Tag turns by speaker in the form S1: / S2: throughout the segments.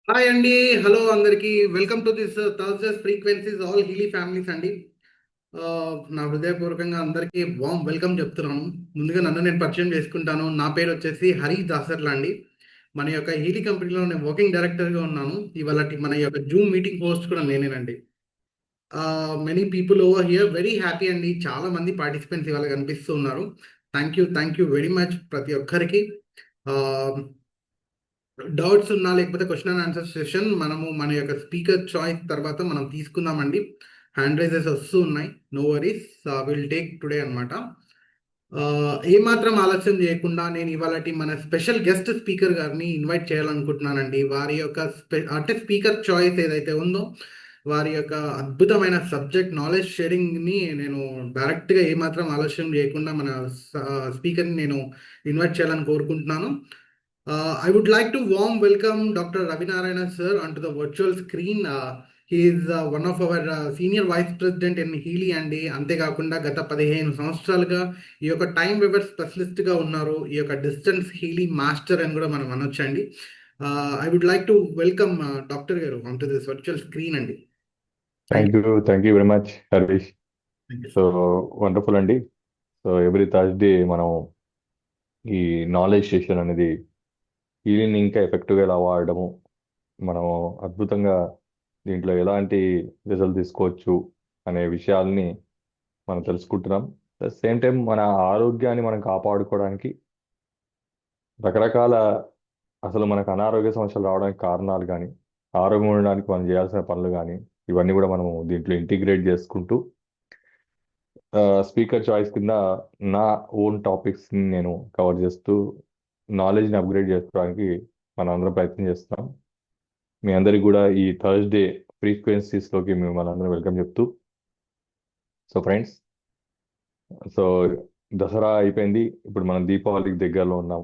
S1: Hi అండి. Hello అందరికి. Welcome to this Thursday's frequencies all Healy families అండి. నా హృదయపూర్వకంగా అందరికీ వామ్ వెల్కమ్ చెప్తున్నాను. ముందుగా నన్ను నేను పరిచయం చేసుకుంటాను. నా పేరు వచ్చేసి హరి దాసర్లా అండి. మన యొక్క హీలీ కంపెనీలో నేను వర్కింగ్ డైరెక్టర్గా ఉన్నాను. ఇవాళ మన యొక్క జూమ్ మీటింగ్ హోస్ట్ కూడా నేనేనండి. Many people over here very happy అండి. చాలా మంది పార్టిసిపెంట్స్ ఇవాళ కనిపిస్తూ ఉన్నారు. థ్యాంక్ యూ వెరీ మచ్ ప్రతి ఒక్కరికి. డౌట్స్ ఉన్నా లేకపోతే క్వశ్చన్ అండ్ ఆన్సర్ సెషన్ మనము మన యొక్క స్పీకర్ చాయిస్ తర్వాత మనం తీసుకుందామండి. హ్యాండ్ రైజెస్ వస్తూ ఉన్నాయి. No worries, will take today అనమాట. ఏమాత్రం ఆలస్యం చేయకుండా నేను ఇవాళ మన స్పెషల్ గెస్ట్ స్పీకర్ గారిని ఇన్వైట్ చేయాలనుకుంటున్నానండి. వారి యొక్క అంటే స్పీకర్ చాయిస్ ఏదైతే ఉందో వారి యొక్క అద్భుతమైన సబ్జెక్ట్ నాలెడ్జ్ షేరింగ్ని నేను డైరెక్ట్గా ఏమాత్రం ఆలస్యం చేయకుండా మన స్పీకర్ని నేను ఇన్వైట్ చేయాలని కోరుకుంటున్నాను. I would like to warm welcome Dr. Ravi Narayana sir onto the virtual screen. He is one of our senior vice president in Healy అండి. అంతేకాకుండా గత 15 సంవత్సరాలుగా ఈ యొక్క టైం వెవర్ స్పెషలిస్ట్గా ఉన్నారు. ఈ యొక్క డిస్టెన్స్ హీలీ మాస్టర్ అని కూడా మనం అనొచ్చండి. I would like to welcome doctor garu on to this virtual screen అండి. Thank
S2: thank you very much Harish.
S1: You.
S2: So wonderful అండి. సో ఎవ్రీ థర్స్డే మనం ఈ నాలెడ్జ్ సెషన్ అనేది హీలింగ్ ఇంకా ఎఫెక్టివ్గా ఎలా వాడడము, మనం అద్భుతంగా దీంట్లో ఎలాంటి రిజల్ట్ తీసుకోవచ్చు అనే విషయాల్ని మనం తెలుసుకుంటున్నాం. అట్ ద సేమ్ టైం మన ఆరోగ్యాన్ని మనం కాపాడుకోవడానికి రకరకాల అసలు మనకు అనారోగ్య సమస్యలు రావడానికి కారణాలు కానీ, ఆరోగ్యం ఉండడానికి మనం చేయాల్సిన పనులు కానీ, ఇవన్నీ కూడా మనము దీంట్లో ఇంటిగ్రేట్ చేసుకుంటూ స్పీకర్ చాయిస్ కింద నా ఓన్ టాపిక్స్ని నేను కవర్ చేస్తూ నాలెడ్జ్ని అప్గ్రేడ్ చేసుకోవడానికి మనం అందరం ప్రయత్నం చేస్తున్నాం. మీ అందరికి కూడా ఈ థర్స్డే ఫ్రీక్వెన్సీస్లోకి మిమ్మల్ని అందరం వెల్కమ్ చెప్తూ, సో ఫ్రెండ్స్, సో దసరా అయిపోయింది, ఇప్పుడు మనం దీపావళికి దగ్గరలో ఉన్నాం.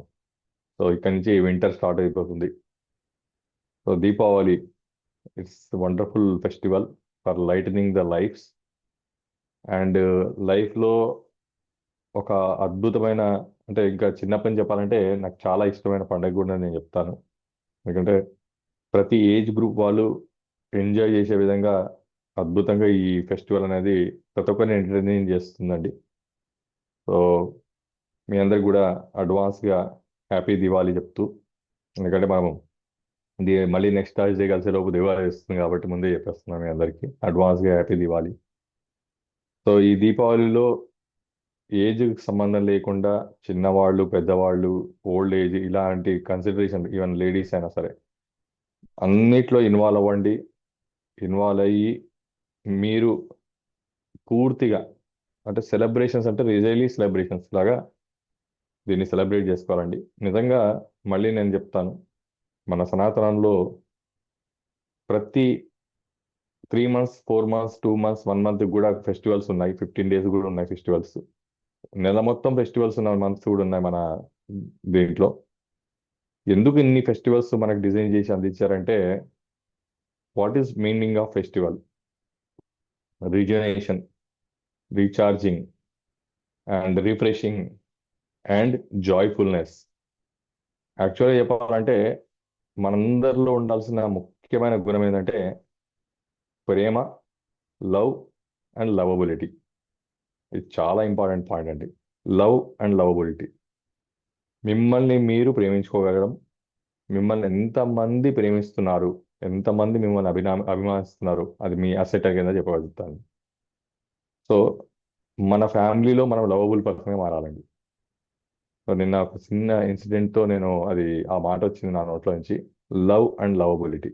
S2: సో ఇక్కడి నుంచి వింటర్ స్టార్ట్ అయిపోతుంది. So Deepavali it's wonderful festival for lightning the lifes. And లైఫ్లో ఒక అద్భుతమైన, అంటే ఇంకా చిన్నప్పటి నుంచి చెప్పాలంటే నాకు చాలా ఇష్టమైన పండుగ కూడా నేను చెప్తాను. ఎందుకంటే ప్రతి ఏజ్ గ్రూప్ వాళ్ళు ఎంజాయ్ చేసే విధంగా అద్భుతంగా ఈ ఫెస్టివల్ అనేది ప్రతి ఒక్కరిని ఎంటర్టైన్ చేస్తుందండి. సో మీ అందరికి కూడా అడ్వాన్స్గా హ్యాపీ దివాళీ చెప్తూ, ఎందుకంటే మనం మళ్ళీ నెక్స్ట్ థర్స్డే కలిసేలోపు దివాళీ వస్తుంది కాబట్టి ముందే చెప్పేస్తున్నాను మీ అందరికీ అడ్వాన్స్గా హ్యాపీ దివాళీ. సో ఈ దీపావళిలో ఏజ్కి సంబంధం లేకుండా చిన్నవాళ్ళు, పెద్దవాళ్ళు, ఓల్డ్ ఏజ్ ఇలాంటి కన్సిడరేషన్, ఈవెన్ లేడీస్ అయినా సరే అన్నిట్లో ఇన్వాల్వ్ అవ్వండి. ఇన్వాల్వ్ అయ్యి మీరు పూర్తిగా, అంటే సెలబ్రేషన్స్ అంటే రియలీ సెలబ్రేషన్స్ లాగా దీన్ని సెలబ్రేట్ చేసుకోవాలండి. నిజంగా మళ్ళీ నేను చెప్తాను, మన సనాతనంలో ప్రతి 3 months, 4 months, 2 months, 1 month కూడా ఫెస్టివల్స్ ఉన్నాయి. 15 days కూడా ఉన్నాయి ఫెస్టివల్స్. నెల మొత్తం ఫెస్టివల్స్ ఉన్న మంత్స్ కూడా ఉన్నాయి మన దీంట్లో. ఎందుకు ఇన్ని ఫెస్టివల్స్ మనకు డిజైన్ చేసి అందించారంటే, what is meaning of festival? Regeneration, recharging and refreshing and joyfulness. యాక్చువల్గా చెప్పాలంటే మనందరిలో ఉండాల్సిన ముఖ్యమైన గుణం ఏంటంటే ప్రేమ, లవ్ అండ్ లవబిలిటీ. ఇది చాలా ఇంపార్టెంట్ పాయింట్ అండి. Love and lovability. మిమ్మల్ని మీరు ప్రేమించుకోగలగడం, మిమ్మల్ని ఎంతమంది ప్రేమిస్తున్నారు, ఎంతమంది మిమ్మల్ని అభిమానిస్తున్నారు, అది మీ అసెట్ కింద చెప్పగలుగుతాను. సో మన ఫ్యామిలీలో మనం లవబుల్ పర్సన్గా మారాలండి. సో నిన్న ఒక చిన్న ఇన్సిడెంట్తో నేను ఆ మాట వచ్చింది నా నోట్లో నుంచి. Love and lovability.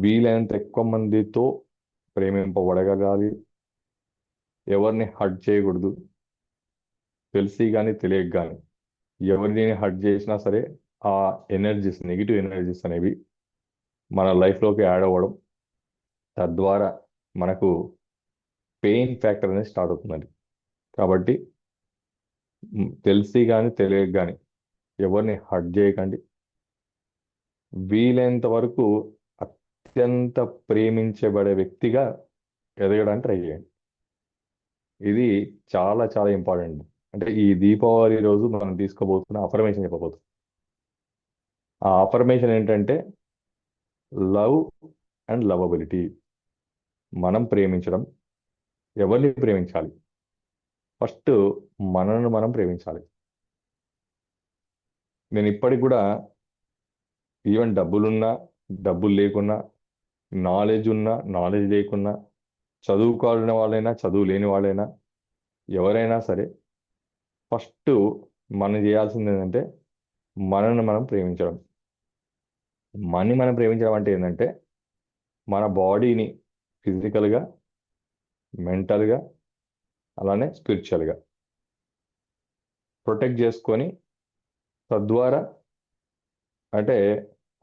S2: వీలైనంత ఎక్కువ మందితో ప్రేమింపబడగలగాలి. ఎవరిని హర్ట్ చేయకూడదు. తెలిసి కానీ తెలియక కానీ ఎవరిని హర్ట్ చేసినా సరే ఆ ఎనర్జీస్, నెగిటివ్ ఎనర్జీస్ అనేవి మన లైఫ్లోకి యాడ్ అవ్వడం, తద్వారా మనకు పెయిన్ ఫ్యాక్టర్ అనేది స్టార్ట్ అవుతుందండి. కాబట్టి తెలిసి కానీ తెలియక కానీ ఎవరిని హర్ట్ చేయకండి. వీలైనంత వరకు అత్యంత ప్రేమించబడే వ్యక్తిగా ఎదగడానికి ట్రై చేయండి. ఇది చాలా చాలా ఇంపార్టెంట్. అంటే ఈ దీపావళి రోజు మనం తీసుకోబోతున్న అఫర్మేషన్ చెప్పబోతున్నాం. ఆ అఫర్మేషన్ ఏంటంటే లవ్ అండ్ లవబిలిటీ. మనం ప్రేమించడం. ఎవరిని ప్రేమించాలి? ఫస్ట్ మనల్ని మనం ప్రేమించాలి. నేను ఇప్పటికి కూడా ఈవెన్ డబ్బులున్నా, డబ్బులు లేకున్నా, నాలెడ్జ్ ఉన్నా, నాలెడ్జ్ లేకున్నా, చదువుకోవాలని వాళ్ళైనా, చదువు లేని వాళ్ళైనా, ఎవరైనా సరే ఫస్ట్ మనం చేయాల్సింది ఏంటంటే మనల్ని మనం ప్రేమించడం. మనం ప్రేమించడం అంటే ఏంటంటే మన బాడీని ఫిజికల్గా, మెంటల్గా, అలానే స్పిరిచువల్గా ప్రొటెక్ట్ చేసుకొని తద్వారా అంటే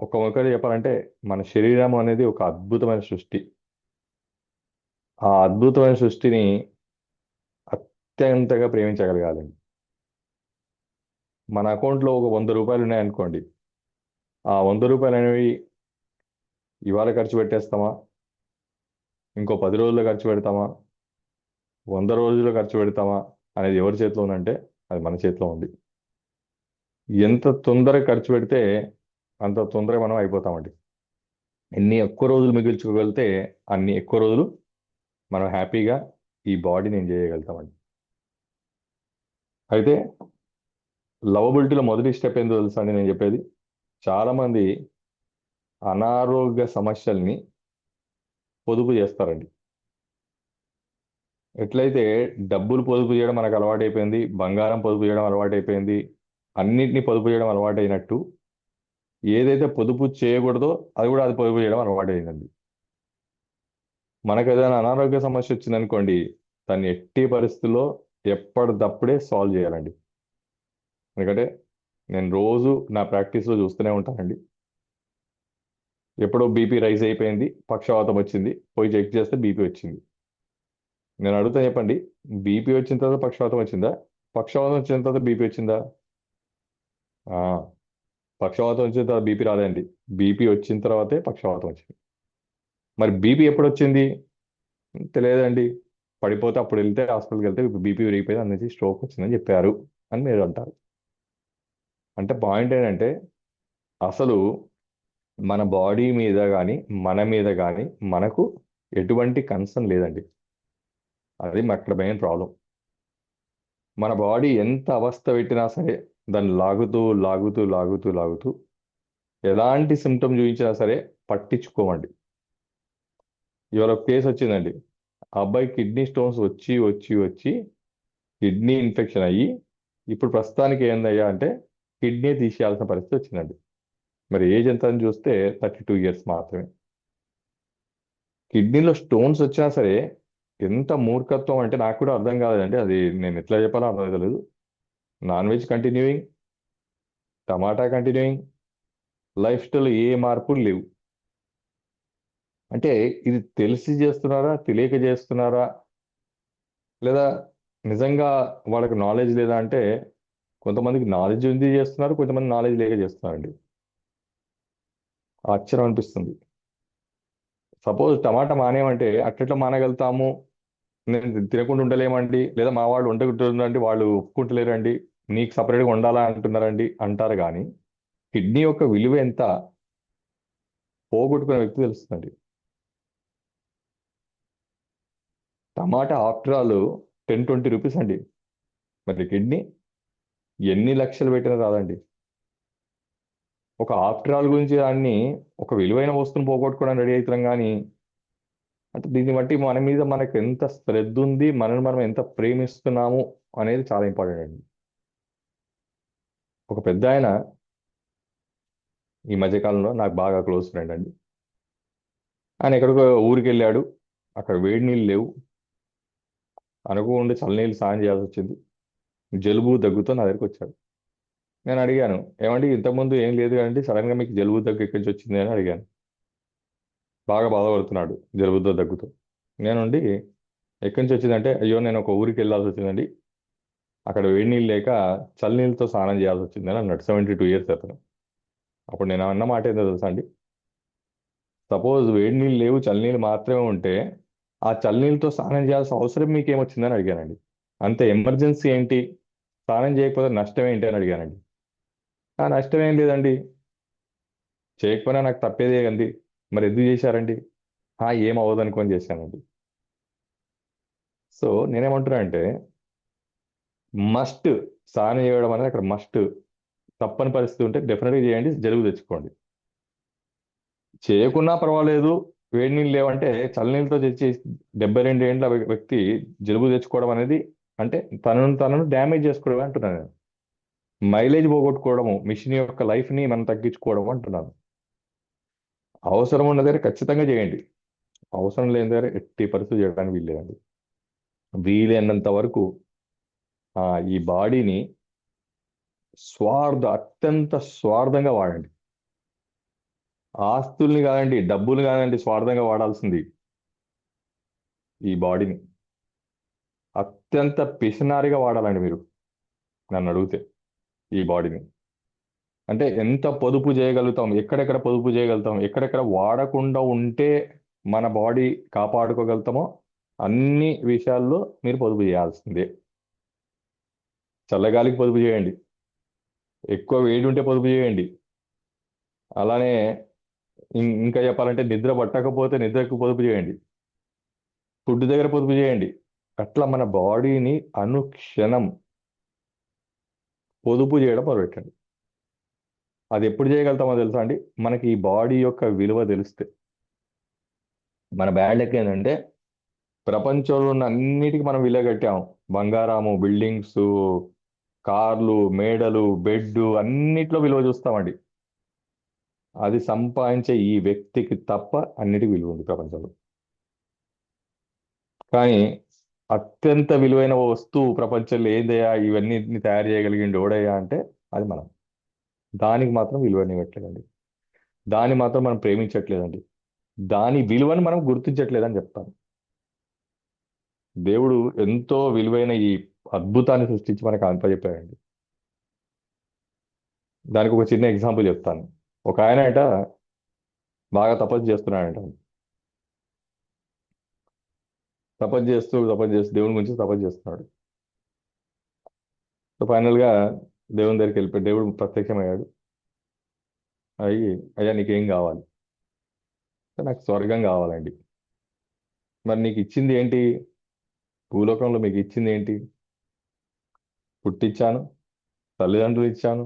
S2: ఒక మొక్కలు చెప్పాలంటే మన శరీరం అనేది ఒక అద్భుతమైన సృష్టి. ఆ అద్భుతమైన సృష్టిని అత్యంతగా ప్రేమించగలగాలండి. మన అకౌంట్లో ఒక 100 రూపాయలు ఉన్నాయనుకోండి, ఆ 100 రూపాయలు అనేవి ఇవాళ ఖర్చు పెట్టేస్తామా, ఇంకో 10 రోజుల్లో ఖర్చు పెడతామా, 100 రోజుల్లో ఖర్చు పెడతామా అనేది ఎవరి చేతిలో ఉందంటే అది మన చేతిలో ఉంది. ఎంత తొందరగా ఖర్చు పెడితే అంత తొందరగా మనం అయిపోతామండి. ఎన్ని ఎక్కువ రోజులు మిగిల్చుకోగలిగితే అన్ని ఎక్కువ రోజులు మనం హ్యాపీగా ఈ బాడీని ఎంజాయ్ చేయగలుగుతామండి. అయితే లవబిలిటీలో మొదటి స్టెప్ ఏందో తెలుసా అండి నేను చెప్పేది? చాలామంది అనారోగ్య సమస్యల్ని పొదుపు చేస్తారండి. ఎట్లయితే డబ్బులు పొదుపు చేయడం మనకు అలవాటైపోయింది, బంగారం పొదుపు చేయడం అలవాటైపోయింది, అన్నిటినీ పొదుపు చేయడం అలవాటైనట్టు ఏదైతే పొదుపు చేయకూడదో అది పొదుపు చేయడం అలవాటైందండి. మనకు ఏదైనా అనారోగ్య సమస్య వచ్చిందనుకోండి, దాన్ని ఎట్టి పరిస్థితుల్లో ఎప్పటిదప్పుడే సాల్వ్ చేయాలండి. ఎందుకంటే నేను రోజు నా ప్రాక్టీస్లో చూస్తూనే ఉంటానండి. ఎప్పుడో బీపీ రైజ్ అయిపోయింది, పక్షవాతం వచ్చింది, పోయి చెక్ చేస్తే బీపీ వచ్చింది. నేను అడుగుతా చెప్పండి, బీపీ వచ్చిన తర్వాత పక్షవాతం వచ్చిందా? పక్షవాతం వచ్చిన తర్వాత బీపీ వచ్చిందా? ఆ, పక్షవాతం వచ్చిన తర్వాత బీపీ రాలేండి, బీపీ వచ్చిన తర్వాతే పక్షవాతం వచ్చింది. మరి బీపీ ఎప్పుడు వచ్చింది? తెలియదండి. పడిపోతే అప్పుడు వెళ్తే హాస్పిటల్కి వెళ్తే బీపీ విరిగిపోయింది, అందుకే స్ట్రోక్ వచ్చిందని చెప్పారు అని మీరు అంటారు. అంటే పాయింట్ ఏంటంటే అసలు మన బాడీ మీద కానీ మన మీద కానీ మనకు ఎటువంటి కన్సర్న్ లేదండి. అది అక్కడ మెయిన్ ప్రాబ్లం. మన బాడీ ఎంత అవస్థ పెట్టినా సరే దాన్ని లాగుతూ లాగుతూ లాగుతూ లాగుతూ ఎలాంటి సిమ్టమ్ చూపించినా సరే పట్టించుకోమండి. ఇవాళ ఒక కేసు వచ్చిందండి. ఆ అబ్బాయి కిడ్నీ స్టోన్స్ వచ్చి వచ్చి వచ్చి కిడ్నీ ఇన్ఫెక్షన్ అయ్యి ఇప్పుడు ప్రస్తుతానికి ఏందయ్యా అంటే కిడ్నీ తీసేయాల్సిన పరిస్థితి వచ్చిందండి. మరి ఏజ్ ఎంత అని చూస్తే 32 years మాత్రమే. కిడ్నీలో స్టోన్స్ వచ్చినా సరే ఎంత మూర్ఖత్వం అంటే నాకు కూడా అర్థం కాలేదండి. అది నేను ఎట్లా చెప్పాలో అర్థం కాలేదు. నాన్ వెజ్ కంటిన్యూయింగ్, టమాటా కంటిన్యూయింగ్, లైఫ్ స్టైల్ ఏ మార్పులు లేవు. అంటే ఇది తెలిసి చేస్తున్నారా, తెలియక చేస్తున్నారా, లేదా నిజంగా వాళ్ళకి నాలెడ్జ్ లేదా అంటే కొంతమందికి నాలెడ్జ్ ఉంది చేస్తున్నారు, కొంతమంది నాలెడ్జ్ లేక చేస్తున్నారండి. ఆశ్చర్యం అనిపిస్తుంది. సపోజ్ టమాటా మానేయమంటే అట్లెట్లా మానగలుగుతాము? నేను తినకుండా ఉండలేమండి, లేదా మా వాళ్ళు వండుకుంటుందండి, వాళ్ళు ఒప్పుకుంటలేరండి, నీకు సపరేట్గా ఉండాలా అంటున్నారండి అంటారు. కానీ కిడ్నీ యొక్క విలువ ఎంత పోగొట్టుకునే వ్యక్తి తెలుస్తుందండి. టమాటా ఆఫ్టర్ ఆల్ 10-20 రూపీస్ అండి. మరి కిడ్నీ ఎన్ని లక్షలు పెట్టినా రాదండి. ఒక ఆఫ్టర్ ఆల్ గురించి దాన్ని ఒక విలువైన వస్తువును పోగొట్టుకోవడానికి రెడీ అవుతున్నాం. కానీ అంటే దీన్ని బట్టి మన మీద మనకు ఎంత శ్రద్ధ ఉంది, మనల్ని మనం ఎంత ప్రేమిస్తున్నాము అనేది చాలా ఇంపార్టెంట్ అండి. ఒక పెద్ద ఆయన ఈ మధ్యకాలంలో నాకు బాగా క్లోజ్ ఫ్రెండ్ అండి. ఆయన ఎక్కడికో ఊరికి వెళ్ళాడు, అక్కడ వేడి నీళ్ళు లేవు, అనుకోకుండా చల్లనీళ్ళు స్నానం చేయాల్సి వచ్చింది. జలుబు దగ్గుతో నా దగ్గరికి వచ్చాడు. నేను అడిగాను, ఏమండి ఇంతకుముందు ఏం లేదు కదండి, సడన్ గా మీకు జలుబు దగ్గు ఎక్కడి నుంచి వచ్చింది అని అడిగాను. బాగా బాధపడుతున్నాడు జలుబుతో దగ్గుతో. నేనుండి ఎక్కడి నుంచి వచ్చిందంటే, అయ్యో నేను ఒక ఊరికి వెళ్ళాల్సి వచ్చిందండి, అక్కడ వేడి నీళ్ళు లేక చల్లనీళ్ళతో స్నానం చేయాల్సి వచ్చిందని అన్నాడు. 72 years అతను. అప్పుడు నేను అన్న మాట ఏంటో తెలుసా అండి? సపోజ్ వేడి నీళ్ళు లేవు, చల్లనీళ్ళు మాత్రమే ఉంటే ఆ చల్లనీళ్ళతో స్నానం చేయాల్సిన అవసరం మీకు ఏమొచ్చిందని అడిగానండి. అంతే ఎమర్జెన్సీ ఏంటి? స్నానం చేయకపోతే నష్టం ఏంటి అని అడిగానండి. ఆ నష్టం ఏం లేదండి, చేయకపోయినా నాకు తప్పేదే అండి, మరి ఎందుకు చేశారండి? ఏం అవ్వదు అనుకొని చేశానండి. సో నేనేమంటున్నా అంటే మస్ట్ స్నానం చేయడం అనేది అక్కడ మస్ట్. తప్పని పరిస్థితి ఉంటే డెఫినెట్గా చేయండి, జలుబు తెచ్చుకోండి. చేయకున్నా పర్వాలేదు, వేడి నీళ్ళు లేవంటే చల్లనీళ్ళతో తెచ్చి 72 ఏండ్ల వ్యక్తి జలుబు తెచ్చుకోవడం అనేది అంటే తనను డ్యామేజ్ చేసుకోవడం అంటున్నాను నేను. మైలేజ్ పోగొట్టుకోవడము, మిషన్ యొక్క లైఫ్ని మనం తగ్గించుకోవడం అంటున్నాను. అవసరం ఉన్న దగ్గర ఖచ్చితంగా చేయండి, అవసరం లేని దగ్గర ఎట్టి పరిస్థితి చేయడానికి వీల్లేదండి. వీలైనంత వరకు ఈ బాడీని అత్యంత స్వార్థంగా వాడండి. ఆస్తుల్ని కాదండి, డబ్బులు కాదండి స్వార్థంగా వాడాల్సింది, ఈ బాడీని అత్యంత పిసినారిగా వాడాలండి మీరు నన్ను అడిగితే. ఈ బాడీని అంటే ఎంత పొదుపు చేయగలుగుతాం, ఎక్కడెక్కడ పొదుపు చేయగలుగుతాం, ఎక్కడెక్కడ వాడకుండా ఉంటే మన బాడీ కాపాడుకోగలుగుతామో అన్ని విషయాల్లో మీరు పొదుపు చేయాల్సిందే. చల్లగాలికి పొదుపు చేయండి, ఎక్కువ వేడి ఉంటే పొదుపు చేయండి. అలానే ఇంకా చెప్పాలంటే నిద్ర పట్టకపోతే నిద్రకు పొదుపు చేయండి, ఫుడ్ దగ్గర పొదుపు చేయండి. అట్లా మన బాడీని అనుక్షణం పొదుపు చేయడం మొదలుపెట్టండి. అది ఎప్పుడు చేయగలుగుతామో తెలుసా అండి? మనకి ఈ బాడీ యొక్క విలువ తెలిస్తే. మన బ్యాడ్ లెక్క ఏంటంటే ప్రపంచంలో ఉన్న అన్నిటికీ మనం విలువ కట్టాము. బంగారము, బిల్డింగ్స్, కార్లు, మేడలు, బెడ్, అన్నిట్లో విలువ చూస్తామండి. అది సంపాదించే ఈ వ్యక్తికి తప్ప అన్నిటికీ విలువ ఉంది ప్రపంచంలో. కానీ అత్యంత విలువైన వస్తువు ప్రపంచంలో ఏందయ్యా, ఇవన్నీ తయారు చేయగలిగింది ఎవడయ్యా అంటే అది మనం. దానికి మాత్రం విలువని ఇవ్వట్లేదండి, దాన్ని మాత్రం మనం ప్రేమించట్లేదండి, దాని విలువను మనం గుర్తించట్లేదని చెప్తాను. దేవుడు ఎంతో విలువైన ఈ అద్భుతాన్ని సృష్టించి మనకు అప్పచెప్పాడండి. దానికి ఒక చిన్న ఎగ్జాంపుల్ చెప్తాను. ఒక ఆయన బాగా తపస్సు చేస్తున్నాడంట. తపస్సు చేస్తూ దేవుని గురించి తపస్సు చేస్తున్నాడు. సో ఫైనల్ గా దేవుని దగ్గరికి వెళ్ళిపోయి దేవుడు ప్రత్యక్షమయ్యాడు. అయ్యి, అయ్యా నీకేం కావాలి? నాకు స్వర్గం కావాలండి. మరి నీకు ఇచ్చింది ఏంటి? భూలోకంలో మీకు ఇచ్చింది ఏంటి? పుట్టిచ్చాను, తల్లిదండ్రులు ఇచ్చాను,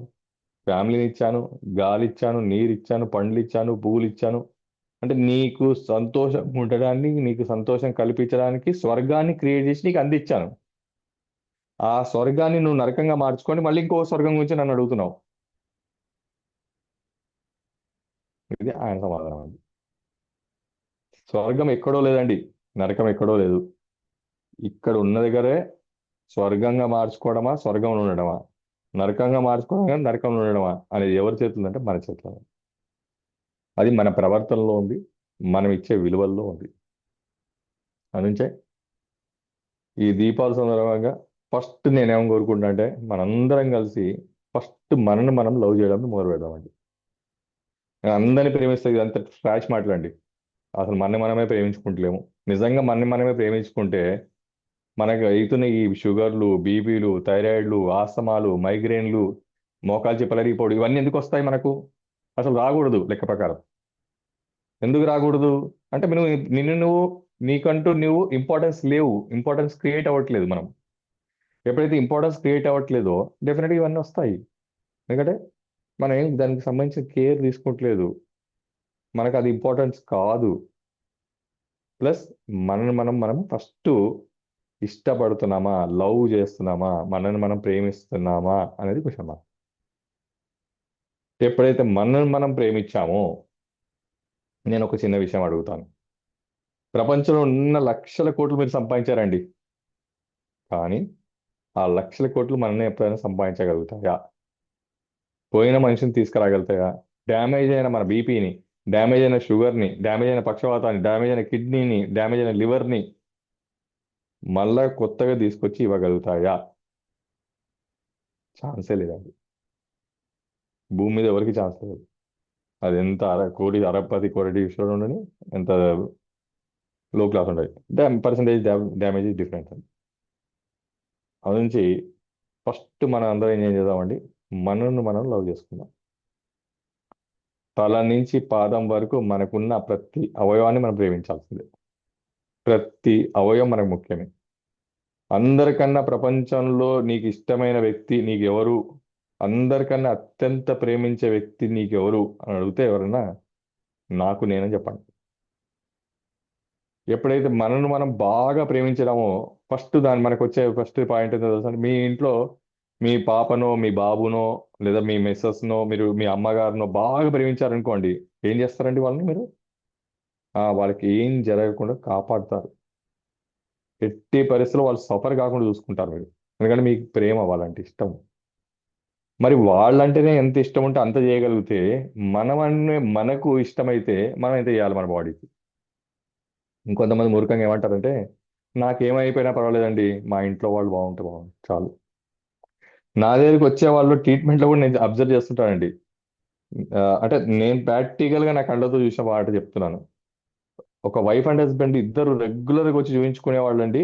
S2: ఫ్యామిలీని ఇచ్చాను, గాలి ఇచ్చాను, నీరు ఇచ్చాను, పండ్లు ఇచ్చాను, పువ్వులు ఇచ్చాను. అంటే నీకు సంతోషం ఉండడానికి, నీకు సంతోషం కల్పించడానికి స్వర్గాన్ని క్రియేట్ చేసి నీకు అందించాను. ఆ స్వర్గాన్ని నువ్వు నరకంగా మార్చుకొని మళ్ళీ ఇంకో స్వర్గం గురించి నన్ను అడుగుతున్నావు. ఇది ఆయన సమాధానం అండి. స్వర్గం ఎక్కడో లేదండి, నరకం ఎక్కడో లేదు. ఇక్కడ ఉన్న దగ్గరే స్వర్గంగా మార్చుకోవడమా, స్వర్గంలో ఉండడమా, నరకంగా మార్చుకోవడమా, నరకంలో ఉండడమా అనేది ఎవరి చేతుల్లో అంటే మన చేతుల్లో ఉంది. అది మన ప్రవర్తనలో ఉంది, మనం ఇచ్చే విలువల్లో ఉంది. అందుంచే ఈ దీపావళి సందర్భంగా ఫస్ట్ నేనేం కోరుకుంటా అంటే మనందరం కలిసి ఫస్ట్ మనల్ని మనం లవ్ చేయడం మొదలు పెడదామండి. నేను అందరిని ప్రేమిస్తే ఇదంతా ఫ్లాష్ మాటలండి. అసలు మనని మనమే ప్రేమించుకుంటలేము. నిజంగా మనని మనమే ప్రేమించుకుంటే మనకు అవుతున్న ఈ షుగర్లు, బీపీలు, థైరాయిడ్లు, ఆస్తమాలు, మైగ్రేన్లు, మోకాలు చిప్పలరిగిపోవడం ఇవన్నీ ఎందుకు వస్తాయి మనకు? అసలు రాకూడదు లెక్క ప్రకారం. ఎందుకు రాకూడదు అంటే నువ్వు నీకంటూ నువ్వు ఇంపార్టెన్స్ లేవు, ఇంపార్టెన్స్ క్రియేట్ అవ్వట్లేదు. మనం ఎప్పుడైతే ఇంపార్టెన్స్ క్రియేట్ అవ్వట్లేదో డెఫినెట్గా ఇవన్నీ వస్తాయి. ఎందుకంటే మనం ఏం దానికి సంబంధించిన కేర్ తీసుకోవట్లేదు, మనకు అది ఇంపార్టెన్స్ కాదు. ప్లస్ మనల్ని మనం ఫస్ట్ ఇష్టపడుతున్నామా, లవ్ చేస్తున్నామా, మనల్ని మనం ప్రేమిస్తున్నామా అనేది క్వశ్చన్ మార్క్. ఎప్పుడైతే మనల్ని మనం ప్రేమించామో, నేను ఒక చిన్న విషయం అడుగుతాను. ప్రపంచంలో ఉన్న లక్షల కోట్లు మీరు సంపాదించారండి, కానీ ఆ లక్షల కోట్లు మనల్ని ఎప్పుడైనా సంపాదించగలుగుతాయా? పోయిన మనిషిని తీసుకురాగలుగుతాయా? డ్యామేజ్ అయిన మన బీపీని, డ్యామేజ్ అయిన షుగర్ని, డ్యామేజ్ అయిన పక్షవాతాన్ని, డ్యామేజ్ అయిన కిడ్నీని, డ్యామేజ్ అయిన లివర్ని మళ్ళా కొత్తగా తీసుకొచ్చి ఇవ్వగలుగుతాయా? ఛాన్సే లేదండి. భూమి మీద ఎవరికి ఛాన్స్ లేదు. అది ఎంత అరపతి కోటి విషయంలో ఉండని, ఎంత లో క్లాస్ ఉండదు, పర్సంటేజ్ డ్యామేజ్ డిఫరెంట్ అండి. అది నుంచి ఫస్ట్ మనం అందరం ఏం చేద్దామండి, మనల్ని మనం లవ్ చేసుకుందాం. తల నుంచి పాదం వరకు మనకున్న ప్రతి అవయవాన్ని మనం ప్రేమించాల్సిందే. ప్రతి అవయవం మనకు ముఖ్యమే. అందరికన్నా ప్రపంచంలో నీకు ఇష్టమైన వ్యక్తి నీకు ఎవరు, అందరికన్నా అత్యంత ప్రేమించే వ్యక్తి నీకు ఎవరు అని అడిగితే ఎవరన్నా నాకు నేనని చెప్పండి. ఎప్పుడైతే మనను మనం బాగా ప్రేమించడమో మనకు వచ్చే ఫస్ట్ పాయింట్ ఏంటో తెలుసా? మీ ఇంట్లో మీ పాపనో మీ బాబునో లేదా మీ మిస్సెస్నో మీరు మీ అమ్మగారినో బాగా ప్రేమించారనుకోండి, ఏం చేస్తారండి వాళ్ళని మీరు? వాళ్ళకి ఏం జరగకుండా కాపాడుతారు. ఎట్టి పరిస్థితుల్లో వాళ్ళు సఫర్ కాకుండా చూసుకుంటారు మీరు, ఎందుకంటే మీకు ప్రేమ వాళ్ళంటే ఇష్టం. మరి వాళ్ళంటేనే ఎంత ఇష్టం ఉంటే అంత చేయగలిగితే మనకు ఇష్టమైతే మనం ఎంత చేయాలి మన బాడీకి? ఇంకొంతమంది మూర్ఖంగా ఏమంటారంటే, నాకేమైపోయినా పర్వాలేదండి, మా ఇంట్లో వాళ్ళు బాగుంటే బాగుంది చాలు. నా దగ్గరికి వచ్చే వాళ్ళు ట్రీట్మెంట్లో కూడా నేను అబ్జర్వ్ చేస్తుంటానండి. అంటే నేను ప్రాక్టికల్గా నా కళ్ళతో చూసిన మాట చెప్తున్నాను. ఒక వైఫ్ అండ్ హస్బెండ్ ఇద్దరు రెగ్యులర్గా వచ్చి చూపించుకునే వాళ్ళండి.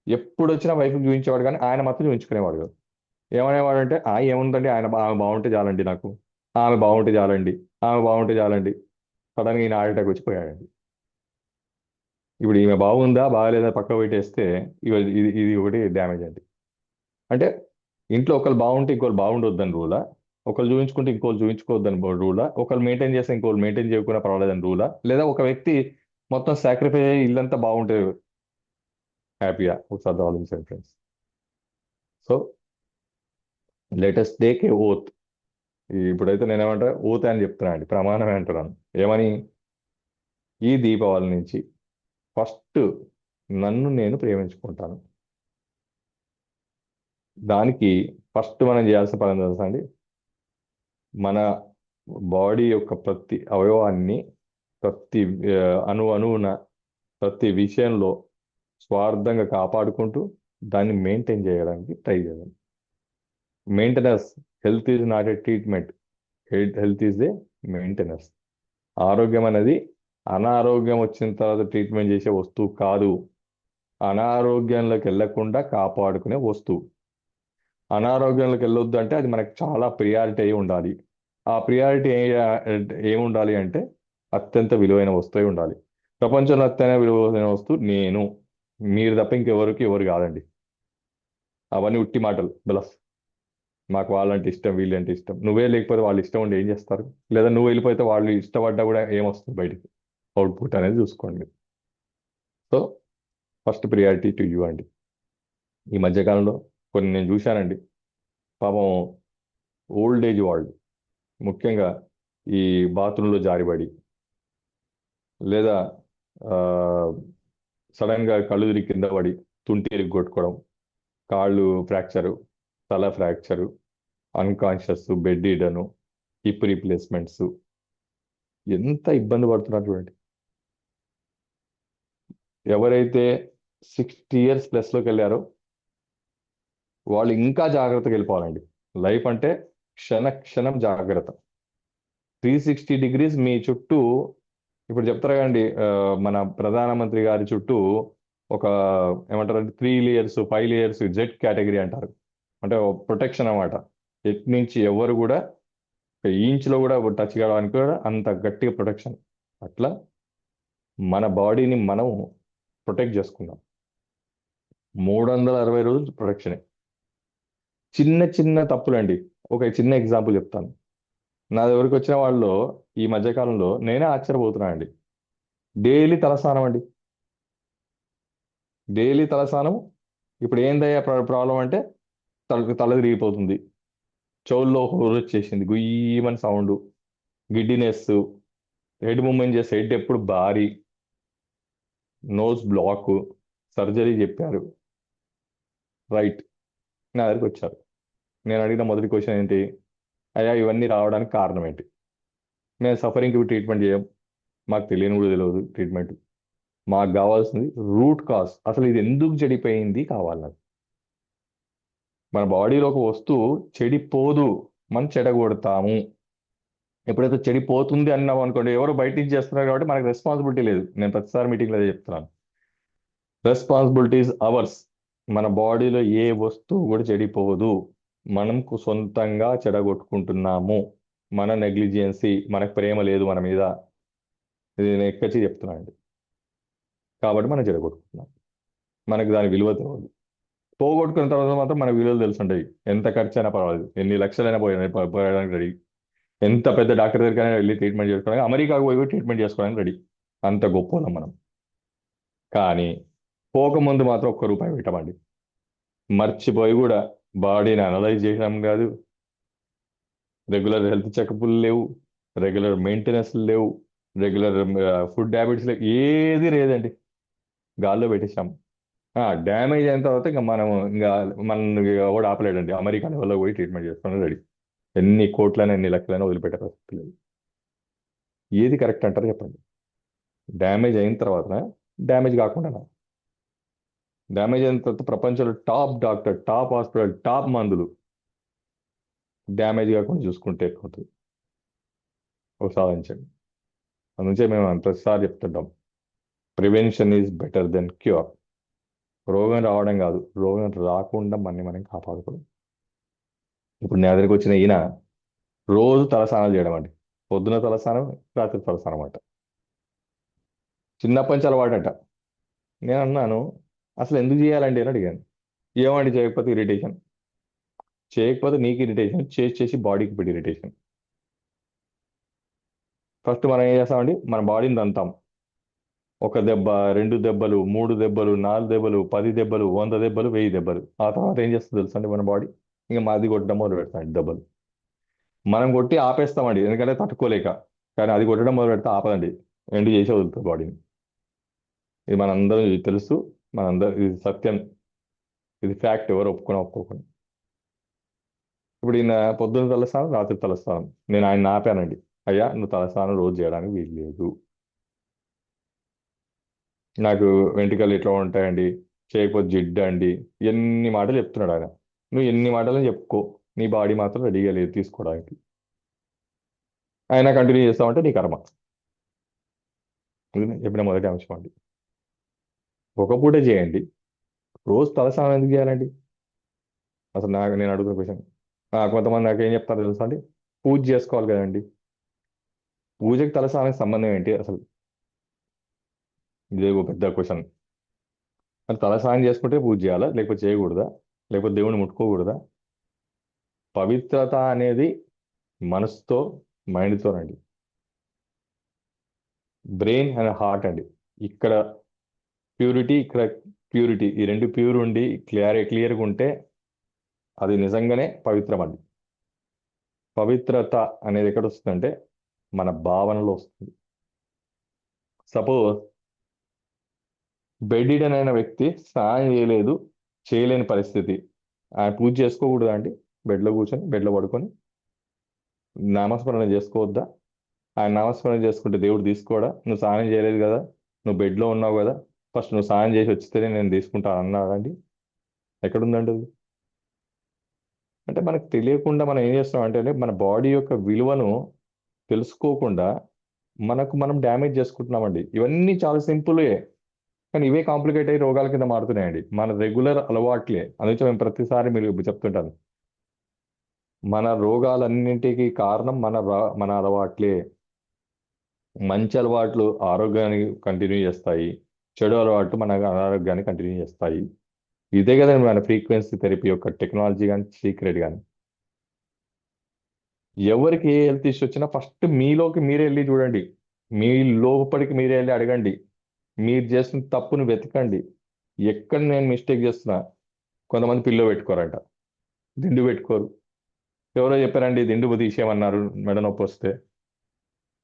S2: ఎప్పుడు వచ్చినా వైఫ్కి చూపించేవాడు, కానీ ఆయన మాత్రం చూపించుకునేవాడు కాదు. ఏమనేవాడు అంటే, ఏముందండి, ఆమె బాగుంటే చాలండి నాకు, ఆమె బాగుంటే చాలండి, ఆమె బాగుంటే చాలండి. సడన్గా ఈయన హార్ట్ అటాక్ వచ్చి పోయాడండి. ఇప్పుడు ఈమె బాగుందా బాగాలేదా పక్క పెట్టేస్తే ఇది ఒకటి డ్యామేజ్ అండి. అంటే ఇంట్లో ఒకరు బాగుంటే ఇంకోళ్ళు బాగుండొద్దని రూలా, ఒకళ్ళు చూపించుకుంటే ఇంకోళ్ళు చూపించుకోవద్దని రూలా, ఒకళ్ళు మెయింటైన్ చేస్తే ఇంకోళ్ళు మెయింటైన్ చేయకుండా పర్వాలేదని రూలా, లేదా ఒక వ్యక్తి మొత్తం సాక్రిఫై అయ్యి ఇల్లంతా బాగుంటే హ్యాపీగా? ఒకసారి ఆలోచించండి friends. So latest take a oath. ఇప్పుడైతే నేనేమంటా ఓత్ అని చెప్తున్నా అండి, ప్రమాణమే అంటున్నాను. ఏమని? ఈ దీపావళి నుంచి ఫస్ట్ నన్ను నేను ప్రేమించుకుంటాను. దానికి ఫస్ట్ మనం చేయాల్సిన పని ఏంటో తెలుసా అండి? మన బాడీ యొక్క ప్రతి అవయవాన్ని, ప్రతి అణువున, ప్రతి విషయంలో స్వార్థంగా కాపాడుకుంటూ దాన్ని మెయింటైన్ చేయడానికి ట్రై చేయాలి. Maintenance. Health is not a treatment, health is a maintenance. ఆరోగ్యం అనేది అనారోగ్యం వచ్చిన తర్వాత ట్రీట్మెంట్ చేసే వస్తువు కాదు, అనారోగ్యంలోకి వెళ్లకుండా కాపాడుకునే వస్తువు. అనారోగ్యంలోకి వెళ్ళొద్దు అంటే అది మనకు చాలా ప్రియారిటీ అయి ఉండాలి. ఆ ప్రియారిటీ ఏముండాలి అంటే అత్యంత విలువైన వస్తువు ఉండాలి. ప్రపంచంలో అత్యంత విలువైన వస్తువు నేను, మీరు తప్ప ఎవరు కాదండి. అవన్నీ ఉట్టి మాటలు బలస్. మాకు వాళ్ళంటే ఇష్టం, వీళ్ళంటే ఇష్టం. నువ్వే లేకపోతే వాళ్ళు ఇష్టం ఉండి ఏం చేస్తారు? లేదా నువ్వు వెళ్ళిపోతే వాళ్ళు ఇష్టపడ్డా కూడా ఏమొస్తుంది బయటికి? అవుట్పుట్ అనేది చూసుకోండి మీరు. So first priority to you అండి. ఈ మధ్యకాలంలో కొన్ని నేను చూశానండి, పాపం ఓల్డ్ ఏజ్ వాళ్ళు ముఖ్యంగా ఈ బాత్రూంలో జారిపడి, లేదా సడన్గా కళ్ళు తిరిగి కింద పడి తుంటి ఇరిగి కొట్టుకోవడం, కాళ్ళు ఫ్రాక్చరు, తల ఫ్రాక్చరు, అన్కాన్షియస్, బెడ్ ఈడను, హిప్ రీప్లేస్మెంట్స్, ఎంత ఇబ్బంది పడుతున్నారు చూడండి. ఎవరైతే 60 years ప్లస్లోకి వెళ్ళారో వాళ్ళు ఇంకా జాగ్రత్తగా వెళ్ళిపోవాలండి. లైఫ్ అంటే క్షణ క్షణం జాగ్రత్త. 360 degrees మీ చుట్టూ. ఇప్పుడు చెప్తారు కదండి, మన ప్రధానమంత్రి గారి చుట్టూ ఒక ఏమంటారు అంటే 3 layers 5 layers జెడ్ కేటగిరీ అంటారు. అంటే ప్రొటెక్షన్ అన్నమాట. ఎట్ నుంచి ఎవరు కూడా ఒక ఇంచ్లో కూడా టచ్ కావడానికి కూడా అంత గట్టిగా ప్రొటెక్షన్. అట్లా మన బాడీని మనం ప్రొటెక్ట్ చేసుకుందాం. 360 రోజులు ప్రొటెక్షనే. చిన్న చిన్న తప్పులండి. ఒక చిన్న ఎగ్జాంపుల్ చెప్తాను. నా దగ్గరికి వచ్చిన వాళ్ళు ఈ మధ్యకాలంలో నేనే ఆశ్చర్యపోతున్నాను అండి. డైలీ తలస్నానం అండి, డైలీ తలస్నానం. ఇప్పుడు ఏందయ్యా ప్రాబ్లం అంటే తల తిరిగిపోతుంది, చెవుల్లో హోరు వచ్చేసింది, గుయ్యమని సౌండ్, గిడ్డినెస్, హెడ్ మూమెంట్ చేస్తే హెడ్ ఎప్పుడు భారీ, నోస్ బ్లాక్, సర్జరీ చెప్పారు. రైట్, నా దగ్గరికి వచ్చారు. నేను అడిగిన మొదటి క్వశ్చన్ ఏంటి? అయ్యా ఇవన్నీ రావడానికి కారణం ఏంటి? మేము సఫరింగ్కి ట్రీట్మెంట్ చేయం, మాకు తెలియని కూడా తెలియదు ట్రీట్మెంట్. మాకు కావాల్సింది రూట్ కాజ్, అసలు ఇది ఎందుకు చెడిపోయింది కావాలి నాకు. మన బాడీలో ఒక వస్తువు చెడిపోదు, మనం చెడగొడతాము. ఎప్పుడైతే చెడిపోతుంది అన్నాం అనుకోండి, ఎవరు బయట నుంచి చేస్తున్నారు కాబట్టి మనకు రెస్పాన్సిబిలిటీ లేదు. నేను ప్రతిసారి మీటింగ్లో అదే చెప్తున్నాను, రెస్పాన్సిబిలిటీస్ అవర్స్. మన బాడీలో ఏ వస్తువు కూడా చెడిపోదు, మనం సొంతంగా చెడగొట్టుకుంటున్నాము. మన నెగ్లిజియన్సీ, మనకు ప్రేమ లేదు మన మీద, ఇది నేను ఎక్కచ్చి చెప్తున్నాను అండి. కాబట్టి మనం చెడగొట్టుకుంటున్నాం, మనకు దాని విలువ తెలియదు. పోగొట్టుకున్న తర్వాత మాత్రం మన విలువలు తెలుసుంటాయి. ఎంత ఖర్చు అయినా పర్వాలేదు, ఎన్ని లక్షలైనా పోయడానికి రెడీ, ఎంత పెద్ద డాక్టర్ దగ్గరికైనా వెళ్ళి ట్రీట్మెంట్ చేసుకోవడానికి, అమెరికాకు పోయి ట్రీట్మెంట్ చేసుకోవడానికి రెడీ. అంత గొప్ప వాళ్ళం మనం. కానీ పోకముందు మాత్రం ఒక్క రూపాయి పెట్టమండి. మర్చిపోయి కూడా బాడీని అనలైజ్ చేయడం కాదు, రెగ్యులర్ హెల్త్ చెకప్లు లేవు, రెగ్యులర్ మెయింటెనెన్స్ లేవు, రెగ్యులర్ ఫుడ్ హ్యాబిట్స్ లేవు, ఏది లేదండి. గాల్లో పెట్టేసాం. డ్యామేజ్ అయిన తర్వాత ఇంకా మనం ఇంకా మన కూడా ఆపలేడండి. అమెరికా వల్ల పోయి ట్రీట్మెంట్ చేసుకోవడం రెడీ. ఎన్ని కోట్లైనా ఎన్ని లక్షలైనా వదిలిపెట్టే పరిస్థితి లేదు. ఏది కరెక్ట్ అంటారు చెప్పండి? డ్యామేజ్ అయిన తర్వాత, డ్యామేజ్ కాకుండా. డ్యామేజ్ అయిన తర్వాత ప్రపంచంలో top doctor, top hospital, top మందులు, డ్యామేజ్ కాకుండా చూసుకుంటే ఎక్కువ సాధించండి. అందుకే మేము ప్రతిసారి చెప్తుంటాం, prevention is better than cure. రోగం రావడం కాదు, రోగం రాకుండా మనం కాపాడుకోవడం. ఇప్పుడు నా దగ్గరికి వచ్చిన ఈయన రోజు తలస్నానాలు చేయడం అండి. పొద్దున తలస్నానం, రాత్రి తలస్నానం అంట. చిన్నప్పటి నుంచి అలవాటంట. నేను అన్నాను, అసలు ఎందుకు చేయాలండి అని అడిగాను. ఏమండి చేయకపోతే ఇరిటేషన్, చేయకపోతే నీకు ఇరిటేషన్, చేసి చేసి బాడీకి పెట్టి ఇరిటేషన్. ఫస్ట్ మనం ఏం చేస్తామండి, మన బాడీని దంతాం. ఒక దెబ్బ, 2 దెబ్బలు, 3 దెబ్బలు, 4 దెబ్బలు, 10 దెబ్బలు, 100 దెబ్బలు, 1000 దెబ్బలు. ఆ తర్వాత ఏం చేస్తుంది తెలుసండి మన బాడీ? ఇంకా మాది కొట్టడం మొదలు పెడతాం దెబ్బలు. మనం కొట్టి ఆపేస్తామండి, ఎందుకంటే తట్టుకోలేక. కానీ అది కొట్టడం మొదలు పెడితే ఆపదండి, ఎండు చేసి వదులుతుంది బాడీని. ఇది మనందరం ఇది తెలుసు, మనందరం ఇది సత్యం, ఇది ఫ్యాక్ట్, ఎవరు ఒప్పుకోకుండా. ఇప్పుడు ఈయన పొద్దున్న తలస్నానం, రాత్రి తలస్నానం. నేను ఆయన ఆపానండి, అయ్యా నువ్వు తలస్నానం రోజు చేయడానికి వీలు లేదు, నాకు వెంట్రుకలు ఇట్లా ఉంటాయండి, చేయకపోతే జిడ్డు అండి, ఎన్ని మాటలు చెప్తున్నాడు ఆయన. నువ్వు ఎన్ని మాటలు చెప్పుకో, నీ బాడీ మాత్రం రెడీగా లేదు తీసుకోవడానికి. ఆయన కంటిన్యూ చేస్తామంటే నీ కర్మ. ఇది నేను చెప్పిన మొదటి అంశం అండి. ఒక పూటే చేయండి, రోజు తలస్నానం ఎందుకు చేయాలండి? అసలు నేను అడుగుతున్న క్వశ్చన్. కొంతమంది నాకు ఏం చెప్తారో తెలుసా అండి, పూజ చేసుకోవాలి కదండి. పూజకి తలస్నానానికి సంబంధం ఏంటి అసలు? ఇదే ఒక పెద్ద క్వశ్చన్. మరి తలస్నానం చేసుకుంటే పూజ చేయాలా, లేకపోతే చేయకూడదా, లేకపోతే దేవుని ముట్టుకోకూడదా? పవిత్రత అనేది మనసుతో, మైండ్తో అండి. బ్రెయిన్ అండ్ హార్ట్ అండి. ఇక్కడ ప్యూరిటీ, ఇక్కడ ప్యూరిటీ, ఈ రెండు ప్యూర్ ఉండి క్లియర్గా ఉంటే అది నిజంగానే పవిత్రం అండి. పవిత్రత అనేది ఎక్కడ వస్తుందంటే మన భావనలో వస్తుంది. సపోజ్ బెడ్డిడన్ అయిన వ్యక్తి స్నానం చేయలేదు, చేయలేని పరిస్థితి, ఆయన పూజ చేసుకోకూడదా అండి? బెడ్లో కూర్చొని, బెడ్లో పడుకొని నామస్మరణ చేసుకోవద్దా? ఆయన నామస్మరణ చేసుకుంటే దేవుడు తీసుకోడా? నువ్వు స్నానం చేయలేదు కదా, నువ్వు బెడ్లో ఉన్నావు కదా, ఫస్ట్ నువ్వు స్నానం చేసి వచ్చితేనే నేను తీసుకుంటాను అన్నాడండి? ఎక్కడుందండి అది? అంటే మనకు తెలియకుండా మనం ఏం చేస్తాం అంటే మన బాడీ యొక్క విలువను తెలుసుకోకుండా మనకు మనం డ్యామేజ్ చేసుకుంటున్నామండి. ఇవన్నీ చాలా సింపులే, కానీ ఇవే కాంప్లికేట్ అయ్యి రోగాల కింద మారుతున్నాయండి. మన రెగ్యులర్ అలవాట్లే. అందుకే మేము ప్రతిసారి మీరు చెప్తుంటాను, మన రోగాలన్నింటికి కారణం మన అలవాట్లే. మంచి అలవాట్లు ఆరోగ్యాన్ని కంటిన్యూ చేస్తాయి, చెడు అలవాట్లు మన అనారోగ్యాన్ని కంటిన్యూ చేస్తాయి. ఇదే కదండి మన ఫ్రీక్వెన్సీ థెరపీ యొక్క టెక్నాలజీ కానీ సీక్రెట్ కానీ. ఎవరికి ఏ హెల్త్ ఇష్యూ వచ్చినా ఫస్ట్ మీలోకి మీరే వెళ్ళి చూడండి, మీ లోపలికి మీరే వెళ్ళి అడగండి, మీరు చేసిన తప్పును వెతకండి. ఎక్కడ నేను మిస్టేక్ చేస్తున్నా? కొంతమంది పిల్లో పెట్టుకోరంట, దిండు పెట్టుకోరు. ఎవరో చెప్పారండి దిండు తీసేయమన్నారు మెడ నొప్పి వస్తే.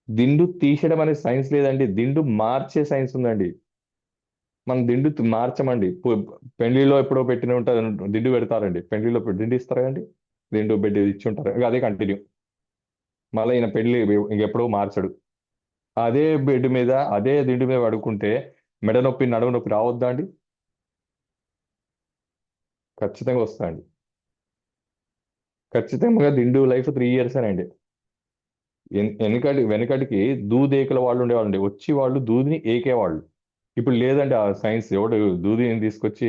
S2: దిండు తీసేయడం అనే సైన్స్ లేదండి, దిండు మార్చే సైన్స్ ఉందండి. మనం దిండు మార్చమండి. పెళ్లిలో ఎప్పుడో పెట్టిన ఉంటుంది, దిండు పెడతారండి. పెళ్లిలో దిండు ఇస్తారు కదండి, దిండు బెడ్ ఇచ్చి ఉంటారు, ఇక అదే కంటిన్యూ. మళ్ళీ ఈయన పెళ్లి ఇంకెప్పుడో మార్చడు. అదే బెడ్ మీద, అదే దిండు మీద పడుకుంటే మెడ నొప్పి, నడుము నొప్పి రావద్దా అండి? ఖచ్చితంగా వస్తాయండి. ఖచ్చితంగా దిండు లైఫ్ 3 years అండి. వెనకటికి దూదేకల వాళ్ళు ఉండేవాళ్ళండి, వచ్చి వాళ్ళు దూదిని ఏకేవాళ్ళు. ఇప్పుడు లేదండి ఆ సైన్స్. ఎవడు దూదిని తీసుకొచ్చి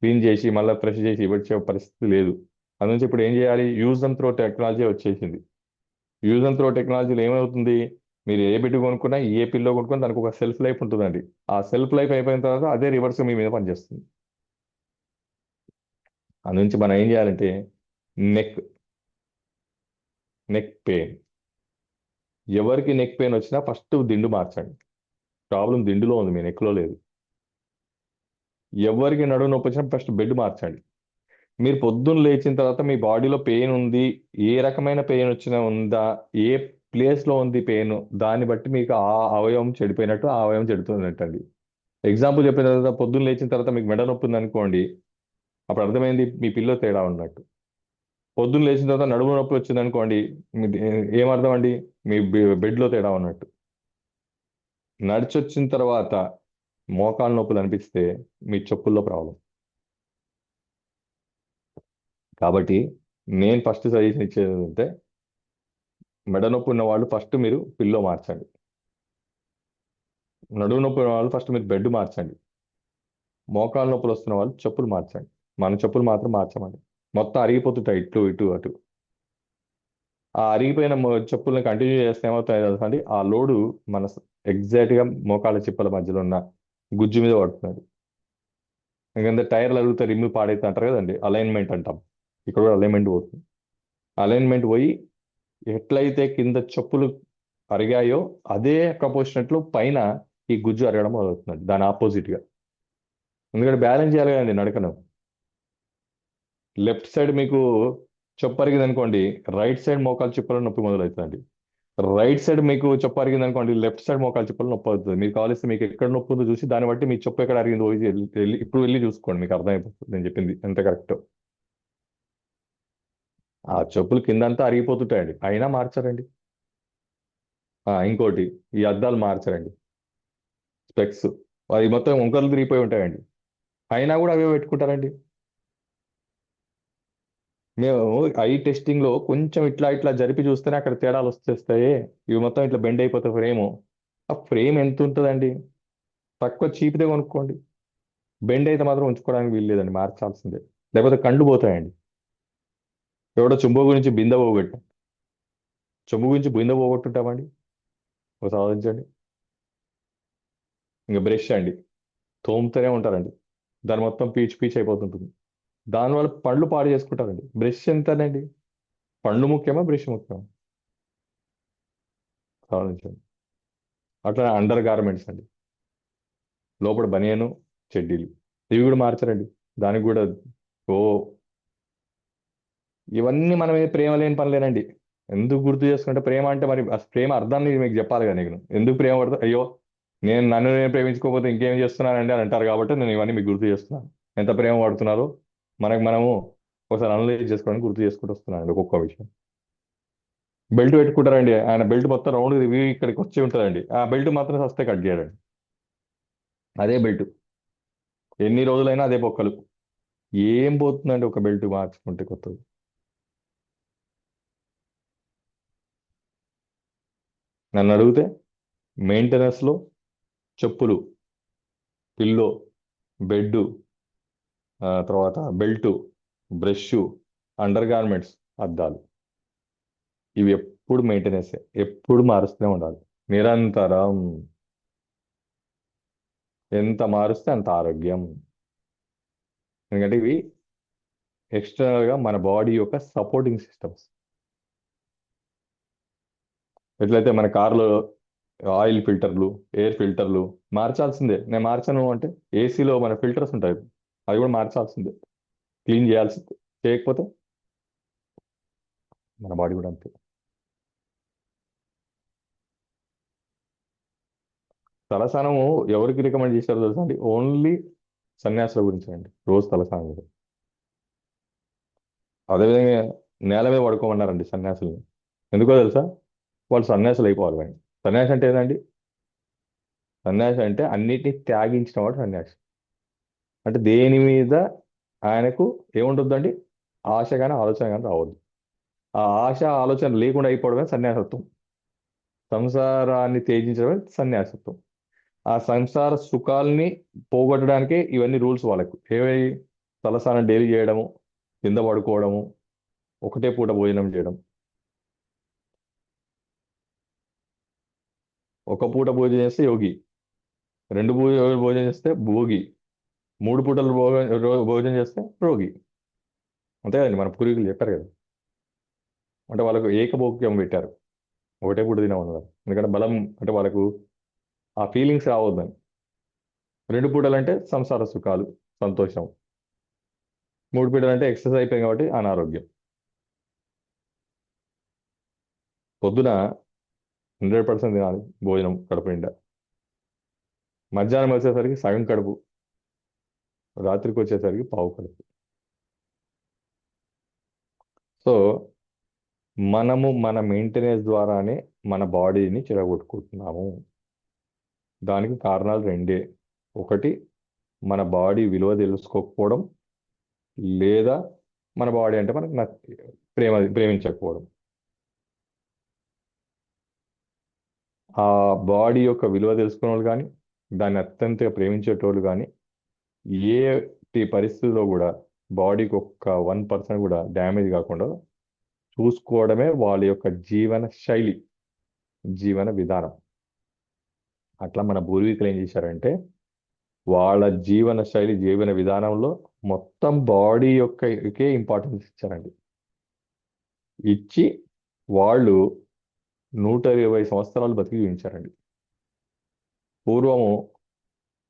S2: క్లీన్ చేసి మళ్ళీ ఫ్రెష్ చేసి ఇవ్వచ్చే పరిస్థితి లేదు. అందునుంచి ఇప్పుడు ఏం చేయాలి, యూజ్ అండ్ త్రో టెక్నాలజీ వచ్చేసింది. యూజ్ అండ్ త్రో టెక్నాలజీలో ఏమవుతుంది, మీరు ఏ బిడ్డ కొనుక్కున్నా ఏ పిల్లో కొనుక్కున్నా దానికి ఒక సెల్ఫ్ లైఫ్ ఉంటుందండి. ఆ సెల్ఫ్ లైఫ్ అయిపోయిన తర్వాత అదే రివర్స్ మీ మీద పనిచేస్తుంది. అందు నుంచి మనం ఏం చేయాలంటే నెక్ నెక్ పెయిన్, ఎవరికి నెక్ పెయిన్ వచ్చినా ఫస్ట్ దిండు మార్చండి. ప్రాబ్లం దిండులో ఉంది, మీ నెక్లో లేదు. ఎవరికి నడుము నొప్పి వచ్చినా ఫస్ట్ బెడ్ మార్చండి. మీరు పొద్దున్న లేచిన తర్వాత మీ బాడీలో పెయిన్ ఉంది, ఏ రకమైన పెయిన్ వచ్చినా ఉందా, ఏ ప్లేస్ లో ఉంది పెయిన్, దాన్ని బట్టి మీకు ఆ అవయవం చెడిపోయినట్టు, ఆ అవయవం చెడుతున్నట్టు అండి. ఎగ్జాంపుల్ చెప్పిన తర్వాత పొద్దున్న లేచిన తర్వాత మీకు మెడ నొప్పి ఉంది అనుకోండి, అప్పుడు అర్థమైంది మీ పిల్లో తేడా ఉన్నట్టు. పొద్దున్న లేచిన తర్వాత నడుము నొప్పి వచ్చింది అనుకోండి, ఏమర్థం అండి, మీ బెడ్లో తేడా ఉన్నట్టు. నడిచొచ్చిన తర్వాత మోకాలు నొప్పులు అనిపిస్తే మీ చెప్పుల్లో ప్రాబ్లం. కాబట్టి నేను ఫస్ట్ సజెషన్ ఇచ్చేది ఏంటంటే, మెడ నొప్పి ఉన్న వాళ్ళు ఫస్ట్ మీరు పిల్లో మార్చండి. నడుము నొప్పి ఉన్న వాళ్ళు ఫస్ట్ మీరు బెడ్ మార్చండి. మోకాలు నొప్పులు వస్తున్న వాళ్ళు చెప్పులు మార్చండి. మన చెప్పులు మాత్రం మార్చమండి. మొత్తం అరిగిపోతుంటాయి ఇటు ఇటు అటు. ఆ అరిగిపోయిన చెప్పుల్ని కంటిన్యూ చేస్తే ఏమవుతాయి తెలుసా అండి, ఆ లోడు మన ఎగ్జాక్ట్ గా మోకాళ్ళ చిప్పల మధ్యలో ఉన్న గుజ్జు మీద పడుతుంది. ఎందుకంటే టైర్లు అరుగుతాయి, రిమ్ము పాడైతే అంటారు కదండి, అలైన్మెంట్ అంటాం. ఇక్కడ కూడా అలైన్మెంట్ పోతుంది. అలైన్మెంట్ పోయి ఎట్లయితే కింద చెప్పులు అరిగాయో అదే ప్రపోర్షనెట్లో పైన ఈ గుజ్జు అరగడం మొదలవుతుంది, దాని ఆపోజిట్ గా. ఎందుకంటే బ్యాలెన్స్ చేయాలి కదండి నడకను. లెఫ్ట్ సైడ్ మీకు చెప్పు అరిగింది అనుకోండి, రైట్ సైడ్ మోకాలు చిప్పలు నొప్పి మొదలవుతుందండి. రైట్ సైడ్ మీకు చెప్పు అరిగింది అనుకోండి, లెఫ్ట్ సైడ్ మోకాలు చిప్పలు నొప్పి అవుతుంది. మీకు కావాల్సి మీకు ఎక్కడ నొప్పి ఉందో చూసి దాన్ని బట్టి మీ చెప్పు ఎక్కడ అరిగిందో ఇప్పుడు వెళ్ళి చూసుకోండి, మీకు అర్థమైపోతుంది నేను చెప్పింది ఎంత కరెక్ట్. ఆ చెప్పులు కిందంతా అరిగిపోతుంటాయండి, అయినా మార్చారండి. ఇంకోటి, ఈ అద్దాలు మార్చరండి, స్పెక్స్ అవి మొత్తం వంకర్లు తిరిగిపోయి ఉంటాయండి, అయినా కూడా అవే పెట్టుకుంటారండి. మేము ఐ టెస్టింగ్ లో కొంచెం ఇట్లా ఇట్లా జరిపి చూస్తేనే అక్కడ తేడాలు వచ్చేస్తాయి. ఇవి మొత్తం ఇట్లా బెండ్ అయిపోతాయి ఫ్రేము. ఆ ఫ్రేమ్ ఎంత ఉంటుందండి, తక్కువ చీప్దే కొనుక్కోండి. బెండ్ అయితే మాత్రం ఉంచుకోవడానికి వీలు లేదండి, మార్చాల్సిందే. లేకపోతే కండ్లు పోతాయండి. ఎవడో చెంబు గురించి బిందె పోగొట్టు, చెంబు గురించి బిందె పోగొట్టుంటామండి, ఒకసారి ఆలోచించండి. ఇంకా బ్రష్ అండి, తోముతూనే ఉంటారండి, దాని మొత్తం పీచు పీచు అయిపోతుంటుంది. దానివల్ల పళ్ళు పాడు చేసుకుంటారండి. బ్రష్ ఎంతనండి, పండు ముఖ్యమా బ్రష్ ముఖ్యమా, ఆలోచించండి. అట్లా అండర్ గార్మెంట్స్ అండి, లోపల బనియను చెడ్డీలు, ఇవి కూడా మార్చరండి. దానికి కూడా ఓ ఇవన్నీ మనమే ప్రేమ లేని పనులేనండి. ఎందుకు గుర్తు చేసుకుంటే, ప్రేమ అంటే మరి అసలు ప్రేమ అర్థాన్ని మీకు చెప్పాలి కదా నేను. ఎందుకు ప్రేమ పడతా, అయ్యో నేను ప్రేమించుకోకపోతే ఇంకేం చేస్తున్నానండి అని అంటారు, కాబట్టి నేను ఇవన్నీ మీకు గుర్తు చేస్తున్నాను. ఎంత ప్రేమ పడుతున్నారో మనకు మనము ఒకసారి అనలైజ్ చేసుకోవడానికి గుర్తు చేసుకుంటూ వస్తున్నానండి ఒక్కొక్క విషయం. బెల్ట్ పెట్టుకుంటారండి, ఆయన బెల్ట్ మొత్తం రౌండ్ తిరిగి ఇక్కడికి వచ్చి ఉంటుందండి, ఆ బెల్ట్ మాత్రం సస్తే కట్ చేయడండి. అదే బెల్ట్ ఎన్ని రోజులైనా అదే బొక్కలు. ఏం పోతుందండి ఒక బెల్ట్ మార్చుకుంటే కొత్తది. నన్ను అడిగితే మెయింటెనెన్స్లో చెప్పులు, పిల్లో, బెడ్, తర్వాత బెల్ట్, బ్రష్, అండర్ గార్మెంట్స్, అద్దాలు, ఇవి ఎప్పుడు మెయింటెనెన్స్, ఎప్పుడు మారుస్తూనే ఉండాలి నిరంతరం. ఎంత మారుస్తే అంత ఆరోగ్యం. ఎందుకంటే ఇవి ఎక్స్టర్నల్ గా మన బాడీ యొక్క సపోర్టింగ్ సిస్టమ్స్. ఎట్లయితే మన కార్లో ఆయిల్ ఫిల్టర్లు, ఎయిర్ ఫిల్టర్లు మార్చాల్సిందే. నేను మార్చను అంటే ఏసీలో మన ఫిల్టర్స్ ఉంటాయి, అవి కూడా మార్చాల్సిందే, క్లీన్ చేయాల్సిందే. చేయకపోతే మన బాడీ కూడా అంతే. తలస్నానము ఎవరికి రికమెండ్ చేశారో తెలుసా అండి, ఓన్లీ సన్యాసుల గురించి అండి, రోజు తలస్నానం చేయడం. అదేవిధంగా నేల మీద పడుకోమన్నారండి సన్యాసుల్ని, ఎందుకో తెలుసా, వాళ్ళు సన్యాసులు అయిపోవాలి కానీ. సన్యాసి అంటే ఏదండి, సన్యాసి అంటే అన్నిటినీ త్యాగించిన వాడు సన్యాసి. అంటే దేని మీద ఆయనకు ఏముంటుందండి, ఆశ కానీ ఆలోచన కానీ రావద్దు. ఆ ఆశ ఆలోచన లేకుండా అయిపోవడమే సన్యాసత్వం. సంసారాన్ని త్యజించడమే సన్యాసత్వం. ఆ సంసార సుఖాల్ని పోగొట్టడానికే ఇవన్నీ రూల్స్ వాళ్ళకు. ఏవై, తలస్నానం డైలీ చేయడము, కింద పడుకోవడము, ఒకటే పూట భోజనం చేయడం, ఒక పూట భోజనం చేస్తే యోగి, రెండు భోజనం చేస్తే భోగి, మూడు పూటలు భోజనం చేస్తే రోగి. అంతే కదండి, మన పూర్వీకులు చెప్పారు కదా. అంటే వాళ్ళకు ఏకభోగ్యం పెట్టారు, ఒకటే పూట తినమన్నారు. ఎందుకంటే బలం అంటే వాళ్ళకు ఆ ఫీలింగ్స్ రావద్దని. రెండు పూటలు అంటే సంసార సుఖాలు, సంతోషం. మూడు పూటలు అంటే ఎక్సర్సైజ్ అయిపోయింది కాబట్టి అనారోగ్యం. పొద్దున 100% తినాలి భోజనం కడుపు నిండా. మధ్యాహ్నం వచ్చేసరికి సగం కడుపు, రాత్రికి వచ్చేసరికి పావు కడుపు. సో మనము మన మెయింటెనెన్స్ ద్వారానే మన బాడీని చెడగొట్టుకుంటున్నాము. దానికి కారణాలు రెండే. ఒకటి, మన బాడీ విలువ తెలుసుకోకపోవడం, లేదా మన బాడీ అంటే మనకు ప్రేమించకపోవడం. ఆ బాడీ యొక్క విలువ తెలుసుకునే వాళ్ళు కానీ, దాన్ని అత్యంతగా ప్రేమించేటోళ్ళు కానీ ఏ పరిస్థితిలో కూడా బాడీకి ఒక్క 1% కూడా డ్యామేజ్ కాకుండా చూసుకోవడమే వాళ్ళ యొక్క జీవన శైలి, జీవన విధానం. అట్లా మన పూర్వీకులు ఏం చేశారంటే వాళ్ళ జీవన శైలి, జీవన విధానంలో మొత్తం బాడీ యొక్కకే ఇంపార్టెన్స్ ఇచ్చారండి. ఇచ్చి వాళ్ళు 120 సంవత్సరాలు బతికి జీవించారండి. పూర్వము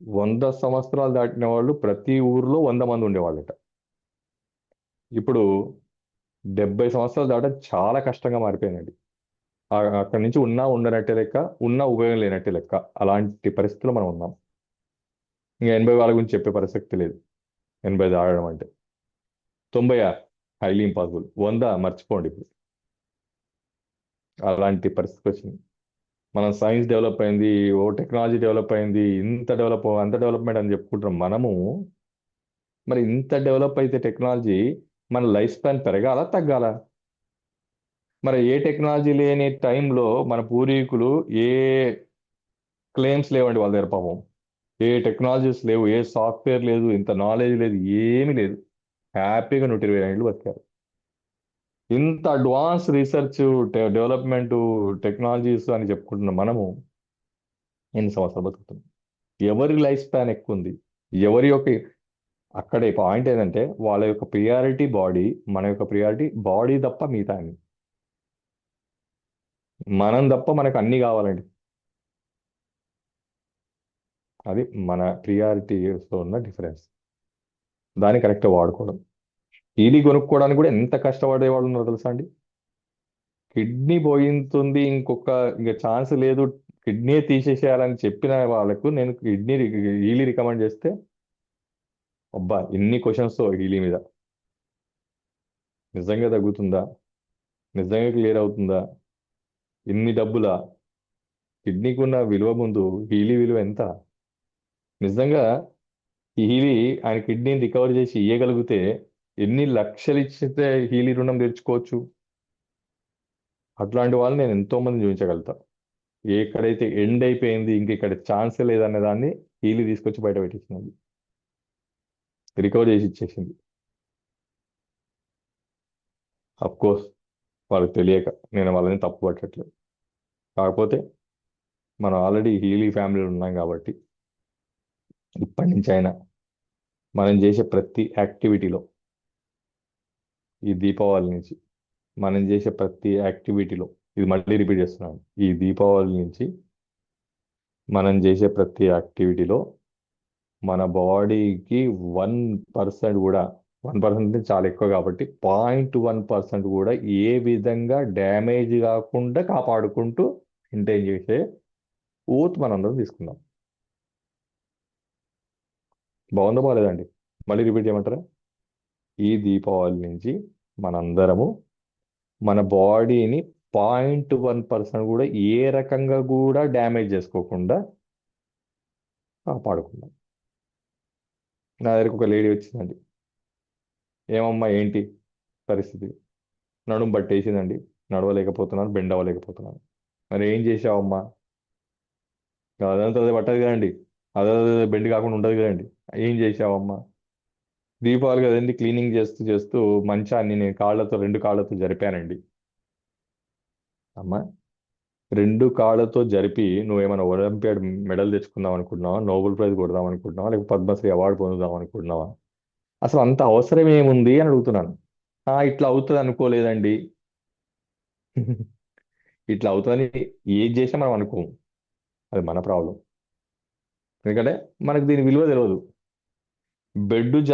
S2: 100 సంవత్సరాలు దాటిన వాళ్ళు ప్రతి ఊర్లో 100 మంది ఉండేవాళ్ళట. ఇప్పుడు 70 సంవత్సరాలు దాటడం చాలా కష్టంగా మారిపోయిందండి. అక్కడి నుంచి ఉన్నా ఉండనట్టే లెక్క, ఉన్నా ఉపయోగం లేనట్టే లెక్క. అలాంటి పరిస్థితుల్లో మనం ఉన్నాం. ఇంకా 80 వాళ్ళ గురించి చెప్పే ప్రసక్తి లేదు. 80 దాటడం అంటే 90 హైలీ ఇంపాసిబుల్, 100 మర్చిపోండి. ఇప్పుడు అలాంటి పరిస్థితి వచ్చింది. మనం సైన్స్ డెవలప్ అయింది, ఓ టెక్నాలజీ డెవలప్ అయింది, ఇంత డెవలప్ అంత డెవలప్మెంట్ అని చెప్పుకుంటున్నాం మనము. మరి ఇంత డెవలప్ అయితే టెక్నాలజీ, మన లైఫ్ స్పాన్ పెరగాల తగ్గాల? మరి ఏ టెక్నాలజీ లేని టైంలో మన పూర్వీకులు ఏ క్లెయిమ్స్ లేవండి వాళ్ళ దగ్గర పాపం. ఏ టెక్నాలజీస్ లేవు, ఏ సాఫ్ట్వేర్ లేదు, ఇంత నాలెడ్జ్ లేదు, ఏమీ లేదు. హ్యాపీగా 120 ఏళ్ళు బతికారు. ఇంత అడ్వాన్స్ రీసెర్చ్, డెవలప్మెంట్, టెక్నాలజీస్ అని చెప్పుకుంటున్న మనము ఎన్ని సంవత్సరాలు బతుకుతున్నాం? ఎవరి లైఫ్ స్పాన్ ఎక్కువ ఉంది? ఎవరి యొక్క అక్కడే పాయింట్ ఏంటంటే వాళ్ళ యొక్క ప్రియారిటీ బాడీ, మన యొక్క ప్రియారిటీ బాడీ తప్ప మిగతా అన్ని. మనం తప్ప మనకు అన్ని కావాలండి. అది మన ప్రియారిటీస్లో ఉన్న డిఫరెన్స్. దాన్ని కరెక్ట్గా వాడుకోవడం. ఇది కొనుక్కోవడానికి కూడా ఎంత కష్టపడే వాళ్ళు ఉన్నారో తెలుసా అండి? కిడ్నీ పోయింతుంది, ఇంకా ఛాన్స్ లేదు, కిడ్నీ తీసేసేయాలని చెప్పిన వాళ్ళకు నేను కిడ్నీ హీలీ రికమెండ్ చేస్తే, అబ్బా ఎన్ని క్వశ్చన్స్ హీలీ మీద. నిజంగా తగ్గుతుందా? నిజంగా క్లియర్ అవుతుందా? ఇన్ని డబ్బులా? కిడ్నీకి ఉన్న విలువ ముందు హీలీ విలువ ఎంత? నిజంగా ఈ హీలీ ఆయన కిడ్నీని రికవర్ చేసి ఇయ్యగలిగితే ఎన్ని లక్షలు ఇచ్చితే హీలీ రుణం తెచ్చుకోవచ్చు. అట్లాంటి వాళ్ళు నేను ఎంతో మంది చూపించగలుగుతా. ఎక్కడైతే ఎండ్ అయిపోయింది, ఇంక ఇక్కడ ఛాన్స్ లేదనే దాన్ని హీలీ తీసుకొచ్చి బయట పెట్టించినది, రికవర్ చేసి ఇచ్చేసింది. అఫ్ కోర్స్ వాళ్ళకి తెలియక నేను వాళ్ళని తప్పు పట్టట్లేదు. కాకపోతే మనం ఆల్రెడీ హీలీ ఫ్యామిలీలో ఉన్నాం కాబట్టి ఇప్పటి నుంచి అయినా మనం చేసే ప్రతి యాక్టివిటీలో, ఈ దీపావళి నుంచి మనం చేసే ప్రతి యాక్టివిటీలో, ఇది మళ్ళీ రిపీట్ చేస్తున్నాను, ఈ దీపావళి నుంచి మనం చేసే ప్రతి యాక్టివిటీలో మన బాడీకి 1% కూడా, 1% అంటే చాలా ఎక్కువ కాబట్టి 0.1% కూడా ఏ విధంగా డ్యామేజ్ కాకుండా కాపాడుకుంటూ మెయింటైన్ చేసే ఓత్ మనందరం తీసుకుందాం. బాగుందా బాగాలేదండి? మళ్ళీ రిపీట్ చేయమంటారా? ఈ దీపావళి నుంచి మనందరము మన బాడీని 0.1% కూడా ఏ రకంగా కూడా డ్యామేజ్ చేసుకోకుండా కాపాడుకుందాం. నా దగ్గరకు ఒక లేడీ వచ్చిందండి. ఏమమ్మా ఏంటి పరిస్థితి? నడుము పట్టేసిందండి, నడవలేకపోతున్నాను, బెండ్ అవ్వలేకపోతున్నాను. మరి ఏం చేసావమ్మా? అదంతా అదే పట్టదు కదండి, అదే బెండ్ కాకుండా ఉండదు కదండి. ఏం చేసావమ్మా? దీపావళి కదండి, క్లీనింగ్ చేస్తూ చేస్తూ మంచాన్ని నేను రెండు కాళ్ళతో జరిపానండి. అమ్మా రెండు కాళ్ళతో జరిపి నువ్వేమైనా ఒలింపియాడ్ మెడల్ తెచ్చుకుందాం అనుకుంటున్నావా, నోబెల్ ప్రైజ్ కొడదాం అనుకుంటున్నావా, లేకపోతే పద్మశ్రీ అవార్డు పొందుదాం అనుకుంటున్నావా? అసలు అంత అవసరం ఏముంది అని అడుగుతున్నాను. ఇట్లా అవుతుంది అనుకోలేదండి. ఇట్లా అవుతుందని ఏది చేసినా మనం అనుకోము. అది మన ప్రాబ్లం. ఎందుకంటే మనకు దీని విలువ తెలియదు. బెడ్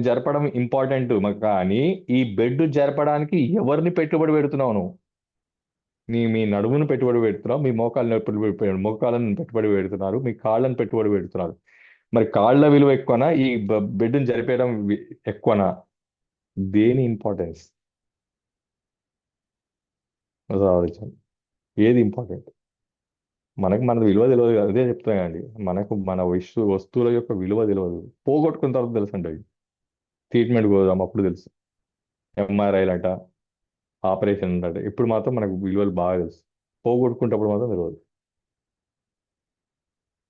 S2: జరపడం ఇంపార్టెంట్ కానీ ఈ బెడ్ జరపడానికి ఎవరిని పెట్టుబడి పెడుతున్నావు నువ్వు? మీ నడుమును పెట్టుబడి పెడుతున్నావు, మీ మోకాళ్ళను పెట్టుబడి పెడుతున్నారు, మీ కాళ్ళను పెట్టుబడి పెడుతున్నారు. మరి కాళ్ళ విలువ ఎక్కువనా, ఈ బెడ్ని జరిపేయడం ఎక్కువనా? దేని ఇంపార్టెన్స్ ఆలోచించండి. ఏది ఇంపార్టెంట్? మనకు మన విలువ తెలియదు కదా, అదే చెప్తానండి. మనకు మన వస్తువుల యొక్క విలువ తెలియదు. పోగొట్టుకున్న తర్వాత తెలుసు అండి. ట్రీట్మెంట్ పోదాం అప్పుడు తెలుసు. ఎంఆర్ఐలు అంట, ఆపరేషన్ అంట, ఇప్పుడు మాత్రం మనకు విలువలు బాగా తెలుసు. పోగొట్టుకుంటప్పుడు మాత్రం తెలియదు.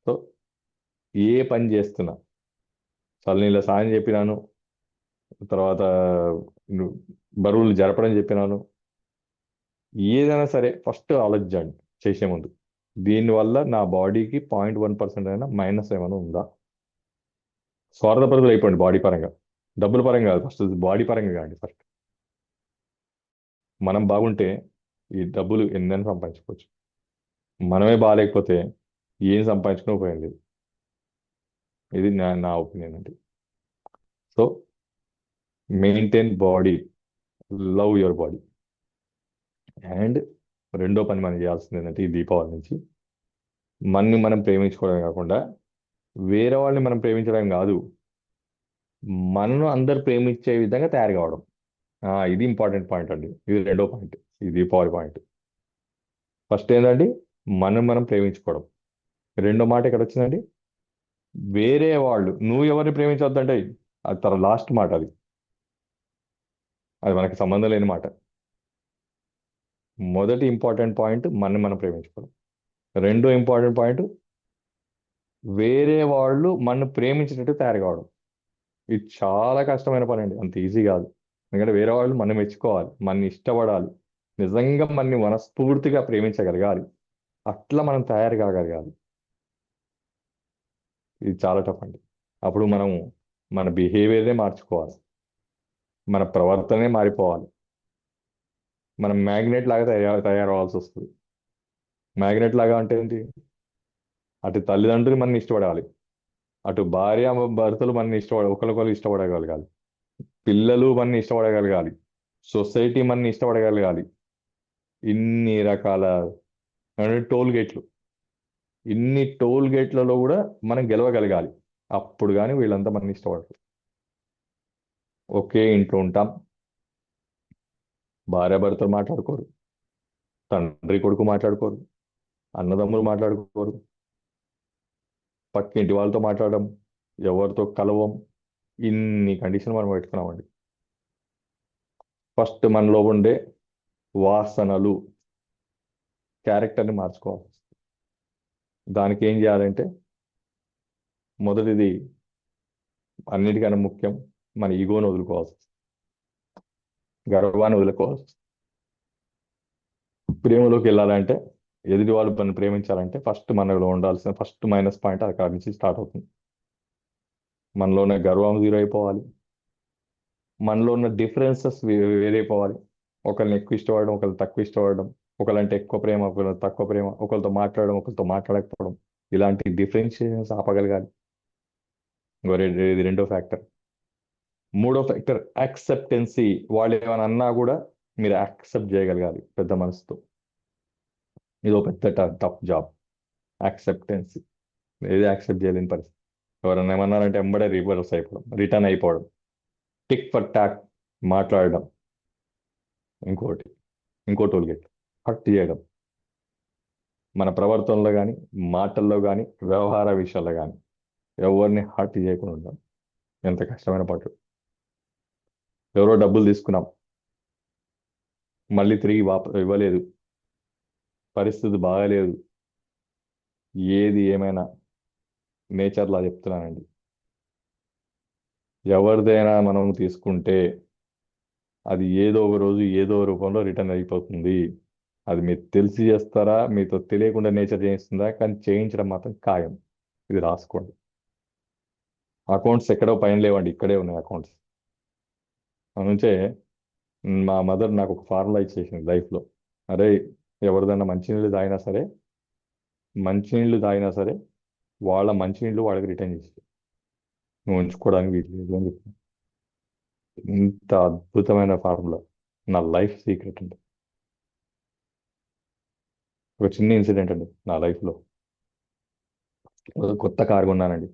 S2: సో ఏ పని చేస్తున్నా, చల్లనీళ్ళ సాయం చెప్పినాను, తర్వాత ను- బరువులు జరపడం చెప్పినాను, ఏదైనా సరే ఫస్ట్ ఆలోచించండి చేసే ముందు. దీనివల్ల నా బాడీకి 0.1% అయినా మైనస్ ఏమైనా ఉందా? స్వార్థపరులు అయిపోండి బాడీ పరంగా, డబ్బుల పరంగా కాదు, ఫస్ట్ బాడీ పరంగా కాండి ఫస్ట్. మనం బాగుంటే ఈ డబ్బులు ఎన్నైనా సంపాదించుకోవచ్చు. మనమే బాగాలేకపోతే ఏం సంపాదించుకుని ఉపయోగం లేదు. ఇది నా ఒపీనియన్ అండి. So maintain body, love your body. And రెండో పని మనం చేయాల్సింది ఏంటంటే, ఈ దీపావళి నుంచి మనని మనం ప్రేమించుకోవడమే కాకుండా వేరే వాళ్ళని మనం ప్రేమించడం కాదు, మనను అందరు ప్రేమించే విధంగా తయారు కావడం. ఇది ఇంపార్టెంట్ పాయింట్ అండి. ఇది రెండో పాయింట్, ఈ దీపావళి పాయింట్. ఫస్ట్ ఏంటండి, మనం ప్రేమించుకోవడం. రెండో మాట ఎక్కడ వచ్చిందండి, వేరే వాళ్ళు, నువ్వు ఎవరిని ప్రేమించవద్దంటే అది తన లాస్ట్ మాట. అది అది మనకి సంబంధం లేని మాట. మొదటి ఇంపార్టెంట్ పాయింట్ మనం ప్రేమించుకోవడం. రెండో ఇంపార్టెంట్ పాయింట్ వేరే వాళ్ళు మన ప్రేమించినట్టు తయారు కావడం. ఇది చాలా కష్టమైన పని అండి, అంత ఈజీ కాదు. ఎందుకంటే వేరే వాళ్ళు మనం మెచ్చుకోవాలి, మన ఇష్టపడాలి, నిజంగా మనని మనస్ఫూర్తిగా ప్రేమించగలగాలి, అట్లా మనం తయారు కాగలగాలి. ఇది చాలా టఫ్ అండి. అప్పుడు మనం మన బిహేవియరే మార్చుకోవాలి, మన ప్రవర్తనే మారిపోవాలి. మనం మ్యాగ్నెట్ లాగా తయారవ్వాల్సి వస్తుంది. మ్యాగ్నెట్ లాగా అంటే ఏంటి? అటు తల్లిదండ్రులు మనని ఇష్టపడాలి, అటు భార్య భర్తలు మనని ఒకరికొకరు ఇష్టపడగలగాలి, పిల్లలు మనని ఇష్టపడగలగాలి, సొసైటీ మనని ఇష్టపడగలగాలి. ఇన్ని రకాల టోల్ గేట్లు, ఇన్ని టోల్ గేట్లలో కూడా మనం గెలవగలగాలి. అప్పుడు కానీ వీళ్ళంతా మనని ఇష్టపడరు. ఒకే ఇంట్లో ఉంటాం, భార్యాభర్తలు మాట్లాడుకోరు, తండ్రి కొడుకు మాట్లాడుకోరు, అన్నదమ్ములు మాట్లాడుకోరు, పక్కింటి వాళ్ళతో మాట్లాడడం, ఎవరితో కలవం. ఇన్ని కండిషన్ మనం పెట్టుకున్నామండి. ఫస్ట్ మనలో ఉండే వాసనలు, క్యారెక్టర్ని మార్చుకోవాలి. దానికి ఏం చేయాలంటే, మొదటిది అన్నిటికన్నా ముఖ్యం, మన ఈగోని వదులుకోవాల్సి వస్తుంది. గర్వాన్ని వదులుకోవాల్సి వస్తుంది. ప్రేమలోకి వెళ్ళాలంటే, ఎదుటి వాళ్ళు మనం ప్రేమించాలంటే ఫస్ట్ మనలో ఉండాల్సిన ఫస్ట్ మైనస్ పాయింట్ అక్కడి నుంచి స్టార్ట్ అవుతుంది. మనలో ఉన్న గర్వం జీరో అయిపోవాలి, మనలో ఉన్న డిఫరెన్సెస్ వేరైపోవాలి. ఒకరిని ఎక్కువ ఇష్టపడడం, ఒకరిని తక్కువ ఇష్టపడడం, ఒకళ్ళంటే ఎక్కువ ప్రేమ, ఒకరిని తక్కువ ప్రేమ, ఒకరితో మాట్లాడడం, ఒకరితో మాట్లాడకపోవడం, ఇలాంటి డిఫరెన్షియేషన్స్ ఆపగలగాలి. ఇది రెండో ఫ్యాక్టర్. మూడో ఫ్యాక్టర్ యాక్సెప్టెన్సీ. వాళ్ళు ఏమైనా అన్నా కూడా మీరు యాక్సెప్ట్ చేయగలగాలి పెద్ద మనసుతో. ఇదో పెద్ద టఫ్ జాబ్, యాక్సెప్టెన్సీ. ఏది యాక్సెప్ట్ చేయలేని పరిస్థితి. ఎవరైనా ఏమన్నారంటే ఎంబడే రిటర్న్ అయిపోవడం, టిక్ ఫర్ టాక్ మాట్లాడడం. ఇంకోటి, ఇంకో టోల్ గేట్, హర్ట్ చేయడం. మన ప్రవర్తనలో కానీ, మాటల్లో కానీ, వ్యవహార విషయాల్లో కానీ ఎవరిని హర్ట్ చేయకుండా ఉండాలి. ఎంత కష్టమైన పాటు. ఎవరో డబ్బులు తీసుకున్నాం, మళ్ళీ తిరిగి ఇవ్వలేదు, పరిస్థితి బాగాలేదు, ఏది ఏమైనా నేచర్లా చెప్తున్నానండి. ఎవరిదైనా మనం తీసుకుంటే అది ఏదో ఒక రోజు ఏదో రూపంలో రిటర్న్ అయిపోతుంది. అది మీరు తెలిసి చేస్తారా, మీతో తెలియకుండా నేచర్ చేయిస్తుందా, కానీ చేయించడం మాత్రం ఖాయం. ఇది రాసుకోండి. అకౌంట్స్ ఎక్కడో పైన లేవండి, ఇక్కడే ఉన్నాయి అకౌంట్స్. అందుంచే మా మదర్ నాకు ఒక ఫార్ములా ఇచ్చేసింది లైఫ్లో. అరే, ఎవరిదన్నా మంచినీళ్ళు తాగినా సరే వాళ్ళ మంచినీళ్ళు వాళ్ళకి రిటర్న్ చేసి నువ్వు ఉంచుకోవడానికి వీలు లేదు అని చెప్పి. ఇంత అద్భుతమైన ఫార్ములా, నా లైఫ్ సీక్రెట్ అండి. ఒక చిన్న ఇన్సిడెంట్ అండి నా లైఫ్లో. ఒక కొత్త కార్ కొన్నానండి.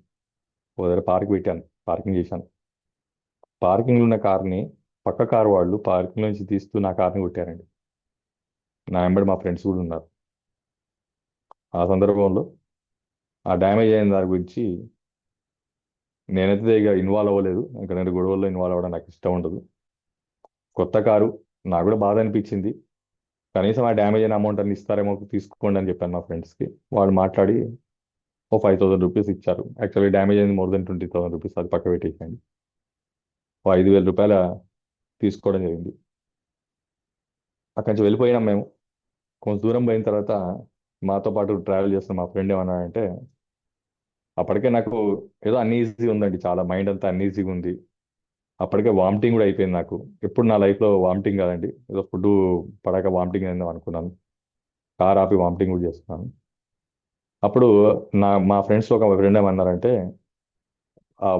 S2: ఒక దగ్గర పార్కింగ్ చేశాను. పార్కింగ్లో ఉన్న కార్ని పక్క కారు వాళ్ళు పార్కింగ్ నుంచి తీస్తూ నా కార్ని కొట్టారండి. నా వెంబడి మా ఫ్రెండ్స్ కూడా ఉన్నారు. ఆ సందర్భంలో ఆ డ్యామేజ్ అయిన దాని గురించి నేనైతే ఇక ఇన్వాల్వ్ అవ్వలేదు. ఎందుకంటే గొడవల్లో ఇన్వాల్వ్ అవ్వడం నాకు ఇష్టం ఉండదు. కొత్త కారు, నాకు కూడా బాధ అనిపించింది. కనీసం ఆ డ్యామేజ్ అయిన అమౌంట్ అని ఇస్తారేమో, తీసుకోండి అని చెప్పాను మా ఫ్రెండ్స్కి. వాళ్ళు మాట్లాడి ఓ 5,000 రూపీస్ ఇచ్చారు. యాక్చువల్లీ డ్యామేజ్ అయింది మోర్ దెన్ 20,000 రూపీస్, అది పక్క పెట్టేసాను. ఓ 5,000 రూపాయల తీసుకోవడం జరిగింది. అక్కడి నుంచి వెళ్ళిపోయినాం మేము. కొంత దూరం పోయిన తర్వాత మాతో పాటు ట్రావెల్ చేస్తున్న మా ఫ్రెండ్ ఏమన్నాడంటే, అప్పటికే నాకు ఏదో అన్ఈజీ ఉందండి, చాలా మైండ్ అంతా అన్ఈజీగా ఉంది. అప్పటికే వామిటింగ్ కూడా అయిపోయింది నాకు. ఎప్పుడు నా లైఫ్లో వామిటింగ్ కాదండి, ఏదో ఫుడ్ పడాక వామిటింగ్ అయిందాం అనుకున్నాను. కార్ ఆపి వామిటింగ్ కూడా చేస్తున్నాను. అప్పుడు మా ఫ్రెండ్స్లో ఒక ఫ్రెండ్ ఏమన్నారంటే,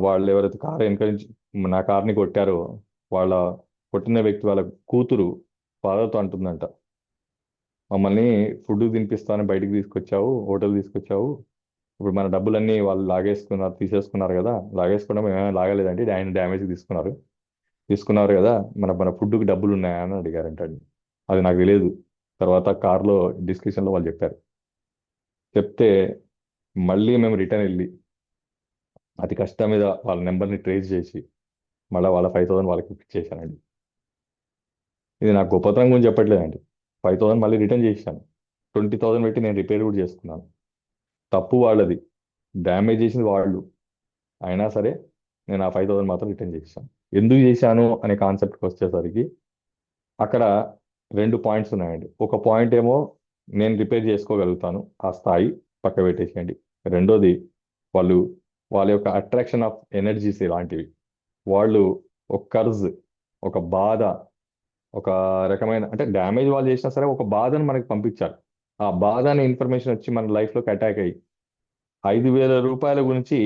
S2: వాళ్ళు ఎవరైతే కార్ వెనక నుంచి నా కార్ని కొట్టారో వాళ్ళ కొట్టిన వ్యక్తి వాళ్ళ కూతురు ఫాదర్తో అంటుందంట, మమ్మల్ని ఫుడ్ తినిపిస్తానని బయటికి తీసుకొచ్చావు, హోటల్ తీసుకొచ్చావు, ఇప్పుడు మన డబ్బులన్నీ వాళ్ళు తీసేసుకున్నారు కదా. లాగేసుకోవడం మేమేమైనా లాగలేదండి, ఆయన డ్యామేజ్ తీసుకున్నారు కదా, మన మన ఫుడ్కి డబ్బులు ఉన్నాయా అని అడిగారంట అండి. అది నాకు తెలియదు. తర్వాత కార్లో డిస్కషన్లో వాళ్ళు చెప్పారు. చెప్తే మళ్ళీ మేము రిటర్న్ వెళ్ళి అతి కష్టం మీద వాళ్ళ నెంబర్ని ట్రేస్ చేసి మళ్ళీ వాళ్ళ 5,000 వాళ్ళకి ఇచ్చేసానండి. ఇది నాకు గొప్పతనం గురించి చెప్పట్లేదండి. 5,000 మళ్ళీ రిటర్న్ చేశాను. 20,000 పెట్టి నేను రిపేర్ కూడా చేసుకున్నాను. తప్పు వాళ్ళది, డ్యామేజ్ చేసింది వాళ్ళు. అయినా సరే నేను ఆ 5,000 మాత్రం రిటర్న్ చేశాను. ఎందుకు చేశాను అనే కాన్సెప్ట్కి వచ్చేసరికి అక్కడ రెండు పాయింట్స్ ఉన్నాయండి. ఒక పాయింట్ ఏమో నేను రిపేర్ చేసుకోగలుగుతాను, ఆ స్థాయి పక్క పెట్టేసేయండి. రెండోది, వాళ్ళు వాళ్ళ యొక్క అట్రాక్షన్ ఆఫ్ ఎనర్జీస్ ఇలాంటివి. వాళ్ళు ఒక కర్జ్, ఒక బాధ, ఒక రకమైన అంటే డ్యామేజ్ వాళ్ళు చేసినా సరే ఒక బాధను మనకి పంపించారు. ఆ బాధ అనే ఇన్ఫర్మేషన్ వచ్చి మన లైఫ్లోకి అటాక్ అయ్యి 5,000 రూపాయల గురించి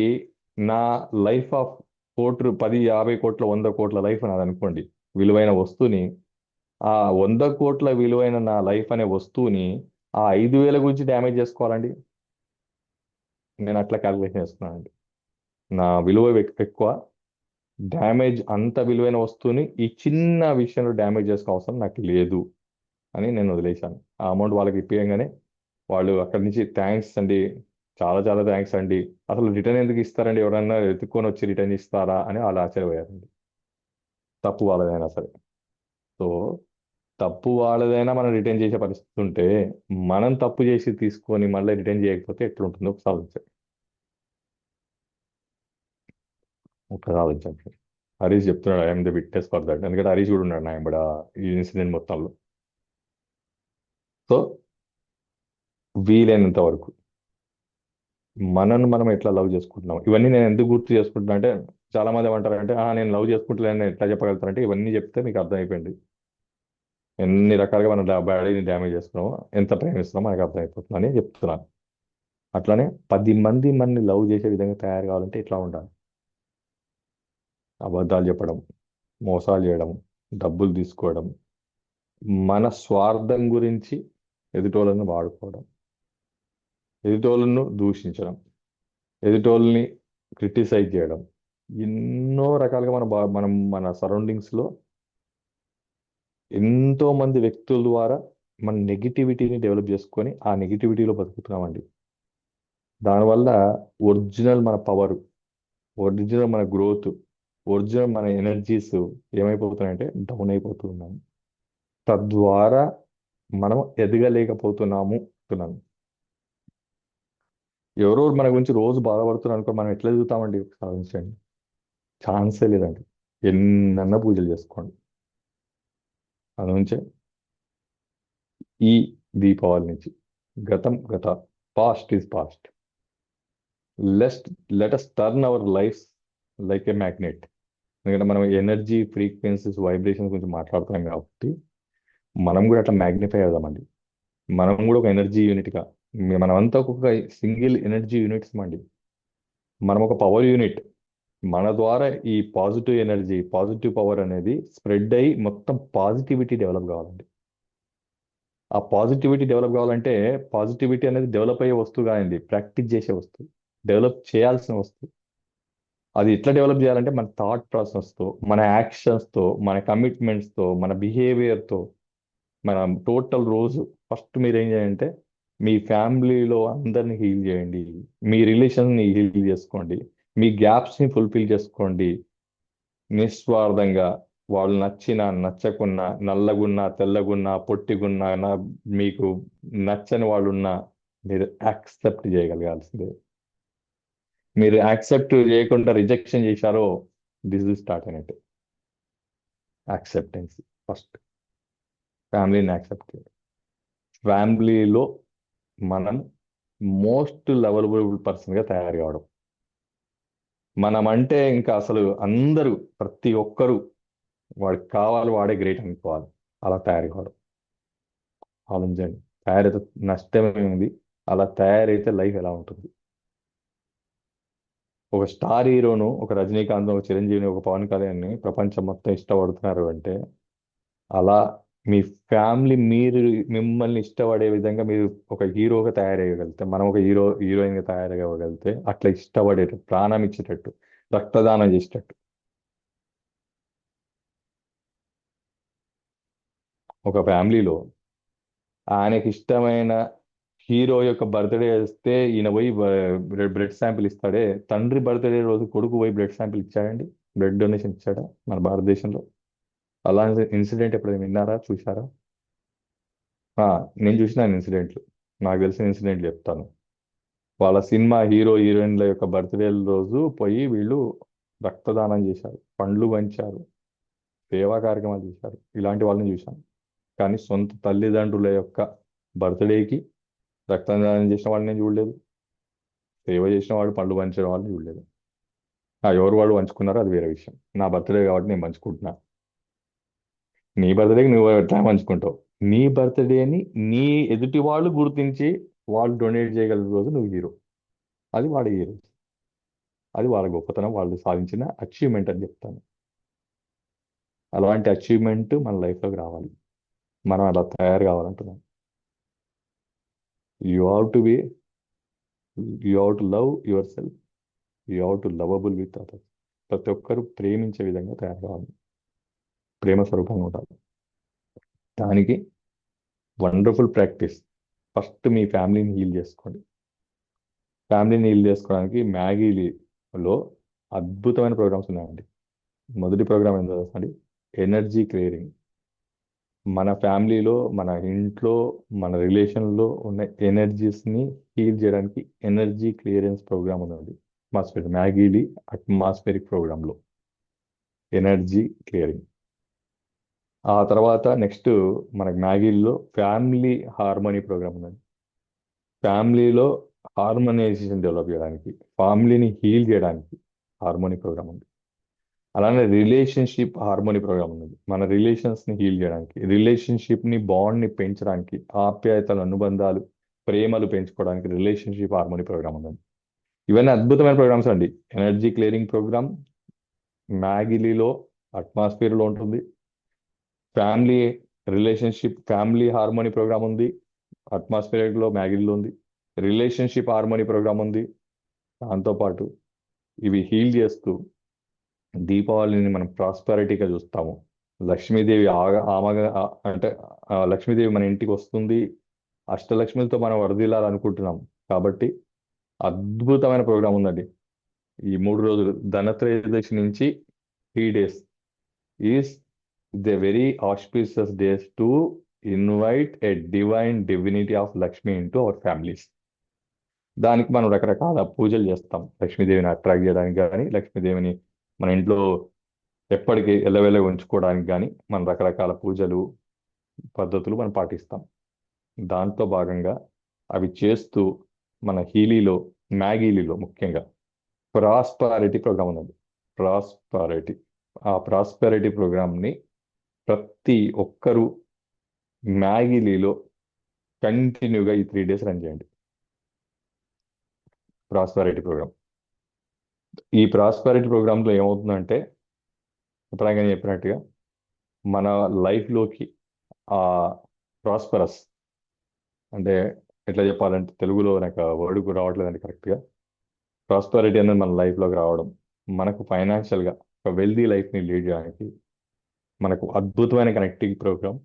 S2: నా లైఫ్ ఆఫ్ 10, 50 కోట్ల, 100 కోట్ల లైఫ్ నాది అనుకోండి, విలువైన వస్తువుని, ఆ 100 కోట్ల విలువైన నా లైఫ్ అనే వస్తువుని ఆ 5,000 గురించి డ్యామేజ్ చేసుకోవాలండి. నేను అట్లా క్యాలిక్యులేషన్ చేస్తున్నానండి. నా విలువ ఎక్కువ, డ్యామేజ్ అంత విలువైన వస్తువుని ఈ చిన్న విషయంలో డ్యామేజ్ చేసుకో అవసరం నాకు లేదు అని నేను వదిలేశాను. ఆ అమౌంట్ వాళ్ళకి ఇప్పియంగానే వాళ్ళు అక్కడి నుంచి థ్యాంక్స్ అండి, చాలా చాలా థ్యాంక్స్ అండి, అసలు రిటర్న్ ఎందుకు ఇస్తారండి, ఎవరన్నా ఎత్తుక్కొని వచ్చి రిటర్న్ ఇస్తారా అని వాళ్ళు ఆశ్చర్యపోయారండి. తప్పు వాళ్ళదైనా సరే. సో తప్పు వాళ్ళదైనా మనం రిటర్న్ చేసే పరిస్థితి ఉంటే, మనం తప్పు చేసి తీసుకొని మళ్ళీ రిటర్న్ చేయకపోతే ఎట్లుంటుందో ఒకసారి ఆలోచించండి. ఒకసారి ఆలోచించండి. హరీష్ చెప్తున్నాడు I'm the witness for that, ఎందుకంటే హరీష్ కూడా ఉన్నాడు నా వెంబడ ఈ ఇన్సిడెంట్ మొత్తంలో. సో వీలైనంత వరకు మనల్ని మనం ఎట్లా లవ్ చేసుకుంటున్నాం, ఇవన్నీ నేను ఎందుకు గుర్తు చేసుకుంటున్నా అంటే, చాలా మంది ఏమంటారంటే, నేను లవ్ చేసుకుంటలేను ఎట్లా చెప్పగలుగుతారంటే, ఇవన్నీ చెప్తే మీకు అర్థమైపోయింది ఎన్ని రకాలుగా మనం బాడీని డ్యామేజ్ చేస్తున్నామో, ఎంత ప్రేమిస్తున్నామో మనకు అర్థమైపోతుంది అని చెప్తున్నాను. అట్లానే 10 మంది మనని లవ్ చేసే విధంగా తయారు కావాలంటే ఇట్లా ఉండాలి. అబద్ధాలు చెప్పడం, మోసాలు చేయడం, డబ్బులు తీసుకోవడం, మన స్వార్థం గురించి ఎదుటోళ్ళను వాడుకోవడం, ఎదుటోళ్ళను దూషించడం, ఎదుటోళ్ళని క్రిటిసైజ్ చేయడం, ఎన్నో రకాలుగా మనం మన సరౌండింగ్స్లో ఎంతో మంది వ్యక్తుల ద్వారా మన నెగిటివిటీని డెవలప్ చేసుకొని ఆ నెగిటివిటీలో బతుకుతున్నామండి. దానివల్ల ఒరిజినల్ మన పవర్, ఒరిజినల్ మన గ్రోత్, ఒరిజినల్ మన ఎనర్జీస్ ఏమైపోతున్నాయంటే డౌన్ అయిపోతున్నాము. తద్వారా మనం ఎదగలేకపోతున్నాము అంటున్నాను. ఎవరో మన గురించి రోజు బాధపడుతున్నారు అనుకో, మనం ఎట్లా ఎదుగుతామండి ఒకసారి ఆలోచించండి. ఛాన్సే లేదండి. ఎన్నన్నా పూజలు చేసుకోండి. అది నుంచే ఈ దీపావళి నుంచి. గతం గత, past is past. Lest let us turn our life like a magnet. ఎందుకంటే మనం ఎనర్జీ, ఫ్రీక్వెన్సీస్, వైబ్రేషన్స్ గురించి మాట్లాడుతున్నాం కాబట్టి మనం కూడా అట్లా మ్యాగ్నిఫై అవుదామండి. మనం కూడా ఒక ఎనర్జీ యూనిట్గా, మనమంతా ఒక్కొక్క సింగిల్ ఎనర్జీ యూనిట్స్ అండి. మనం ఒక పవర్ యూనిట్. మన ద్వారా ఈ పాజిటివ్ ఎనర్జీ, పాజిటివ్ పవర్ అనేది స్ప్రెడ్ అయ్యి మొత్తం పాజిటివిటీ డెవలప్ కావాలండి. ఆ పాజిటివిటీ డెవలప్ కావాలంటే పాజిటివిటీ అనేది డెవలప్ అయ్యే వస్తువు కాదండి, ప్రాక్టీస్ చేసే వస్తువు, డెవలప్ చేయాల్సిన వస్తువు. అది ఎట్లా డెవలప్ చేయాలంటే మన థాట్ ప్రాసెస్తో, మన యాక్షన్స్తో, మన కమిట్మెంట్స్తో, మన బిహేవియర్తో, మన టోటల్ రోజు ఫస్ట్ మీరు ఏం చేయాలంటే మీ ఫ్యామిలీలో అందరిని హీల్ చేయండి, మీ రిలేషన్ని హీల్ చేసుకోండి, మీ గ్యాప్స్ని ఫుల్ఫిల్ చేసుకోండి. నిస్వార్థంగా వాళ్ళు నచ్చినా నచ్చకున్నా, నల్లగున్నా తెల్లగున్నా పొట్టిగున్నా, మీకు నచ్చని వాళ్ళున్నా మీరు యాక్సెప్ట్ చేయగలగాల్సిందే. మీరు యాక్సెప్ట్ చేయకుండా రిజెక్షన్ చేశారో, దిస్ ఇస్ స్టార్ట్ అయినట్టు. Acceptance first. ఫ్యామిలీని యాక్సెప్ట్ చేయాలి. ఫ్యామిలీలో మనం మోస్ట్ లవరబుల్ పర్సన్గా తయారు కావడం. మనం అంటే ఇంకా అసలు అందరూ, ప్రతి ఒక్కరూ వాడికి కావాలి, వాడే గ్రేట్ అనుకోవాలి, అలా తయారు కావడం. ఆలోచించండి, తయారైతే నష్టమేమింది? అలా తయారైతే లైఫ్ ఎలా ఉంటుంది? ఒక స్టార్ హీరోను, ఒక రజనీకాంత్, ఒక చిరంజీవిని, ఒక పవన్ కళ్యాణ్ని ప్రపంచం మొత్తం ఇష్టపడుతున్నారు అంటే, అలా మీ ఫ్యామిలీ మీరు మిమ్మల్ని ఇష్టపడే విధంగా మీరు ఒక హీరోగా తయారయ్యగలిగితే, మనం ఒక హీరోయిన్గా తయారవ్వగలిగితే, అట్లా ఇష్టపడేటట్టు, ప్రాణం ఇచ్చేటట్టు, రక్తదానం చేసేటట్టు. ఒక ఫ్యామిలీలో ఆయనకి ఇష్టమైన హీరో యొక్క బర్త్డే వస్తే ఈయన పోయి బ్లడ్ శాంపిల్ ఇస్తాడే, తండ్రి బర్త్డే రోజు కొడుకు పోయి బ్లడ్ శాంపిల్ ఇచ్చాడండి? బ్లడ్ డొనేషన్ ఇచ్చాడా మన భారతదేశంలో? అలాంటి ఇన్సిడెంట్ ఎప్పుడైనా విన్నారా, చూసారా? ఆ, నేను చూసిన ఇన్సిడెంట్లు, నాకు తెలిసిన ఇన్సిడెంట్లు చెప్తాను. వాళ్ళ సినిమా హీరో హీరోయిన్ల యొక్క బర్త్డేల రోజు పోయి వీళ్ళు రక్తదానం చేశారు, పండ్లు పంచారు, సేవా కార్యక్రమాలు చేశారు. ఇలాంటి వాళ్ళని చూశాను. కానీ సొంత తల్లిదండ్రుల యొక్క బర్త్డేకి రక్తదానం చేసిన వాళ్ళని నేను చూడలేదు, సేవ చేసిన వాడు పండ్లు పంచిన వాళ్ళని చూడలేదు. ఎవరు వాళ్ళు పంచుకున్నారో అది వేరే విషయం. నా బర్త్డే కాబట్టి నేను పంచుకుంటున్నా. నీ బర్త్డేకి నువ్వు ఎట్లా పంచుకుంటావు? నీ బర్త్డేని నీ ఎదుటి వాళ్ళు గుర్తించి వాళ్ళు డొనేట్ చేయగలిగిన రోజు నువ్వు హీరో. అది వాడి హీరో, అది వాళ్ళ గొప్పతనం, వాళ్ళు సాధించిన అచీవ్మెంట్ అని చెప్తాను. అలాంటి అచీవ్మెంట్ మన లైఫ్లోకి రావాలి, మనం అలా తయారు కావాలంటున్నాం. You have to be, you have to love yourself, you have to lovable with others. ప్రతి ఒక్కరు ప్రేమించే విధంగా తయారు కావాలి, ప్రేమ స్వరూపంగా ఉండాలి. దానికి వండర్ఫుల్ ప్రాక్టీస్. ఫస్ట్ మీ ఫ్యామిలీని హీల్ చేసుకోండి. ఫ్యామిలీని హీల్ చేసుకోవడానికి మ్యాగీలో అద్భుతమైన ప్రోగ్రామ్స్ ఉన్నాయండి. మొదటి ప్రోగ్రామ్ ఏంటో తెలుసా అండి? Energy clearing. మన ఫ్యామిలీలో, మన ఇంట్లో, మన రిలేషన్లో ఉన్న ఎనర్జీస్ని హీల్ చేయడానికి ఎనర్జీ క్లియరెన్స్ ప్రోగ్రామ్ ఉన్నది మ్యాగీలి అట్మాస్ఫిరిక్ ప్రోగ్రాంలో, ఎనర్జీ క్లియరింగ్. ఆ తర్వాత నెక్స్ట్ మనకు మ్యాగీలో ఫ్యామిలీ హార్మోనీ ప్రోగ్రామ్ ఉన్నది. ఫ్యామిలీలో హార్మోనైజేషన్ డెవలప్ చేయడానికి, ఫ్యామిలీని హీల్ చేయడానికి హార్మోనీ ప్రోగ్రామ్ ఉంది. అలానే రిలేషన్షిప్ హార్మోనీ ప్రోగ్రామ్ ఉన్నది, మన రిలేషన్స్ని హీల్ చేయడానికి, రిలేషన్షిప్ని, బాండ్ని పెంచడానికి, ఆప్యాయతలు, అనుబంధాలు, ప్రేమలు పెంచుకోవడానికి రిలేషన్షిప్ హార్మోనీ ప్రోగ్రామ్ ఉన్నది. ఇవన్నీ అద్భుతమైన ప్రోగ్రామ్స్ అండి. ఎనర్జీ క్లియరింగ్ ప్రోగ్రామ్ మ్యాగిలీలో అట్మాస్ఫియర్లో ఉంటుంది. Family relationship, family harmony program ఉంది, అట్మాస్ఫియర్లో మ్యాగిలీలో ఉంది. రిలేషన్షిప్ హార్మోనీ ప్రోగ్రామ్ ఉంది. దాంతోపాటు ఇవి హీల్ చేస్తూ దీపావళిని మనం ప్రాస్పరిటీగా చూస్తాము. లక్ష్మీదేవి అంటే లక్ష్మీదేవి మన ఇంటికి వస్తుంది, అష్టలక్ష్మిలతో మనం వరదిల్లాలనుకుంటున్నాం కాబట్టి అద్భుతమైన ప్రోగ్రాం ఉందండి. ఈ 3 రోజులు, ధనత్రయోదశి నుంచి 3 days is the very auspicious days to invite a divinity of Lakshmi into our families. దానికి మనం రకరకాల పూజలు చేస్తాం, లక్ష్మీదేవిని అట్రాక్ట్ చేయడానికి కానీ, లక్ష్మీదేవిని మన ఇంట్లో ఎప్పటికీ ఎల్లవెల్ల ఉంచుకోవడానికి కానీ మనం రకరకాల పూజలు, పద్ధతులు మనం పాటిస్తాం. దాంట్లో భాగంగా అవి చేస్తూ మన హీలీలో, మ్యాగీలీలో ముఖ్యంగా ప్రాస్పారిటీ ప్రోగ్రామ్ ఉన్నది. ప్రాస్పారిటీ, ఆ ప్రాస్పారిటీ ప్రోగ్రామ్ని ప్రతి ఒక్కరూ మ్యాగీలీలో కంటిన్యూగా ఈ 3 days రన్ చేయండి. Prosperity program. ఈ ప్రాస్పారిటీ ప్రోగ్రాంలో ఏమవుతుందంటే, ఇప్పుడు నేను చెప్పినట్టుగా మన లైఫ్లోకి ఆ ప్రాస్పరస్ అంటే ఎట్లా చెప్పాలంటే, తెలుగులో నాకు వర్డ్ రావట్లేదండి కరెక్ట్గా. ప్రాస్పరిటీ అనేది మన లైఫ్లోకి రావడం, మనకు ఫైనాన్షియల్గా ఒక వెల్దీ లైఫ్ని లీడ్ చేయడానికి మనకు అద్భుతమైన కనెక్టింగ్ ప్రోగ్రామ్.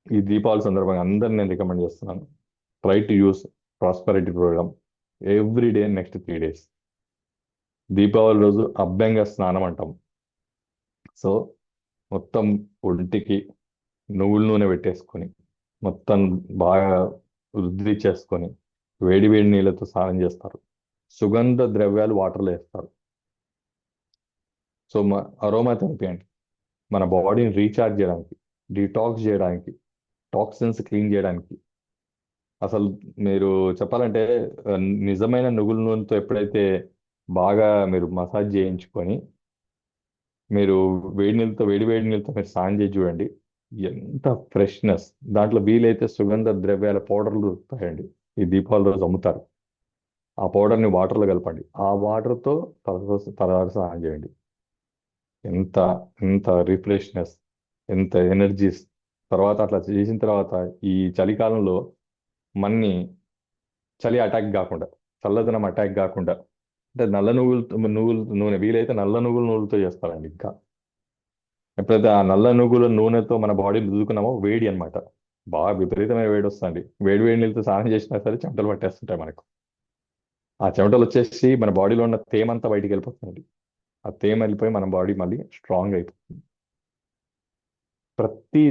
S2: ఈ దీపావళి సందర్భంగా అందరిని నేను రికమెండ్ చేస్తున్నాను. Try to use prosperity program every day next 3 days. Deepavali రోజు అభ్యంగ స్నానం అంటాం. సో మొత్తం ఒంటికి నువ్వుల నూనె పెట్టేసుకొని మొత్తం బాగా వృద్ధి చేసుకొని వేడి వేడి నీళ్ళతో స్నానం చేస్తారు. సుగంధ ద్రవ్యాలు వాటర్లో వేస్తారు. సో అరోమా థెరపీ అంటే మన బాడీని రీఛార్జ్ చేయడానికి, డీటాక్స్ చేయడానికి, టాక్సిన్స్ క్లీన్ చేయడానికి. అసలు మీరు చెప్పాలంటే ఆ, నిజమైన నువ్వుల నూనెతో ఎప్పుడైతే బాగా మీరు మసాజ్ చేయించుకొని మీరు వేడి వేడి నీళ్ళతో మీరు స్నానం చేసి చూడండి, ఎంత ఫ్రెష్నెస్. దాంట్లో వీలైతే సుగంధ ద్రవ్యాల పౌడర్లు దొరుకుతాయండి, ఈ దీపావళి రోజు అమ్ముతారు. ఆ పౌడర్ని వాటర్లో కలపండి, ఆ వాటర్తో తల స్నానం చేయండి. ఎంత ఎంత రిఫ్రెష్నెస్, ఎంత ఎనర్జీస్. తర్వాత అట్లా చేసిన తర్వాత ఈ చలికాలంలో మన్ని చలి అటాక్ కాకుండా, చల్లదనం అటాక్ కాకుండా, అంటే నల్ల నువ్వుల నూనె వీలైతే నల్ల నువ్వుల నూనెతో చేస్తారండి. ఇంకా ఎప్పుడైతే ఆ నల్ల నువ్వుల నూనెతో మన బాడీ దుద్దుకున్నామో వేడి అన్నమాట, బాగా విపరీతమైన వేడి వస్తుంది. వేడి వేడి నీళ్ళతో స్నానం చేసినా సరే చెమటలు పట్టేస్తుంటాయి మనకు. ఆ చెమటలు వచ్చేసి మన బాడీలో ఉన్న తేమంతా బయటికి వెళ్ళిపోతుంది. ఆ తేమ వెళ్ళిపోయి మన బాడీ మళ్ళీ స్ట్రాంగ్ అయిపోతుంది. ప్రతి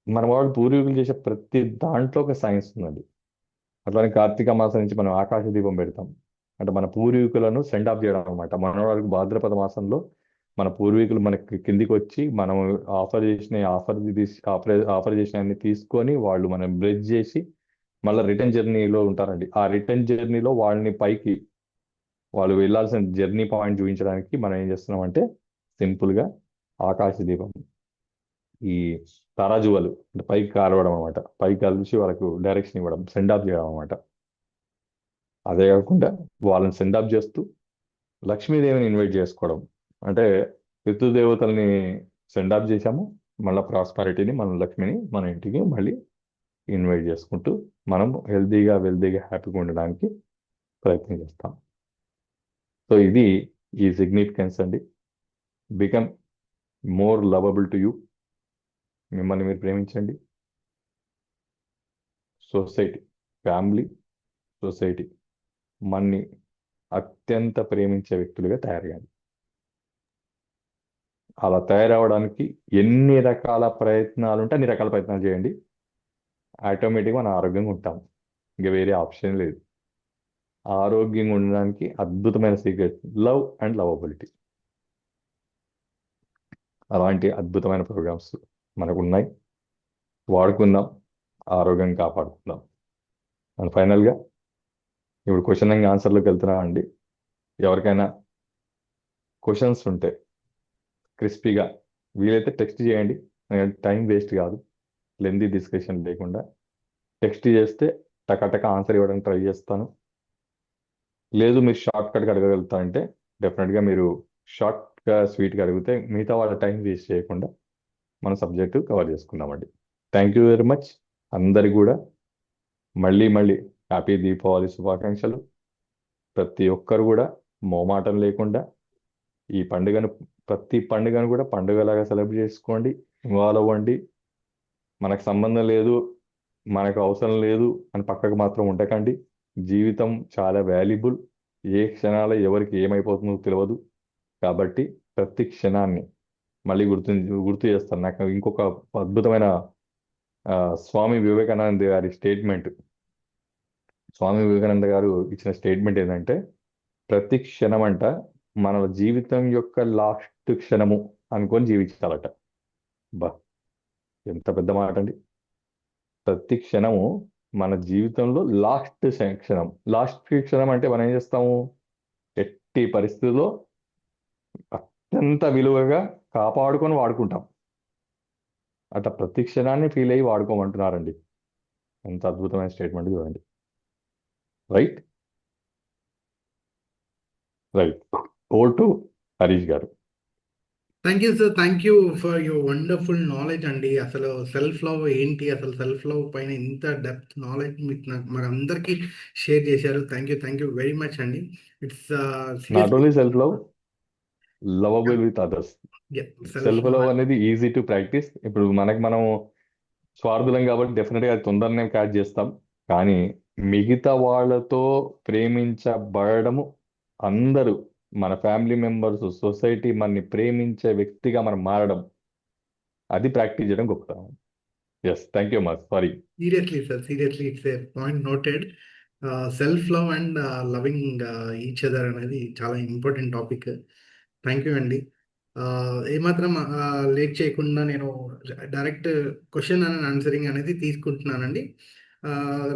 S2: మన వాళ్ళు పూర్వీకులు చేసే ప్రతి దాంట్లో ఒక సైన్స్ ఉందండి. అట్లానే కార్తీక మాసం నుంచి మనం ఆకాశ దీపం పెడతాం. అంటే మన పూర్వీకులను సెండ్ ఆఫ్ చేయడం అనమాట. మన వాళ్ళకి భాద్రపద మాసంలో మన పూర్వీకులు మనకి కిందికి వచ్చి మనం ఆఫర్ చేసిన అన్ని తీసుకొని వాళ్ళు మనం బ్లెస్ చేసి మళ్ళీ రిటర్న్ జర్నీలో ఉంటారండి. ఆ రిటర్న్ జర్నీలో వాళ్ళని పైకి వాళ్ళు వెళ్ళాల్సిన జర్నీ పాయింట్ చూపించడానికి మనం ఏం చేస్తున్నాం అంటే సింపుల్గా ఆకాశ దీపం, ఈ తారాజువలు అంటే పైకి కారవడం అనమాట, పైకి కలిసి వాళ్ళకు డైరెక్షన్ ఇవ్వడం, సెండ్ ఆఫ్ చేయడం అనమాట. అదే కాకుండా వాళ్ళని సెండ్ ఆఫ్ చేస్తూ లక్ష్మీదేవిని ఇన్వైట్ చేసుకోవడం. అంటే పితృదేవతల్ని సెండ్ ఆఫ్ చేశాము, మళ్ళీ ప్రాస్పారిటీని, మన లక్ష్మిని మన ఇంటికి మళ్ళీ ఇన్వైట్ చేసుకుంటూ మనం హెల్తీగా వెల్తీగా హ్యాపీగా ఉండడానికి ప్రయత్నం చేస్తాం. సో ఇది ఈ సిగ్నిఫికెన్స్ అండి. Become more lovable to you. మిమ్మల్ని మీరు ప్రేమించండి. సొసైటీ, ఫ్యామిలీ, సొసైటీ మన్ని అత్యంత ప్రేమించే వ్యక్తులుగా తయారయ్యాలి. అలా తయారవడానికి ఎన్ని రకాల ప్రయత్నాలు ఉంటే అన్ని రకాల ప్రయత్నాలు చేయండి. ఆటోమేటిక్గా మనం ఆరోగ్యంగా ఉంటాం. ఇంకా వేరే ఆప్షన్ లేదు. ఆరోగ్యంగా ఉండడానికి అద్భుతమైన సీక్రెట్ లవ్ అండ్ లవబిలిటీ. అలాంటి అద్భుతమైన ప్రోగ్రామ్స్ మనకు ఉన్నాయి, వాడుకుందాం, ఆరోగ్యం కాపాడుకుందాం. అండ్ ఫైనల్గా ఇప్పుడు క్వశ్చన్ అండ్ ఆన్సర్లోకి వెళ్తున్నా అండి. ఎవరికైనా క్వశ్చన్స్ ఉంటే క్రిస్పీగా వీలైతే టెక్స్ట్ చేయండి. టైం వేస్ట్ కాదు, లెందీ డిస్కషన్ లేకుండా టెక్స్ట్ చేస్తే టకటక ఆన్సర్ ఇవ్వడానికి ట్రై చేస్తాను. లేదు మీరు షార్ట్ కట్గా అడగగలుగుతారంటే డెఫినెట్గా మీరు షార్ట్గా స్వీట్గా అడిగితే మిగతా వాళ్ళ టైం వేస్ట్ చేయకుండా మన సబ్జెక్టు కవర్ చేసుకుందామండి. Thank you very much. అందరికి కూడా మళ్ళీ మళ్ళీ హ్యాపీ దీపావళి శుభాకాంక్షలు. ప్రతి ఒక్కరు కూడా మోమాటం లేకుండా ఈ పండుగను, ప్రతి పండుగను కూడా పండుగలాగా సెలబ్రేట్ చేసుకోండి, ఇన్వాల్వ్ అవ్వండి. మనకు సంబంధం లేదు, మనకు అవసరం లేదు అని పక్కకు మాత్రం ఉండకండి. జీవితం చాలా వాల్యుబుల్. ఏ క్షణాలు ఎవరికి ఏమైపోతుందో తెలియదు. కాబట్టి ప్రతి క్షణాన్ని మళ్ళీ గుర్తు చేస్తాను. నాకు ఇంకొక అద్భుతమైన స్వామి వివేకానంద గారి స్టేట్మెంట్, స్వామి వివేకానంద గారు ఇచ్చిన స్టేట్మెంట్ ఏంటంటే, ప్రతి క్షణం అంట మన జీవితం యొక్క లాస్ట్ క్షణము అనుకొని జీవించాలట. బా, ఎంత పెద్ద మాట అండి. ప్రతి క్షణము మన జీవితంలో లాస్ట్ క్షణం అంటే మనం ఏం చేస్తాము? ఎట్టి పరిస్థితుల్లో అత్యంత విలువగా కాపాడుకొని వాడుకుంటాం. అట్లా ప్రతి క్షణాన్ని ఫీల్ అయ్యి వాడుకోమంటున్నారండి. ఎంత అద్భుతమైన స్టేట్మెంట్ చూడండి. Right right. Over to Harish garu.
S1: Thank you sir, thank you for your wonderful knowledge అండి. అసలు సెల్ఫ్ లవ్ ఏంటి, అసలు సెల్ఫ్ లవ్ పైన ఇంత డెప్త్ నాలెడ్జ్ మీకు మాకు అందరికీ షేర్ చేశారు. థ్యాంక్ యూ వెరీ మచ్ అండి. It's
S2: not
S1: seriously
S2: only self love, lovable with others.
S1: Self
S2: self
S1: love.
S2: Love అనేది ఈజీ టు ప్రాక్టీస్. ఇప్పుడు మనం స్వార్థులం కాబట్టి డెఫినెట్గా అది తొందరనే క్యాచ్ చేస్తాం. కానీ మిగతా వాళ్ళతో ప్రేమించబడము, అందరూ మన ఫ్యామిలీ మెంబర్స్, సొసైటీ మనని ప్రేమించే వ్యక్తిగా మనం మారడం, అది ప్రాక్టీస్ చేయడం గొప్పతనం. Yes, thank you much. Sorry.
S1: Seriously sir, seriously it's a point noted. Self love and loving each other అనేది చాలా ఇంపార్టెంట్ టాపిక్. థ్యాంక్ యూ అండి. ఏమాత్రం లేట్ చేయకుండా నేను డైరెక్ట్ క్వశ్చన్ అండ్ ఆన్సరింగ్ అనేది తీసుకుంటున్నానండి.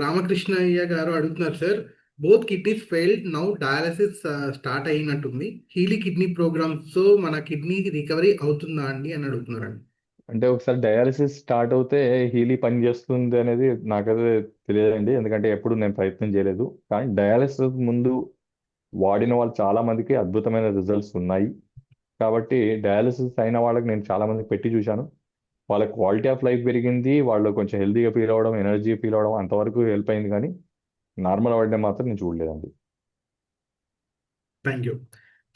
S1: రామకృష్ణయ్య గారు అడుగుతున్నారు sir, both kidneys failed, now dialysis start అయినట్టుంది, హీలీ కిడ్నీ ప్రోగ్రామ్స్ మన కిడ్నీ రికవరీ అవుతుందా అండి అని అడుగుతున్నారండి.
S2: అంటే ఒకసారి డయాలసిస్ స్టార్ట్ అవుతే హీలీ పని చేస్తుంది అనేది నాకైతే తెలియదండి, ఎందుకంటే ఎప్పుడు నేను ప్రయత్నం చేయలేదు. కానీ డయాలసిస్ ముందు వాడిన వాళ్ళు చాలా మందికి అద్భుతమైన రిజల్ట్స్ ఉన్నాయి. కాబట్టి డయాలసిస్ అయిన వాళ్ళకి నేను చాలా మందికి పెట్టి చూశాను. వాళ్ళ క్వాలిటీ ఆఫ్ లైఫ్ పెరిగింది, వాళ్ళు కొంచెం హెల్తీగా ఫీల్ అవ్వడం, ఎనర్జీ ఫీల్ అవ్వడం అంతవరకు హెల్ప్ అయింది. కానీ నార్మల్ అవ్వడం మాత్రం నేను చూడలేదండి.
S1: Thank you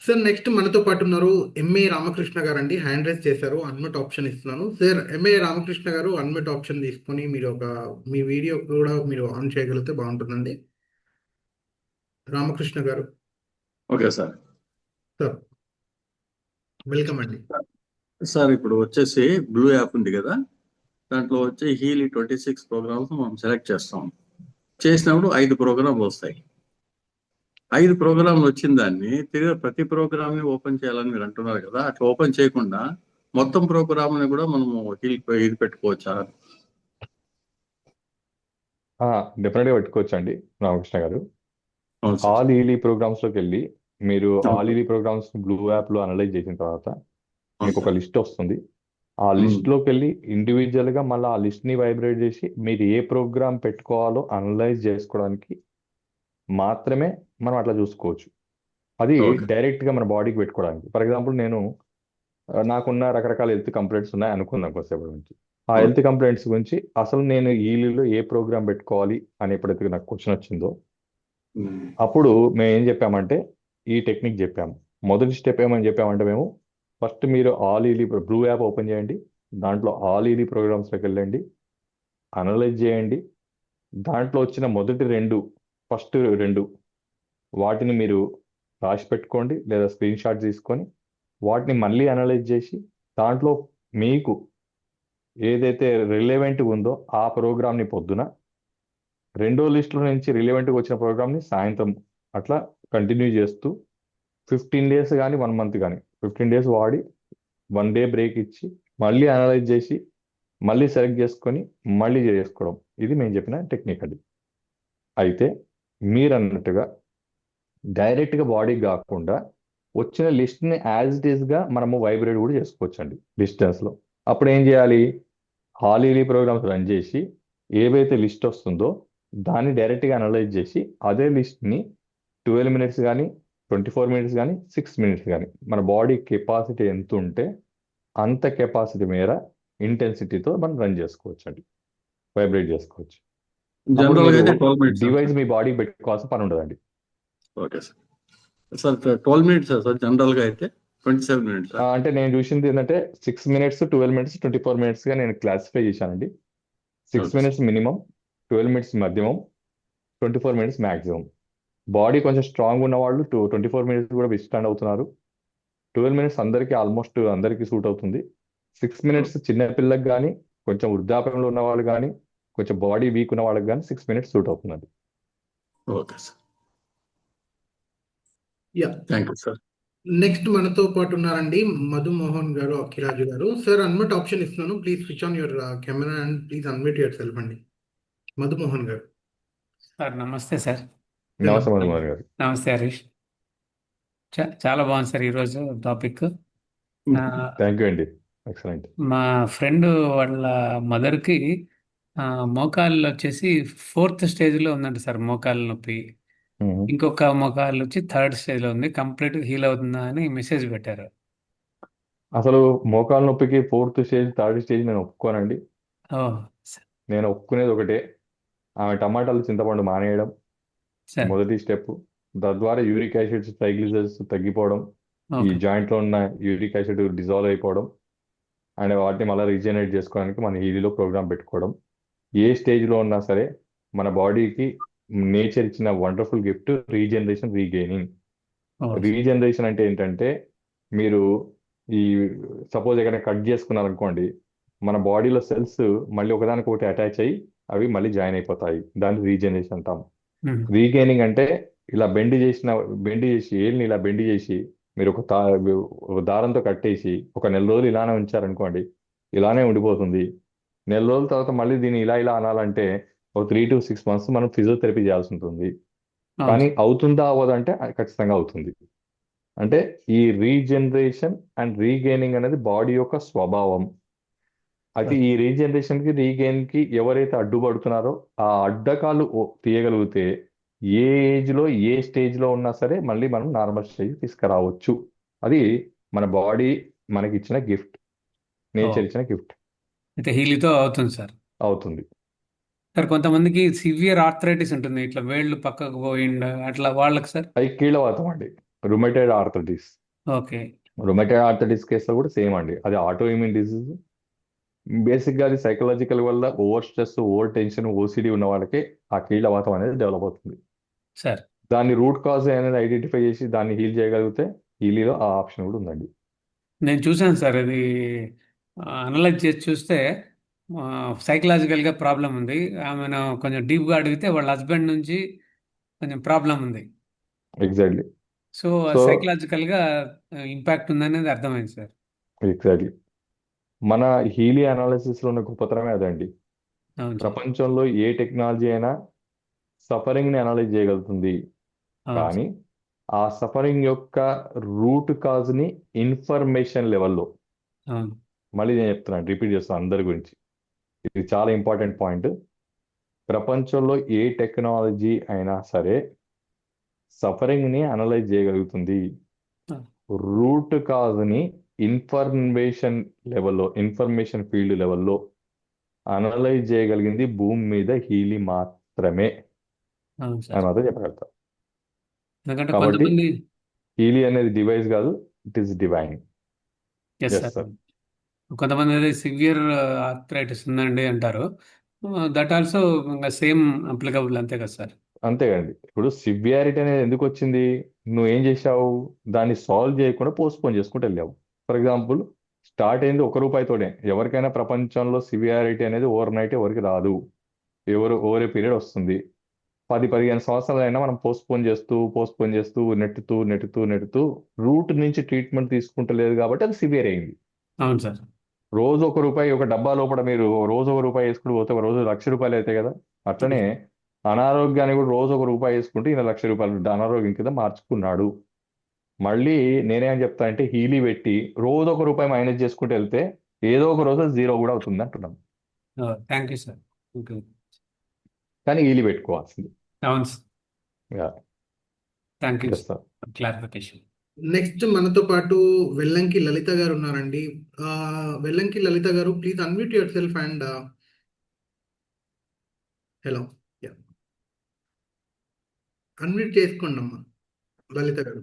S1: sir. నెక్స్ట్ మనతో పాటు ఉన్నారు ఎంఏ రామకృష్ణ గారు అండి. హ్యాండ్ రైజ్ చేశారు, అన్మ్యూట్ ఆప్షన్ ఇస్తున్నాను సార్. ఎంఏ రామకృష్ణ గారు అన్మ్యూట్ ఆప్షన్ తీసుకొని మీరు మీ వీడియో కూడా మీరు ఆన్ చేయగలిగితే బాగుంటుందండి. రామకృష్ణ గారు
S3: ఓకే సార్.
S1: సార్, వెల్కమ్ అండి.
S3: సార్ ఇప్పుడు వచ్చేసి బ్లూ యాప్ ఉంది కదా, దాంట్లో వచ్చి హీలీ 26 ప్రోగ్రామ్స్ మనం సెలెక్ట్ చేస్తాం. చేసినప్పుడు 5 ప్రోగ్రాంలు వస్తాయి. 5 ప్రోగ్రాంలు వచ్చిన దాన్ని తిరిగి ప్రతి ప్రోగ్రామ్ ని ఓపెన్ చేయాలని మీరు అంటున్నారు కదా, అట్లా ఓపెన్ చేయకుండా మొత్తం ప్రోగ్రామ్ ని కూడా మనము ఇది పెట్టుకోవచ్చా?
S2: డెఫినెట్గా పెట్టుకోవచ్చు అండి రామకృష్ణ గారు.
S3: అవును సార్.
S2: ఆల్ ఈలీ ప్రోగ్రామ్స్లోకి వెళ్ళి మీరు
S3: అవును.
S2: ఆల్ ఈలీ ప్రోగ్రామ్స్ బ్లూ యాప్లో అనలైజ్ చేసిన తర్వాత
S3: అవును
S2: మీకు ఒక
S3: సార్.
S2: లిస్ట్ వస్తుంది. ఆ
S3: మ్మ్.
S2: లిస్ట్లోకి వెళ్ళి ఇండివిజువల్గా మళ్ళీ ఆ లిస్ట్ని వైబ్రేట్ చేసి మీరు ఏ ప్రోగ్రామ్ పెట్టుకోవాలో అనలైజ్ చేసుకోవడానికి మాత్రమే మనం అట్లా చూసుకోవచ్చు. అది
S3: ఓకే.
S2: డైరెక్ట్గా మన బాడీకి పెట్టుకోవడానికి. ఫర్ ఎగ్జాంపుల్ నేను నాకున్న రకరకాల హెల్త్ కంప్లైంట్స్ ఉన్నాయి అనుకుందాం కొద్దిసేపటి నుంచి. ఆ
S3: ఓకే.
S2: హెల్త్ కంప్లైంట్స్ గురించి అసలు నేను ఈలీలో ఏ ప్రోగ్రామ్ పెట్టుకోవాలి అని ఎప్పుడైతే నాకు క్వశ్చన్ వచ్చిందో
S3: మ్మ్.
S2: అప్పుడు మేము ఏం చెప్పామంటే ఈ టెక్నిక్ చెప్పాము. మొదటి స్టెప్ ఏమని చెప్పామంటే మేము ఫస్ట్ మీరు all E Lee blue app open చేయండి, దాంట్లో ఆల్ ఈలీ ప్రోగ్రామ్స్లోకి వెళ్ళండి, అనలైజ్ చేయండి. దాంట్లో వచ్చిన ఫస్ట్ రెండు వాటిని మీరు రాసి పెట్టుకోండి లేదా స్క్రీన్ షాట్ తీసుకొని వాటిని మళ్ళీ అనలైజ్ చేసి దాంట్లో మీకు ఏదైతే రిలేవెంట్గా ఉందో ఆ ప్రోగ్రామ్ని పొద్దున, రెండో లిస్టులో నుంచి రిలేవెంట్గా వచ్చిన ప్రోగ్రామ్ని సాయంత్రం, అట్లా కంటిన్యూ చేస్తూ 15 డేస్ కానీ 1 మంత్ కానీ 15 డేస్ వాడి 1 డే బ్రేక్ ఇచ్చి మళ్ళీ అనలైజ్ చేసి మళ్ళీ సెలెక్ట్ చేసుకొని మళ్ళీ చేసుకోవడం. ఇది మేము చెప్పిన టెక్నిక్ అది. అయితే మీరు అన్నట్టుగా డైరెక్ట్గా బాడీకి కాకుండా వచ్చిన లిస్ట్ని యాజ్ ఇట్ ఈస్గా మనము వైబ్రేట్ కూడా చేసుకోవచ్చు అండి డిస్టెన్స్లో. అప్పుడు ఏం చేయాలి? హాలీలీ ప్రోగ్రామ్స్ రన్ చేసి ఏవైతే లిస్ట్ వస్తుందో దాన్ని డైరెక్ట్గా అనలైజ్ చేసి అదే లిస్ట్ని 12 మినిట్స్ కానీ 24 మినిట్స్ కానీ 6 మినిట్స్ కానీ మన బాడీ కెపాసిటీ ఎంత ఉంటే అంత కెపాసిటీ మేర ఇంటెన్సిటీతో మనం రన్ చేసుకోవచ్చు అండి, వైబ్రేట్ చేసుకోవచ్చు. అప్పుడు
S3: జనరల్ గా
S2: మీరు
S3: అయితే 12 మినిట్స్
S2: డివైస్ మీ బాడీకి పెట్టుకోవాల్సిన పని ఉండదండి.
S3: Okay sir. Sir 12 minutes sir general గా అయితే 27 మినిట్స్.
S2: అంటే నేను చూసింది ఏంటంటే 6 మినిట్స్, 12 మినిట్స్, 24 మినిట్స్గా నేను క్లాసిఫై చేశానండి. 6
S3: ఓకే.
S2: మినిట్స్ మినిమం, 12 మినిట్స్ మధ్యమం, 24 మినిట్స్ మ్యాక్సిమం. బాడీ కొంచెం స్ట్రాంగ్ ఉన్న వాళ్ళు 24 మినిట్స్ కూడా విస్టాండ్ అవుతున్నారు. 12 మినిట్స్ ఆల్మోస్ట్ అందరికీ సూట్ అవుతుంది. 6 మినిట్స్ చిన్నపిల్లకి కానీ కొంచెం వృద్ధాప్యంలో ఉన్న వాళ్ళు కానీ కొంచెం బాడీ వీక్ ఉన్న వాళ్ళకి కానీ 6 మినిట్స్ సూట్ అవుతుందండి.
S3: Okay sir.
S1: Ya,
S3: thank you sir.
S1: Next మనతో పాటు ఉన్నారండి మధుమోహన్ గారు, అఖిరాజు గారు. సార్ అన్మ్యూట్ ఆప్షన్ ఇస్తున్నాను, please switch on your camera and please unmute your self అండి. మధుమోహన్ గారు.
S4: సార్ నమస్తే సార్.
S2: నమస్తే మధుమోహన్ గారు.
S4: నమస్తే హరీష్. చాలా బాగుంది సార్ ఈరోజు టాపిక్.
S2: థ్యాంక్ యూ అండి. ఎక్సలెంట్.
S4: మా ఫ్రెండ్ వాళ్ళ మదర్కి మోకాళ్ళు వచ్చేసి 4th స్టేజ్లో ఉందంట సార్, మోకాళ్ళ నొప్పి. ఇంకొక మోకాళ్ళు వచ్చి 3rd స్టేజ్లో ఉంది, కంప్లీట్ హీల్ అవుతుందా అని మెసేజ్ పెట్టారు.
S2: అసలు మోకాలు నొప్పికి 4th స్టేజ్ 3rd స్టేజ్ నేను ఒప్పుకోనండి.
S4: ఓ
S2: నేను ఒప్పుకునేది ఒకటే, ఆమె టమాటాలు చింతపండు మానేయడం
S4: సార్.
S2: మొదటి స్టెప్. తద్వారా యూరిక్ యాసిడ్స్ ట్రైగ్లిజరైడ్స్ తగ్గిపోవడం, ఈ
S4: ఓకే
S2: జాయింట్ లో ఉన్న యూరిక్ యాసిడ్ డిజాల్వ్ అయిపోవడం, అండ్ వాటిని మళ్ళీ రీజనరేట్ చేసుకోవడానికి మన హీలీలో ప్రోగ్రామ్ పెట్టుకోవడం. ఏ స్టేజ్ లో ఉన్నా సరే మన బాడీకి నేచర్ ఇచ్చిన వండర్ఫుల్ గిఫ్ట్ రీజనరేషన్, రీగెయినింగ్.
S4: ఓ
S2: రీజనరేషన్ అంటే ఏంటంటే, మీరు ఈ సపోజ్ ఎక్కడ కట్ చేసుకున్నారనుకోండి, మన బాడీలో సెల్స్ మళ్ళీ ఒకదానికి ఒకటి అటాచ్ అయ్యి అవి మళ్ళీ జాయిన్ అయిపోతాయి. దాన్ని రీజనరేషన్ అంటాం. రీగెయినింగ్ అంటే ఇలా బెండ్ చేసి ఏళ్ళని ఇలా బెండ్ చేసి మీరు ఒక దారంతో కట్టేసి ఒక నెల రోజులు ఇలానే ఉంచారనుకోండి, ఇలానే ఉండిపోతుంది. నెల రోజుల తర్వాత మళ్ళీ దీన్ని ఇలా అనాలంటే ఒక 3 to 6 months మనం ఫిజియోథెరపీ చేయాల్సి ఉంటుంది. కానీ అవుతుందా అవ్వదంటే ఖచ్చితంగా అవుతుంది. అంటే ఈ రీజనరేషన్ అండ్ రీగెయినింగ్ అనేది బాడీ యొక్క స్వభావం. అయితే ఈ రీజనరేషన్ కి రీగెయిన్ కి ఎవరైతే అడ్డుపడుతున్నారో ఆ అడ్డకాలు తీయగలిగితే ఏ ఏజ్ లో ఏ స్టేజ్ లో ఉన్నా సరే మళ్ళీ మనం నార్మల్ స్టేజ్ తీసుకురావచ్చు. అది మన బాడీ మనకి ఇచ్చిన గిఫ్ట్, నేచర్ ఇచ్చిన గిఫ్ట్.
S4: అయితే హీలీతో అవుతుంది సార్.
S2: అవుతుంది
S4: సార్ కొంతమందికి సివియర్ ఆర్థరైటిస్ ఉంటుంది, ఇట్లా వేళ్ళు పక్కకు పోయిండ అట్లా వాళ్ళకి సార్.
S2: అది కీళ్ళవాతం అండి, rheumatoid arthritis.
S4: Okay
S2: rheumatoid arthritis కేసులో కూడా సేమ్ అండి, అది ఆటో ఇమ్యూన్ డిసీజ్. బేసిక్ గా అది సైకలాజికల్ వల్ల over stress, over tension, OCD ఉన్న వాళ్ళకి ఆ కీళ్ళవాతం అనేది డెవలప్ అవుతుంది
S4: సార్.
S2: దాన్ని రూట్ కాజ్ అనేది ఐడెంటిఫై చేసి దాన్ని హీల్ చేయగలిగితే హీలీలో ఆ ఆప్షన్ కూడా ఉందండి.
S4: నేను చూశాను సార్, అది అనలైజ్ చేసి చూస్తే సైకలాజికల్గా ప్రాబ్లం ఉంది. ఆమెను కొంచెం డీప్గా అడిగితే వాళ్ళ హస్బెండ్ నుంచి కొంచెం ప్రాబ్లం ఉంది.
S2: ఎగ్జాక్ట్లీ.
S4: సో సైకలాజికల్గా ఇంపాక్ట్ ఉందనేది అర్థమైంది సార్.
S2: ఎగ్జాక్ట్లీ. మన హీలీ అనాలిసిస్ లో ఉన్న గొప్పతనమే అదండి.
S4: అవును సార్.
S2: ప్రపంచంలో ఏ టెక్నాలజీ అయినా సఫరింగ్ ని అనలైజ్ చేయగలుగుతుంది,
S4: అవును
S2: కానీ ఆ సఫరింగ్ యొక్క రూట్ కాజ్ ని ఇన్ఫర్మేషన్ లెవెల్లో,
S4: అవును
S2: మళ్ళీ నేను చెప్తున్నాను, రిపీట్ చేస్తాను అందరి గురించి, ఇది చాలా ఇంపార్టెంట్ పాయింట్. ప్రపంచంలో ఏ టెక్నాలజీ అయినా సరే సఫరింగ్ ని అనలైజ్ చేయగలుగుతుంది, రూట్ కాజ్ ని ఇన్ఫర్మేషన్ లెవెల్లో, ఇన్ఫర్మేషన్ ఫీల్డ్ లెవెల్లో అనలైజ్ చేయగలిగింది భూమి మీద హీలీ మాత్రమే
S4: అవును
S2: అని
S4: సార్.
S2: మాత్రం చెప్పగలుగుతాం.
S4: ఎందుకంటే
S2: కాబట్టి
S4: కొంతమంది
S2: హీలీ అనేది డివైస్ కాదు, it is divine.
S4: Yes
S2: yes
S4: sir,
S2: sir.
S4: కొంతమంది అయితే సివియర్ ఆర్థరైటిస్ ఉందండి అంటారు. దట్ ఆల్సో సేమ్ అప్లికబుల్ అంతే కదా సార్.
S2: అంతేగాండి. ఇప్పుడు సివియారిటీ అనేది ఎందుకు వచ్చింది, నువ్వు ఏం చేశావు, దాన్ని సాల్వ్ చేయకుండా పోస్ట్పోన్ చేసుకుంటూ వెళ్ళావు. ఫర్ ఎగ్జాంపుల్, స్టార్ట్ అయింది ₹1తోనే. ఎవరికైనా ప్రపంచంలో సివియారిటీ అనేది ఓవర్ నైట్ ఎవరికి రాదు, ఓవర్ ఏ పీరియడ్ వస్తుంది. 10-15 సంవత్సరాలైనా మనం పోస్ట్పోన్ చేస్తూ నెట్టుతూ రూట్ నుంచి ట్రీట్మెంట్ తీసుకుంటలేదు కాబట్టి అది సివియర్ అయింది.
S4: అవును సార్.
S2: రోజు ₹1 ఒక డబ్బా లోపల మీరు రోజు ₹1 వేసుకుంటూ పోతే ఒక రోజు ₹1,00,000 అవుతాయి కదా. అట్లనే అనారోగ్యాన్ని కూడా రోజు ₹1 వేసుకుంటే ఈయన ₹1,00,000 అనారోగ్యం కింద మార్చుకున్నాడు. మళ్ళీ నేనేం చెప్తా అంటే, హీలీ పెట్టి రోజు ₹1 మైనస్ చేసుకుంటూ వెళ్తే ఏదో ఒక రోజు 0 కూడా అవుతుంది అంటున్నాం.
S4: Thank you sir.
S2: కానీ హీలీ పెట్టుకోవాల్సింది.
S4: అవును sir. Thank you
S2: yes sir.
S4: Clarification.
S1: Next మనతో పాటు వెల్లంకి లలిత గారు ఉన్నారండి. వెల్లంకి లలిత గారు, please unmute yourself and hello, unmute చేసుకోండి అమ్మా లలిత గారు,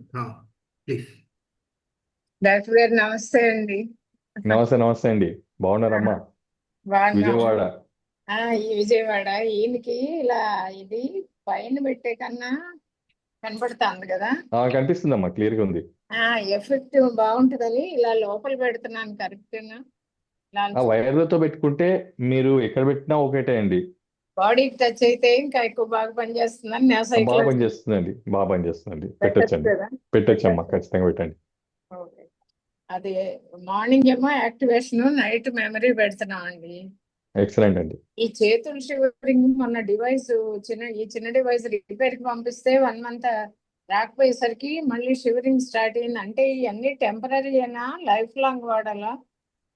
S1: ప్లీజ్.
S5: డాక్టర్ గారు నమస్తే అండి.
S2: నమస్తే అండి, బాగున్నారమ్మా?
S5: బాగున్నాం.
S2: విజయవాడ.
S5: ఈ విజయవాడ. ఈయనకి ఇలా ఇది పైన పెట్టే కన్నా కనపడుతుంది కదా,
S2: కనిపిస్తుందమ్మా, క్లియర్ గా ఉంది.
S5: ఎఫెక్ట్ బాగుంటుందని ఇలా లోపల పెడుతున్నాను. కరెక్టేనా?
S2: వైర్లతో పెట్టుకుంటే మీరు ఎక్కడ పెట్టినా ఒకటే అండి, బాడీకి
S5: టచ్ అయితే ఇంకా ఎక్కువ బాగా పనిచేస్తుందని నా
S2: బాగా
S5: సైకిల్
S2: పనిచేస్తుందండి. పెట్టొచ్చమ్మా, ఖచ్చితంగా పెట్టండి.
S5: అది మార్నింగ్ ఏమో యాక్టివేషన్, నైట్ మెమరీ పెడుతున్నాం అండి.
S2: ఎక్సలెంట్ అండి.
S5: ఈ చేతుల షివరింగ్ మొన్న ఈ చిన్న డివైస్ రిపేర్ కి పంపిస్తే 1 మంత్ రాకపోయేసరికి మళ్ళీ షివరింగ్ స్టార్ట్ అయింది. అంటే ఇవన్నీ టెంపరీ అయినా లైఫ్ లాంగ్ వాడాలా,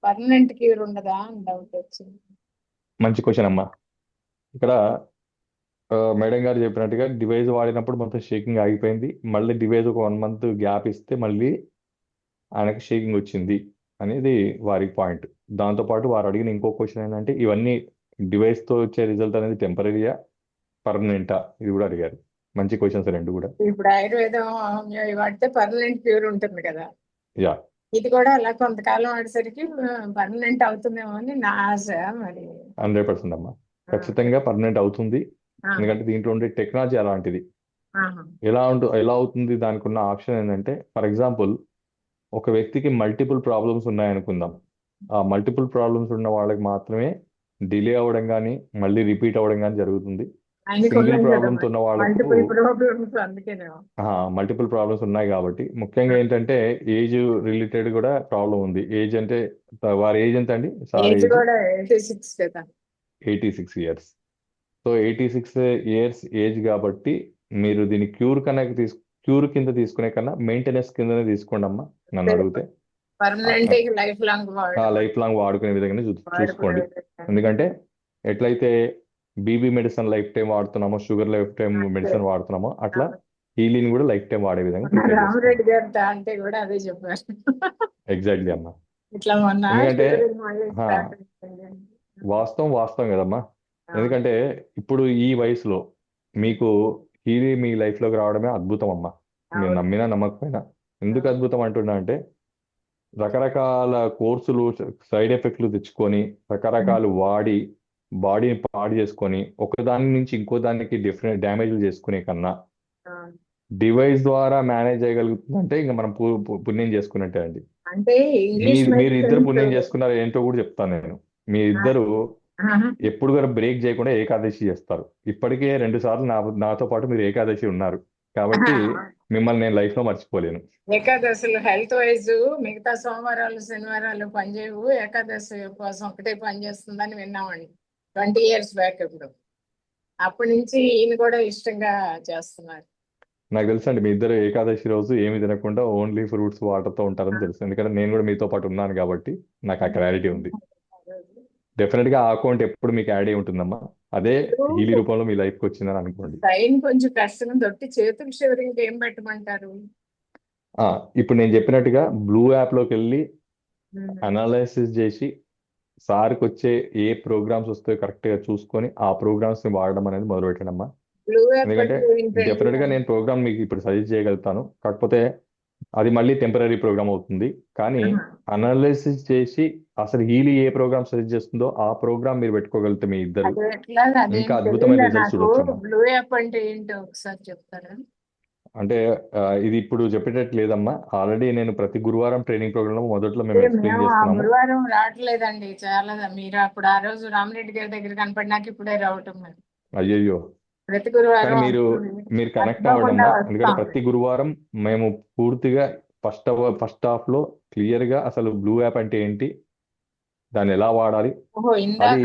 S5: పర్మనెంట్ క్యూర్ ఉండదా అని డౌట్ వచ్చింది.
S2: మంచి క్వశ్చన్ అమ్మా. ఇక్కడ మేడం గారు చెప్పినట్టుగా డివైస్ వాడినప్పుడు మొత్తం షేకింగ్ ఆగిపోయింది, మళ్ళీ డివైస్ ఒక 1 మంత్ గ్యాప్ ఇస్తే మళ్ళీ ఆయనకి షేకింగ్ వచ్చింది అనేది వారి పాయింట్. దాంతోపాటు వారు అడిగిన ఇంకో క్వశ్చన్ ఏంటంటే ఇవన్నీ డివైస్తో వచ్చే రిజల్ట్ అనేది టెంపరీయా పర్మనెంటా, ఇది కూడా అడిగారు. మంచి క్వశ్చన్స్ రెండు కూడా.
S5: ఇప్పుడు ఆయుర్వేదం వాడితే పర్మనెంట్ క్యూర్ ఉంటుంది కదా,
S2: యా,
S5: ఇది కూడా అలా కొంతకాలం వాడేసరికి పర్మనెంట్ అవుతుందేమో అని నా ఆశ. మరి
S2: 100% అమ్మా, ఖచ్చితంగా పర్మనెంట్ అవుతుంది. ఎందుకంటే దీంట్లో ఉండే టెక్నాలజీ అలాంటిది. ఎలా అవుతుంది, దానికి ఉన్న ఆప్షన్ ఏంటంటే, ఫర్ ఎగ్జాంపుల్ ఒక వ్యక్తికి మల్టిపుల్ ప్రాబ్లమ్స్ ఉన్నాయనుకుందాం. ఆ మల్టిపుల్ ప్రాబ్లమ్స్ ఉన్న వాళ్ళకి మాత్రమే డిలే అవ్వడం కానీ మళ్ళీ రిపీట్ అవ్వడం కానీ జరుగుతుంది. సింగిల్ ప్రాబ్లమ్స్ ఉన్న వాళ్ళకు మల్టిపుల్ ప్రాబ్లమ్స్ ఉన్నాయి కాబట్టి, ముఖ్యంగా ఏంటంటే ఏజ్ రిలేటెడ్ కూడా ప్రాబ్లం ఉంది. ఏజ్ అంటే వారి ఏజ్ ఎంత అండి? సార్
S5: ఏజ్
S2: ఏజ్
S5: కూడా 86 కదా.
S2: 86 ఇయర్స్. సో 86 ఇయర్స్ ఏజ్ కాబట్టి మీరు దీన్ని క్యూర్ కింద తీసుకునే కన్నా మెయింటెనెన్స్ కిందనే తీసుకోండి అమ్మా, నన్ను అడిగితే.
S5: Permanent life long
S2: life long వాడుకునే విధంగానే చూసుకోండి. ఎందుకంటే ఎట్లయితే బీబీ మెడిసిన్ లైఫ్ టైం వాడుతున్నామో, షుగర్ లైఫ్ టైం మెడిసిన్ వాడుతున్నామో, అట్లా హీలింగ్ కూడా లైఫ్ టైం వాడే విధంగా
S5: రామరెడ్డి గారు అంటే కూడా అదే చెప్పారు.
S2: ఎగ్జాక్ట్లీ అమ్మా.
S5: ఇట్లా మొన్న
S2: ఎందుకంటే
S5: start అయింది.
S2: వాస్తవం కదమ్మా. ఎందుకంటే ఇప్పుడు ఈ వయసులో మీకు హీలింగ్ మీ లైఫ్ లోకి రావడమే అద్భుతం అమ్మా. మీరు నమ్మినా నమ్మకపోయినా. ఎందుకు అద్భుతం అంటున్నా అంటే, రకరకాల కోర్సులు సైడ్ ఎఫెక్ట్లు తెచ్చుకొని రకరకాలు వాడి బాడీని పాడు చేసుకొని ఒకదాని నుంచి ఇంకో దానికి డిఫరెంట్ డ్యామేజ్లు చేసుకునే కన్నా డివైస్ ద్వారా మేనేజ్ చేయగలుగుతుందంటే ఇంకా మనం పుణ్యం చేసుకున్నట్టే అండి.
S5: అంటే ఇంగ్లీష్
S2: మీరు ఇద్దరు పుణ్యం చేసుకున్నారు ఏంటో కూడా చెప్తాను నేను. మీ ఇద్దరు ఎప్పుడు కూడా బ్రేక్ చేయకుండా ఏకాదశి చేస్తారు. ఇప్పటికే 2 సార్లు నాతో పాటు మీరు ఏకాదశి ఉన్నారు కాబట్టి మిమ్మల్ని నేను లైఫ్ లో మర్చిపోలేను.
S5: ఏకాదశులు హెల్త్ వైజ్ మిగతా సోమవారాలు శనివారాలు పనిచేయవు, ఏకాదశి కోసం ఒకటే పనిచేస్తుందని విన్నామండి 20 years బ్యాక్. ఇప్పుడు అప్పటి నుంచి ఈయన కూడా ఇష్టంగా చేస్తున్నారు.
S2: నాకు తెలుసు అండి, మీ ఇద్దరు ఏకాదశి రోజు ఏమి తినకుండా ఓన్లీ ఫ్రూట్స్ వాటర్తో ఉంటారని తెలుసు. ఎందుకంటే నేను కూడా మీతో పాటు ఉన్నాను కాబట్టి నాకు ఆ క్లారిటీ ఉంది. డెఫినెట్ గా ఆ అకౌంట్ ఎప్పుడు మీకు యాడ్ అయి ఉంటుందమ్మా. అదే హీలి రూపంలో మీ లైఫ్కి వచ్చిందని అనుకోండి.
S5: టైం కొంచెం కష్టం దొరికి చేతులు షివరింగ్ ఏం పెట్టమంటారు?
S2: ఇప్పుడు నేను చెప్పినట్టుగా బ్లూ యాప్ లోకి వెళ్ళి అనాలైసిస్ చేసి సార్కి వచ్చే ఏ ప్రోగ్రామ్స్ వస్తాయో కరెక్ట్ గా చూసుకొని ఆ ప్రోగ్రామ్స్ ని వాడడం అనేది మొదలు పెట్టండమ్మా. ఎందుకంటే డెఫినెట్ గా నేను ప్రోగ్రామ్ మీకు ఇప్పుడు సజెస్ట్ చేయగలుగుతాను, కాకపోతే అది మళ్ళీ టెంపరీ ప్రోగ్రామ్ అవుతుంది. కానీ అనాలిసిస్ చేసి అసలు హీలీ ఏ ప్రోగ్రామ్ సజెస్ట్ చేస్తుందో ఆ ప్రోగ్రామ్ మీరు పెట్టుకోగలిగితే మీ ఇద్దరు ఇంకా అద్భుతమైన రిజల్ట్స్ చూడొచ్చు.
S5: బ్లూ యాప్ అంటే ఏంటో ఒకసారి చెప్తారా?
S2: అంటే ఇది ఇప్పుడు చెప్పేటట్టు లేదమ్మా. ఆల్రెడీ నేను ప్రతి గురువారం ట్రైనింగ్ ప్రోగ్రామ్ లో మొదట్లో మేము ఎక్స్ప్లెయిన్ చేస్తున్నాము.
S5: గురువారం రావట్లేదండి చాలా. మీరు అప్పుడు ఆ రోజు రామరెడ్డి గారి దగ్గర కనపడినాక ఇప్పుడే రావటం.
S2: అయ్యయ్యో,
S5: ప్రతి గురువారం
S2: కానీ మీరు కనెక్ట్ అవ్వడమ్మా. ఎందుకంటే ప్రతి గురువారం మేము పూర్తిగా ఫస్ట్ హాఫ్ లో క్లియర్ గా అసలు బ్లూ యాప్ అంటే ఏంటి, దాన్ని ఎలా వాడాలి, అది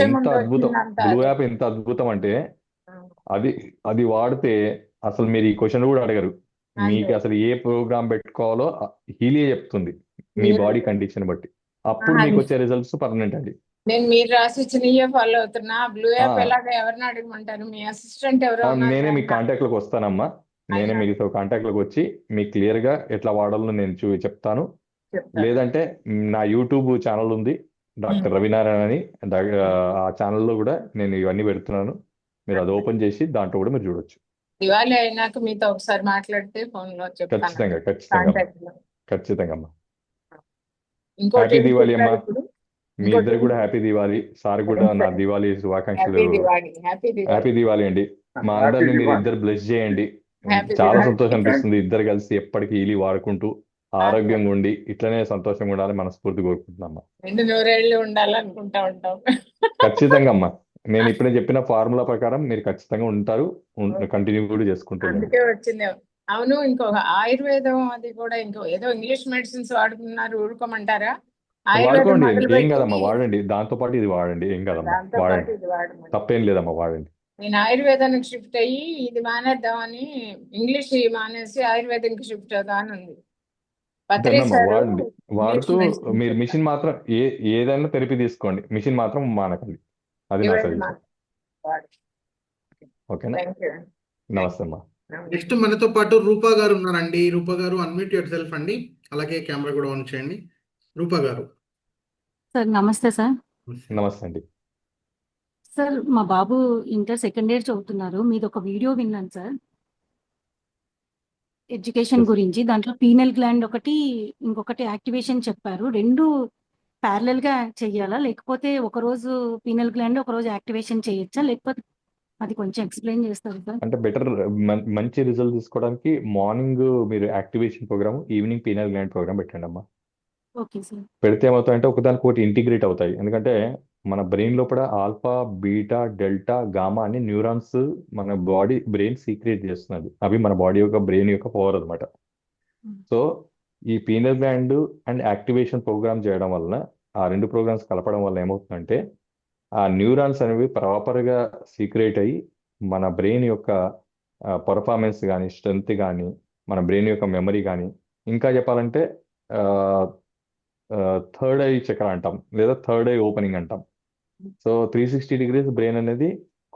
S2: ఎంత అద్భుతం. బ్లూ యాప్ ఎంత అద్భుతం అంటే అది వాడితే అసలు మీరు ఈ క్వశ్చన్ కూడా అడగరు. మీకు అసలు ఏ ప్రోగ్రామ్ పెట్టుకోవాలో హీలియే చెప్తుంది మీ బాడీ కండిషన్ బట్టి. అప్పుడు మీకు వచ్చే రిజల్ట్స్ పర్మనెంట్ అండి.
S5: నేను మీరు రాసి ఇచ్చినయే ఫాలో అవుతున్నా. బ్లూ యాప్ ఎలాగ ఎవరిని అడగమంటారు? మీ అసిస్టెంట్ ఎవరో
S2: నేనే మీ కాంటాక్ట్ లోకి వస్తానమ్మా. నేనే మీతో కాంటాక్ట్ లోకి వచ్చి మీకు క్లియర్ గా ఎట్లా వాడాలో నేను చెప్తాను. లేదంటే నా యూట్యూబ్ ఛానల్ ఉంది, డాక్టర్ రవినారాయణ అని. ఆ ఛానల్లో కూడా నేను ఇవన్నీ పెడుతున్నాను. మీరు అది ఓపెన్ చేసి దాంట్లో కూడా మీరు చూడొచ్చు.
S5: దివాళీ అయినాక మీతో ఒకసారి మాట్లాడితే ఫోన్ లో
S2: ఖచ్చితంగా అమ్మా.
S5: ఇంకోటి
S2: హ్యాపీ దివాళీ అమ్మా. మీ ఇద్దరు కూడా హ్యాపీ దివాళీ. సార్ కూడా నా దివాళీ శుభాకాంక్షలు. హ్యాపీ దివాళీ అండి. మా అందరిని మీరు ఇద్దరు బ్లెస్ చేయండి. చాలా సంతోషం అనిపిస్తుంది ఇద్దరు కలిసి ఎప్పటికీ హీలీ వాడుకుంటూ ఆరోగ్యంగా ఉండి ఇట్లనే సంతోషంగా ఉండాలని మనస్ఫూర్తి కోరుకుంటున్నామ్మా.
S5: 200 ఉండాలనుకుంటా ఉంటాం.
S2: ఖచ్చితంగా అమ్మా. నేను ఇప్పుడే చెప్పిన ఫార్ములా ప్రకారం మీరు ఖచ్చితంగా ఉంటారు, కంటిన్యూ కూడా చేసుకుంటారు.
S5: అందుకే వచ్చింది. అవును, ఇంకొక ఆయుర్వేదం అది కూడా ఏదో ఇంగ్లీష్ మెడిసిన్స్ వాడుతున్నారు, ఊరుకోమంటారా? ఆయుర్వేదం
S2: వాడుకోండి, ఏం
S5: మొదలుపెట్టి
S2: కాదమ్మా, వాడండి. దాంతో పాటు ఇది వాడండి, ఏం కాదమ్మా,
S5: దాంతో పాటు
S2: వాడండి.
S5: ఇది వాడమని.
S2: తప్పేం లేదమ్మా, వాడండి.
S5: నేను ఆయుర్వేదానికి షిఫ్ట్ అయ్యి ఇది మానేద్దామని ఇంగ్లీష్ మానేసి ఆయుర్వేదానికి షిఫ్ట్ అవుదామని ఉంది. పత్రి
S2: అంతేనమ్మా,
S5: సారు
S2: వాడండి.
S5: ఇంగ్లీష్
S2: వాడుతూ
S5: మెడిసిన్
S2: మీరు
S5: చెప్తాను.
S2: మిషన్ మాత్రం ఏదైనా థెరపీ తీసుకోండి, మిషన్ మాత్రం మానకండి. అది నా
S5: డివైస్
S2: సజెషన్.
S5: వాడు.
S2: ఓకేనా?
S5: Thank you.
S2: నమస్తే అమ్మా.
S1: నెక్స్ట్ మనతో పాటు రూపా గారు ఉన్నారండి. రూపా గారు అన్మ్యూట్ యువర్ సెల్ఫ్ అండి. అలాగే కెమెరా కూడా ఆన్ చేయండి. రూపా గారు.
S6: సార్ నమస్తే సార్.
S2: నమస్తే అండి.
S6: సార్ మా బాబు ఇంటర్ సెకండ్ ఇయర్ చదువుతున్నారు. మీది ఒక వీడియో విన్నాను సార్, ఎడ్యుకేషన్
S2: Yes.
S6: గురించి. దాంట్లో పీనల్ గ్లాండ్ ఒకటి, ఇంకొకటి యాక్టివేషన్ చెప్పారు. రెండు ప్యారలల్ గా చెయ్యాలా, లేకపోతే ఒక రోజు పీనల్ గ్లాండ్ ఒక రోజు యాక్టివేషన్ చేయొచ్చా, లేకపోతే అది కొంచెం ఎక్స్ప్లెయిన్ చేస్తారు సార్?
S2: అంటే బెటర్ మంచి రిజల్ట్ తీసుకోవడానికి మార్నింగ్ మీరు activation program, evening pineal gland program పెట్టండి అమ్మా.
S6: Okay sir.
S2: పెడితే ఏమవుతాయంటే ఒకదానికొకటి ఇంటిగ్రేట్ అవుతాయి. ఎందుకంటే మన బ్రెయిన్ లోపల ఆల్ఫా, బీటా, డెల్టా, గామా అన్ని న్యూరాన్స్ మన బాడీ బ్రెయిన్ సీక్రెట్ చేస్తున్నది. అవి మన బాడీ యొక్క బ్రెయిన్ యొక్క పవర్ అనమాట. సో ఈ pineal gland and activation program చేయడం వలన, ఆ రెండు ప్రోగ్రామ్స్ కలపడం వల్ల ఏమవుతుందంటే ఆ న్యూరాన్స్ అనేవి ప్రాపర్గా సీక్రెట్ అయ్యి మన బ్రెయిన్ యొక్క పర్ఫార్మెన్స్ కానీ, స్ట్రెంగ్త్ కానీ, మన బ్రెయిన్ యొక్క మెమరీ కానీ, ఇంకా చెప్పాలంటే థర్డ్ ఐ చక్ర అంటాం, లేదా థర్డ్ ఐ ఓపెనింగ్ అంటాం. సో 360 డిగ్రీస్ బ్రెయిన్ అనేది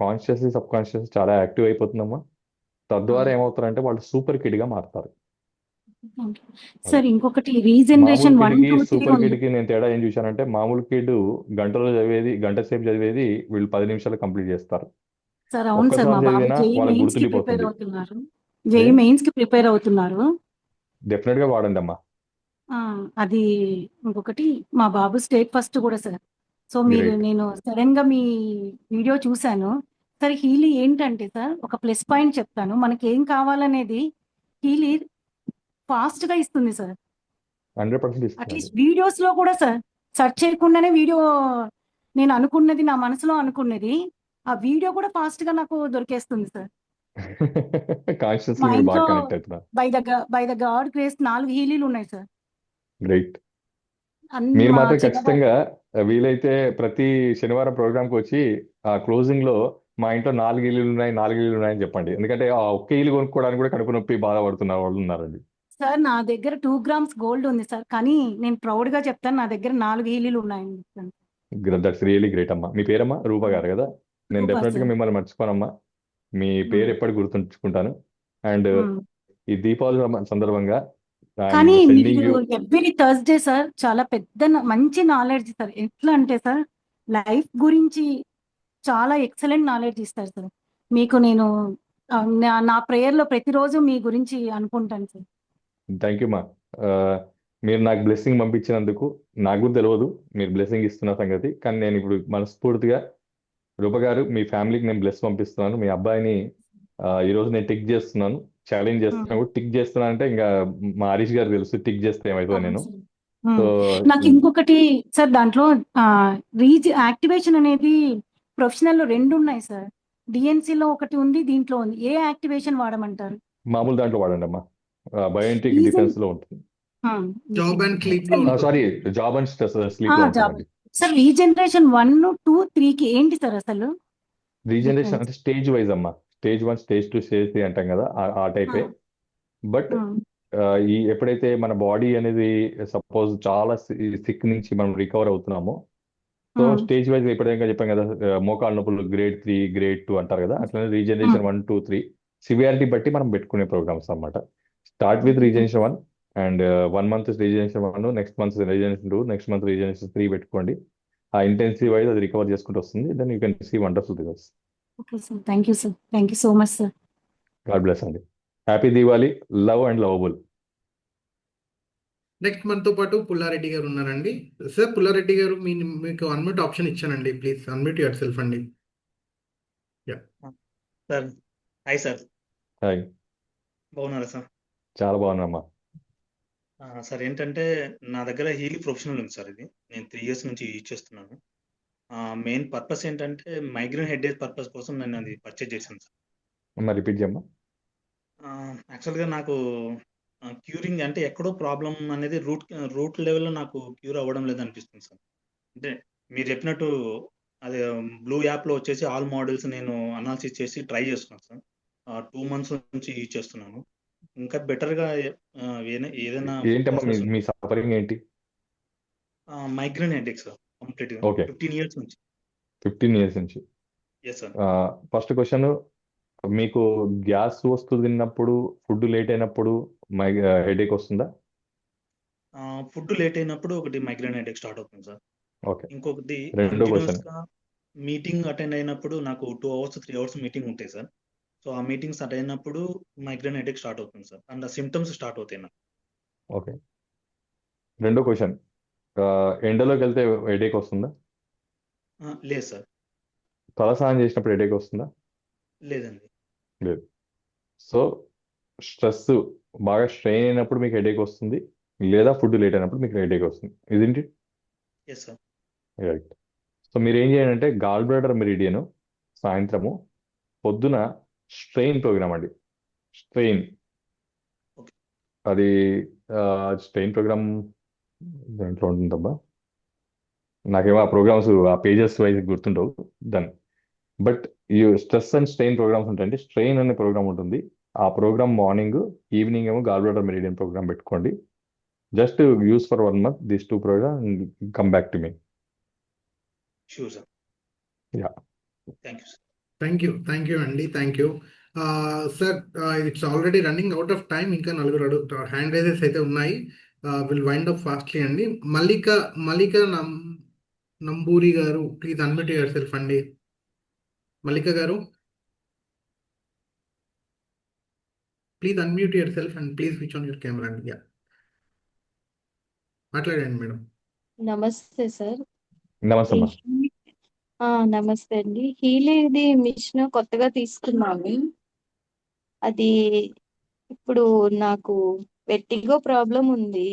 S2: కాన్షియస్, సబ్ కాన్షియస్ చాలా యాక్టివ్ అయిపోతుందమ్మా. తద్వారా ఏమవుతారంటే వాళ్ళు సూపర్ కిడ్ గా మారుతారు.
S6: సార్ ఇంకొకటి
S2: మామూలు
S6: రీజనరేషన్ 1,
S2: కిడ్కి
S6: 2, 3
S2: సూపర్
S6: ఉంది
S2: కిడ్కి నేను తేడా ఏం చూశానంటే, మామూలు కిడ్ గంట సేపు చదివేది వీళ్ళు 10 నిమిషాలు కంప్లీట్ చేస్తారు.
S6: సార్. అవును సార్, మా
S2: ఒక్కసారి
S6: బాబు
S2: చదివినా
S6: జేఈ
S2: వాళ్ళకి
S6: మెయిన్స్ కి ప్రిపేర్
S2: గుర్తుండిపోతుంది.
S6: అవుతున్నారు. జేఈ మెయిన్స్ కి ప్రిపేర్ అవుతున్నారు.
S2: డెఫినెట్ గా వాడండి అమ్మా.
S6: అది ఇంకొకటి, మా బాబు స్టేట్ ఫస్ట్ కూడా సార్. So
S2: Great.
S6: నేను సడన్ గా మీ వీడియో చూశాను సార్. హీలీ ఏంటంటే సార్, ఒక ప్లస్ పాయింట్ చెప్తాను. మనకి ఏం కావాలనేది హీలీ ఫాస్ట్ గా ఇస్తుంది సార్.
S2: 100% ఇస్తుంది.
S6: అట్లీస్ట్ వీడియోస్ లో కూడా సార్, సెర్చ్ చేయకుండానే వీడియో, నేను అనుకున్నది, నా మనసులో అనుకున్నది, ఆ వీడియో కూడా ఫాస్ట్ గా నాకు దొరికేస్తుంది సార్.
S2: కాన్షియస్లీ
S6: మా
S2: మీరు బాగా
S6: ఇంట్లో
S2: కనెక్ట్ అవుతున్నారు.
S6: బై ద గాడ్ గ్రేస్ 4 హీలీలు ఉన్నాయి సార్.
S2: గ్రేట్.
S6: అన్ని
S2: మీరు
S6: మా
S2: మాత్రం
S6: చిన్నబాబు
S2: ఖచ్చితంగా వీలైతే ప్రతి శనివారం ప్రోగ్రామ్కి వచ్చి ఆ క్లోజింగ్ లో మా ఇంట్లో 4 ఇల్లులు ఉన్నాయి, 4 ఇల్లులు ఉన్నాయని చెప్పండి. ఎందుకంటే ఆ ఒక్క ఇల్లు కొనుక్కోవడానికి కూడా కడుపు నొప్పి బాధపడుతున్న వాళ్ళు ఉన్నారండి.
S6: సార్ నా దగ్గర 2 గ్రామ్స్ గోల్డ్ ఉంది సార్, కానీ నేను ప్రౌడ్ గా చెప్తాను, నా దగ్గర 4 హీలీలు ఉన్నాయని చెప్తాను.
S2: దట్స్ రియలీ గ్రేట్ అమ్మా. మీ పేరమ్మా? రూపా గారు కదా? నేను
S6: రూపా
S2: డెఫినెట్ గా
S6: సార్.
S2: మిమ్మల్ని మర్చిపోనమ్మా. మీ పేరు ఎప్పటికి గుర్తుంచుకుంటాను. అండ్ ఈ దీపావళి సందర్భంగా
S6: కానీ
S2: సెండింగ్
S6: మీరు
S2: యూ
S6: ఎవ్రీ థర్స్డే సార్ చాలా పెద్ద మంచి నాలెడ్జ్ సార్. ఎట్లా అంటే సార్, లైఫ్ గురించి చాలా ఎక్సలెంట్ నాలెడ్జ్ ఇస్తారు సార్. మీకు నేను నా ప్రేయర్ లో ప్రతిరోజు మీ గురించి అనుకుంటాను సార్.
S2: థ్యాంక్ యూ మా. మీరు నాకు బ్లెస్సింగ్ పంపించినందుకు నాకు కూడా తెలియదు మీరు బ్లెస్సింగ్ ఇస్తున్న సంగతి. కానీ నేను ఇప్పుడు మనస్ఫూర్తిగా రూప గారు, మీ ఫ్యామిలీకి నేను బ్లెస్ పంపిస్తున్నాను. మీ అబ్బాయిని ఈ రోజు నేను టిక్ చేస్తున్నాను, ఛాలెంజ్ చేస్తున్నాను. టిక్ చేస్తున్నాను అంటే ఇంకా మా హరీష్ గారు తెలుసు టిక్ చేస్తే ఏమవుతుందో నేను. సో
S6: నాకు ఇంకొకటి సార్, దాంట్లో యాక్టివేషన్ అనేది ప్రొఫెషనల్ లో 2 ఉన్నాయి సార్. డిఎన్సి లో ఒకటి ఉంది, దీంట్లో ఉంది. ఏ యాక్టివేషన్ వాడమంటారు?
S2: మామూలు దాంట్లో వాడండి అమ్మా. బయోటిక్
S6: Reason-
S2: డిఫెన్స్ లో ఉంటుంది.
S1: జాబ్ అండ్ స్లీప్ లో ఉంటుంది.
S2: సారీ, జాబ్ అండ్ స్లీప్ లో ఉంటుందండి.
S6: సార్ రీజనరేషన్ 1, 2, 3 కి ఏంటి సార్ అసలు?
S2: రీజనరేషన్ అంటే స్టేజ్ వైజ్ అమ్మా. స్టేజ్ 1, స్టేజ్ 2, స్టేజ్ 3 అంటాం కదా, ఆ టైపే. బట్ ఈ ఎప్పుడైతే మన బాడీ అనేది సపోజ్ చాలా సిక్ నుంచి మనం రికవర్ అవుతున్నామో, సో స్టేజ్ వైజ్ ఎప్పుడైనా చెప్పాం కదా, మోకాళ్ళ నొప్పులు గ్రేడ్ 3, గ్రేడ్ 2 అంటారు కదా, అట్లనే రీజనరేషన్ 1, 2, 3 సివియారిటీ బట్టి మనం పెట్టుకునే ప్రోగ్రామ్స్ అన్నమాట. Start with regeneration 1 and 1 month regeneration 1, next month regeneration 2, next month regeneration 3 పెట్టుకోండి. ఆ ఇంటెన్సివ్ వైజ్ అది రికవర్ చేసుకుంటూ వస్తుంది. Then you can see wonderful results.
S6: Okay sir, thank you sir. Thank you so much sir.
S2: God bless అండి. Happy Diwali. Love and lovable.
S1: Next మనతో పాటు పుల్లారెడ్డి గారు ఉన్నారండి. Sir Pullareddy garu, మీకు అన్మ్యూట్ ఆప్షన్ ఇచ్చానండి. ప్లీజ్ అన్మ్యూట్ యువర్ సెల్ఫ్ అండి.
S7: Sir hi sir,
S2: hi,
S7: బాగున్నారా sir?
S2: చాలా బాగున్నామ్మా.
S7: Sir ఏంటంటే నా దగ్గర హీలీ ప్రొఫెషనల్ ఉంది సార్. ఇది నేను 3 years నుంచి యూజ్ చేస్తున్నాను. మెయిన్ పర్పస్ ఏంటంటే మైగ్రేన్ హెడేక్ పర్పస్ కోసం నేను అది పర్చేజ్ చేశాను సార్.
S2: అమ్మా రిపీట్ చేయమ్మా.
S7: యాక్చువల్గా నాకు క్యూరింగ్ అంటే ఎక్కడో ప్రాబ్లం అనేది రూట్ లెవెల్లో నాకు క్యూర్ అవ్వడం లేదనిపిస్తుంది సార్. అంటే మీరు చెప్పినట్టు అదే బ్లూ యాప్లో వచ్చేసి ఆల్ మోడల్స్ నేను అనాలిసిస్ చేసి ట్రై చేస్తున్నాను సార్. 2 months నుంచి యూజ్ చేస్తున్నాను. ఇంకా బెటర్గా ఏదైనా
S2: ఏంటమ్మా
S7: ప్రాసెస్
S2: మీ సఫరింగ్ ఏంటి?
S7: మైగ్రేన్ హెడేక్ సార్ కంప్లీట్గా
S2: ఓకే,
S7: 15 years నుంచి.
S2: 15 years నుంచి.
S7: Yes sir.
S2: ఫస్ట్ క్వశ్చన్, మీకు గ్యాస్ వస్తువు తిన్నప్పుడు, ఫుడ్ లేట్ అయినప్పుడు హెడేక్ వస్తుందా?
S7: ఫుడ్ లేట్ అయినప్పుడు ఒకటి మైగ్రేన్ హెడేక్ స్టార్ట్ అవుతుంది సార్.
S2: ఓకే.
S7: ఇంకొకటి
S2: రెండో క్వశ్చన్,
S7: కంటిన్యూస్గా మీటింగ్ అటెండ్ అయినప్పుడు నాకు 2 hours 3 hours మీటింగ్ ఉంటాయి సార్. సో ఆ మీటింగ్స్ అటెండ్ అయినప్పుడు మైగ్రేన్ హెడేక్ స్టార్ట్ అవుతుంది సార్. అండ్ ఆ సిమ్టమ్స్ స్టార్ట్ అవుతాయి నాకు.
S2: ఓకే. రెండో క్వశ్చన్, ఎండలోకి వెళ్తే హెడేక్ వస్తుందా?
S7: లేదు సార్.
S2: తలస్నానం చేసినప్పుడు హెడేక్ వస్తుందా?
S7: లేదండి.
S2: లేదు. సో స్ట్రెస్ బాగా స్ట్రెయిన్ అయినప్పుడు మీకు హెడేక్ వస్తుంది, లేదా ఫుడ్ లేట్ అయినప్పుడు మీకు హెడేక్ వస్తుంది. ఇదేంటి?
S7: Yes sir.
S2: రైట్. సో మీరు ఏం చేయాలంటే గాల్ బ్లాడర్ మెరిడియన్ సాయంత్రము, పొద్దున స్ట్రెయిన్ ప్రోగ్రామ్ అండి. Strain
S7: okay.
S2: అది స్ట్రెయిన్ ప్రోగ్రామ్ దేంట్లో ఉంటుందబ్బా, నాకేమో ఆ ప్రోగ్రామ్స్ ఆ పేజెస్ వైజ్ గుర్తుండవు దాన్ని. బట్ ఈ స్ట్రెస్ అండ్ స్ట్రెయిన్ ప్రోగ్రామ్స్ ఉంటాయండి. స్ట్రెయిన్ అనే ప్రోగ్రామ్ ఉంటుంది. ఆ ప్రోగ్రామ్ మార్నింగ్, ఈవినింగ్ ఏమో గాల్ బ్లాడర్ మెరిడియన్ ప్రోగ్రామ్ పెట్టుకోండి. Just use for 1 month these 2 programme, come back to me.
S7: Sure sir.
S2: Ya.
S7: Thank you sir.
S1: Thank you అండి, thank you sir. It's already running out of time. ఇంకా 4 hand rises అయితే ఉన్నాయి. Will wind up fastly అండి. మల్లిక నంబూరి గారు, please unmute your self అండి. మల్లిక గారు, please unmute yourself and please switch on your camera అండి. Yeah, మాట్లాడండి మేడం.
S8: నమస్తే సార్.
S2: నమస్తే
S8: ఈ
S2: అమ్మా.
S8: నమస్తే అండి. హీలేది మిషన్ కొత్తగా తీసుకున్నాము. అది ఇప్పుడు నాకు వెట్టిగో ప్రాబ్లం ఉంది.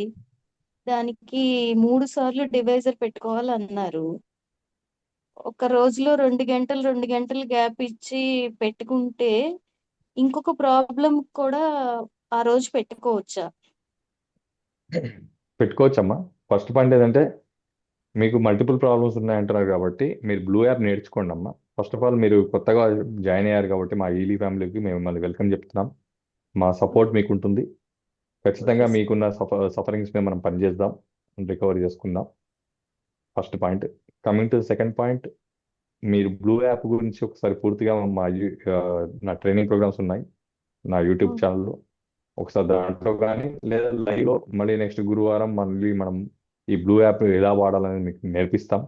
S8: దానికి 3 సార్లు డివైజర్ పెట్టుకోవాలన్నారు. ఒక రోజులో 2 గంటలు 2 గంటలు గ్యాప్ ఇచ్చి పెట్టుకుంటే ఇంకొక ప్రాబ్లం కూడా ఆ రోజు పెట్టుకోవచ్చా?
S2: పెట్టుకోవచ్చమ్మా. ఫస్ట్ పాయింట్ ఏంటంటే, మీకు మల్టిపుల్ ప్రాబ్లమ్స్ ఉన్నాయంటున్నారు కాబట్టి మీరు బ్లూ యాప్ నేర్చుకోండి అమ్మా. ఫస్ట్ ఆఫ్ ఆల్ మీరు కొత్తగా జాయిన్ అయ్యారు కాబట్టి మా ఈలీ ఫ్యామిలీకి మేము మిమ్మల్ని వెల్కమ్ చెప్తున్నాం. మా సపోర్ట్ మీకు ఉంటుంది. ఖచ్చితంగా
S8: ఓకే సార్.
S2: మీకున్న సఫరింగ్స్ మీద మనం పనిచేద్దాం, రికవరీ చేసుకుందాం. First point. Coming to second point, మీరు బ్లూ యాప్ గురించి ఒకసారి పూర్తిగా నా ట్రైనింగ్ ప్రోగ్రామ్స్ ఉన్నాయి నా యూట్యూబ్ ఛానల్లో. ఒకసారి దాంట్లో కానీ లేదా లైవ్లో మళ్ళీ నెక్స్ట్ గురువారం మళ్ళీ మనం ఈ బ్లూ యాప్ ఎలా వాడాలని మీకు నేర్పిస్తాం.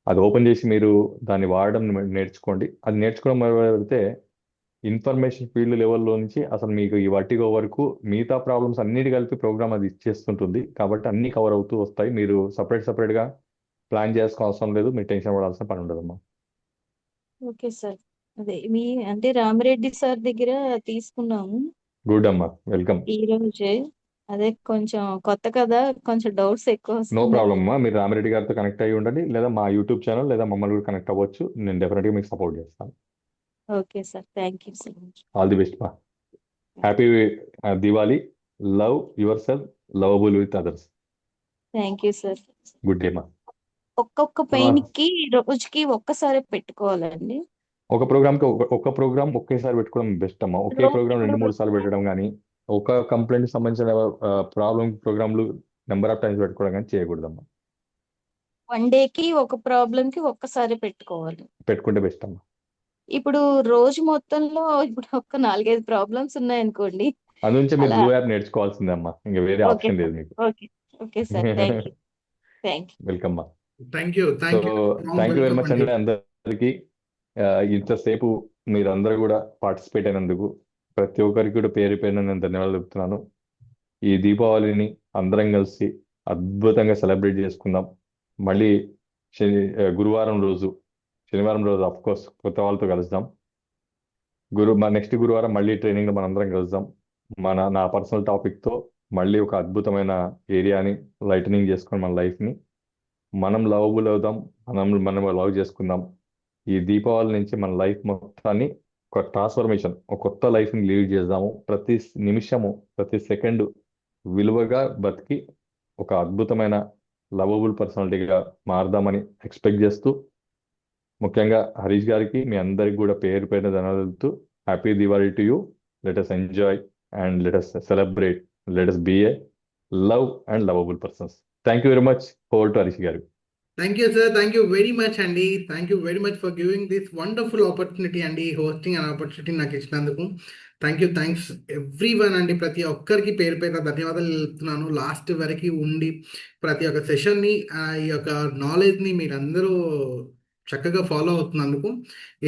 S2: అది ఓపెన్ చేసి మీరు దాన్ని వాడడం నేర్చుకోండి. అది నేర్చుకోవడం మొదలుపెడితే ఇన్ఫర్మేషన్ ఫీల్డ్ లెవెల్లో నుంచి అసలు మీకు ఈ వర్టిగో వరకు మిగతా ప్రాబ్లమ్స్ అన్నిటి కలిపి ప్రోగ్రామ్ అది ఇచ్చేస్తుంటుంది. కాబట్టి అన్నీ కవర్ అవుతూ వస్తాయి. మీరు సపరేట్గా ప్లాన్ చేసుకోవాల్సిన అవసరం లేదు. మీరు టెన్షన్ పడాల్సిన పని ఉండదమ్మా.
S8: Okay sir. అదే అంటే రామిరెడ్డి సార్ దగ్గర తీసుకున్నాము
S2: గుడ్ అమ్మా, వెల్కమ్.
S8: ఈ రోజే. అదే కొంచెం కొత్త కదా, కొంచెం డౌట్స్ ఎక్కువ
S2: నో
S8: వస్తున్నాయి.
S2: ప్రాబ్లమ్ అమ్మా. మీరు రామిరెడ్డి గారితో కనెక్ట్ అయ్యి ఉండండి, లేదా మా యూట్యూబ్ ఛానల్ లేదా మమ్మల్ని కూడా కనెక్ట్ అవ్వచ్చు. నేను డెఫినెట్గా మీకు సపోర్ట్ చేస్తాను.
S8: Okay sir, thank you so much.
S2: All the best మా. Happy Diwali. Love yourself, lovable with others.
S8: Thank you sir.
S2: Good day మా.
S8: ఒక్కొక్క పెయిన్ కి రోజుకి ఒక్కసారి పెట్టుకోవాలండి?
S2: ఒక ప్రోగ్రామ్కి ఒక ప్రోగ్రామ్ ఒకేసారి పెట్టుకోవడం బెస్ట్ అమ్మా. ఒకే ప్రోగ్రామ్ 2-3 సార్లు పెట్టడం కానీ, ఒక కంప్లైంట్ సంబంధించిన ప్రాబ్లం ప్రోగ్రామ్లు నెంబర్ ఆఫ్ టైమ్స్ పెట్టుకోవడం కానీ చేయకూడదమ్మా.
S8: 1 డేకి ఒక ప్రాబ్లం కి ఒక్కసారి పెట్టుకోవాలి.
S2: పెట్టుకుంటే బెస్ట్ అమ్మా.
S8: ఇప్పుడు రోజు మొత్తంలో ఇప్పుడు ఒక 4-5 ప్రాబ్లమ్స్ ఉన్నాయనుకోండి,
S2: అందుంచే మీరు
S8: అలా.
S2: బ్లూ యాప్ నేర్చుకోవాల్సిందే అమ్మా. ఇంకా వేరే
S8: ఓకే
S2: ఆప్షన్ లేదు
S8: సార్.
S2: మీకు.
S8: Okay. Okay sir, thank you. Thank you.
S2: Welcome మా.
S1: Thank you,
S2: so
S1: thank you
S2: thank you very
S1: welcome
S2: much
S1: అండి.
S2: అండి అందరికీ. ఇంతసేపు మీరందరూ కూడా పార్టిసిపేట్ అయినందుకు ప్రతి ఒక్కరికి కూడా పేరు పేరున నేను ధన్యవాదాలు చెప్తున్నాను. ఈ దీపావళిని అందరం కలిసి అద్భుతంగా సెలబ్రేట్ చేసుకుందాం. మళ్ళీ గురువారం రోజు, శనివారం రోజు కోర్స్ కొత్త వాళ్ళతో కలుద్దాం. నెక్స్ట్ గురువారం మళ్ళీ ట్రైనింగ్లో మనందరం కలుద్దాం. నా పర్సనల్ టాపిక్తో మళ్ళీ ఒక అద్భుతమైన ఏరియాని లైటనింగ్ చేసుకొని మన లైఫ్ని మనం లవబుల్ అవుదాం, మనం లవ్ చేసుకుందాం. ఈ దీపావళి నుంచి మన లైఫ్ మొత్తాన్ని ఒక ట్రాన్స్ఫర్మేషన్, ఒక కొత్త లైఫ్ని లీడ్ చేద్దాము. ప్రతి నిమిషము, ప్రతి సెకండ్ విలువగా బతికి ఒక అద్భుతమైన లవబుల్ పర్సనాలిటీగా మారదామని ఎక్స్పెక్ట్ చేస్తూ, ముఖ్యంగా హరీష్ గారికి మీ అందరికి కూడా పేరు పేరున ధన్యవాదాలు. Happy Diwali to you. Let us enjoy and let us celebrate. Let us be a love and lovable persons. Thank you very much. Over to Harish garu.
S1: Thank you sir, thank you very much అండి. Thank you very much for giving this wonderful opportunity అండి, hosting అనే opportunity నాకు ఇచ్చినందుకు. Thanks every one అండి. ప్రతి ఒక్కరికి పేరు పేరు ధన్యవాదాలు తెలుపుతున్నాను. లాస్ట్ వరకు ఉండి ప్రతి ఒక్క సెషన్ని ఈ యొక్క నాలెడ్జ్ని మీరందరూ చక్కగా ఫాలో అవుతున్నందుకు,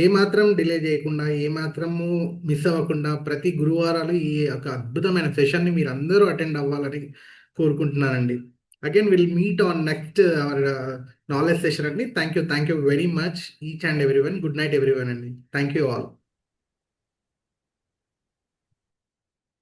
S1: ఏమాత్రం డిలే చేయకుండా, ఏమాత్రము మిస్ అవ్వకుండా ప్రతి గురువారాలు ఈ యొక్క అద్భుతమైన సెషన్ని మీరు అందరూ అటెండ్ అవ్వాలని కోరుకుంటున్నానండి. Again, we'll meet on next our knowledge session. Thank you very much, each and everyone. Good night, everyone. And thank you all.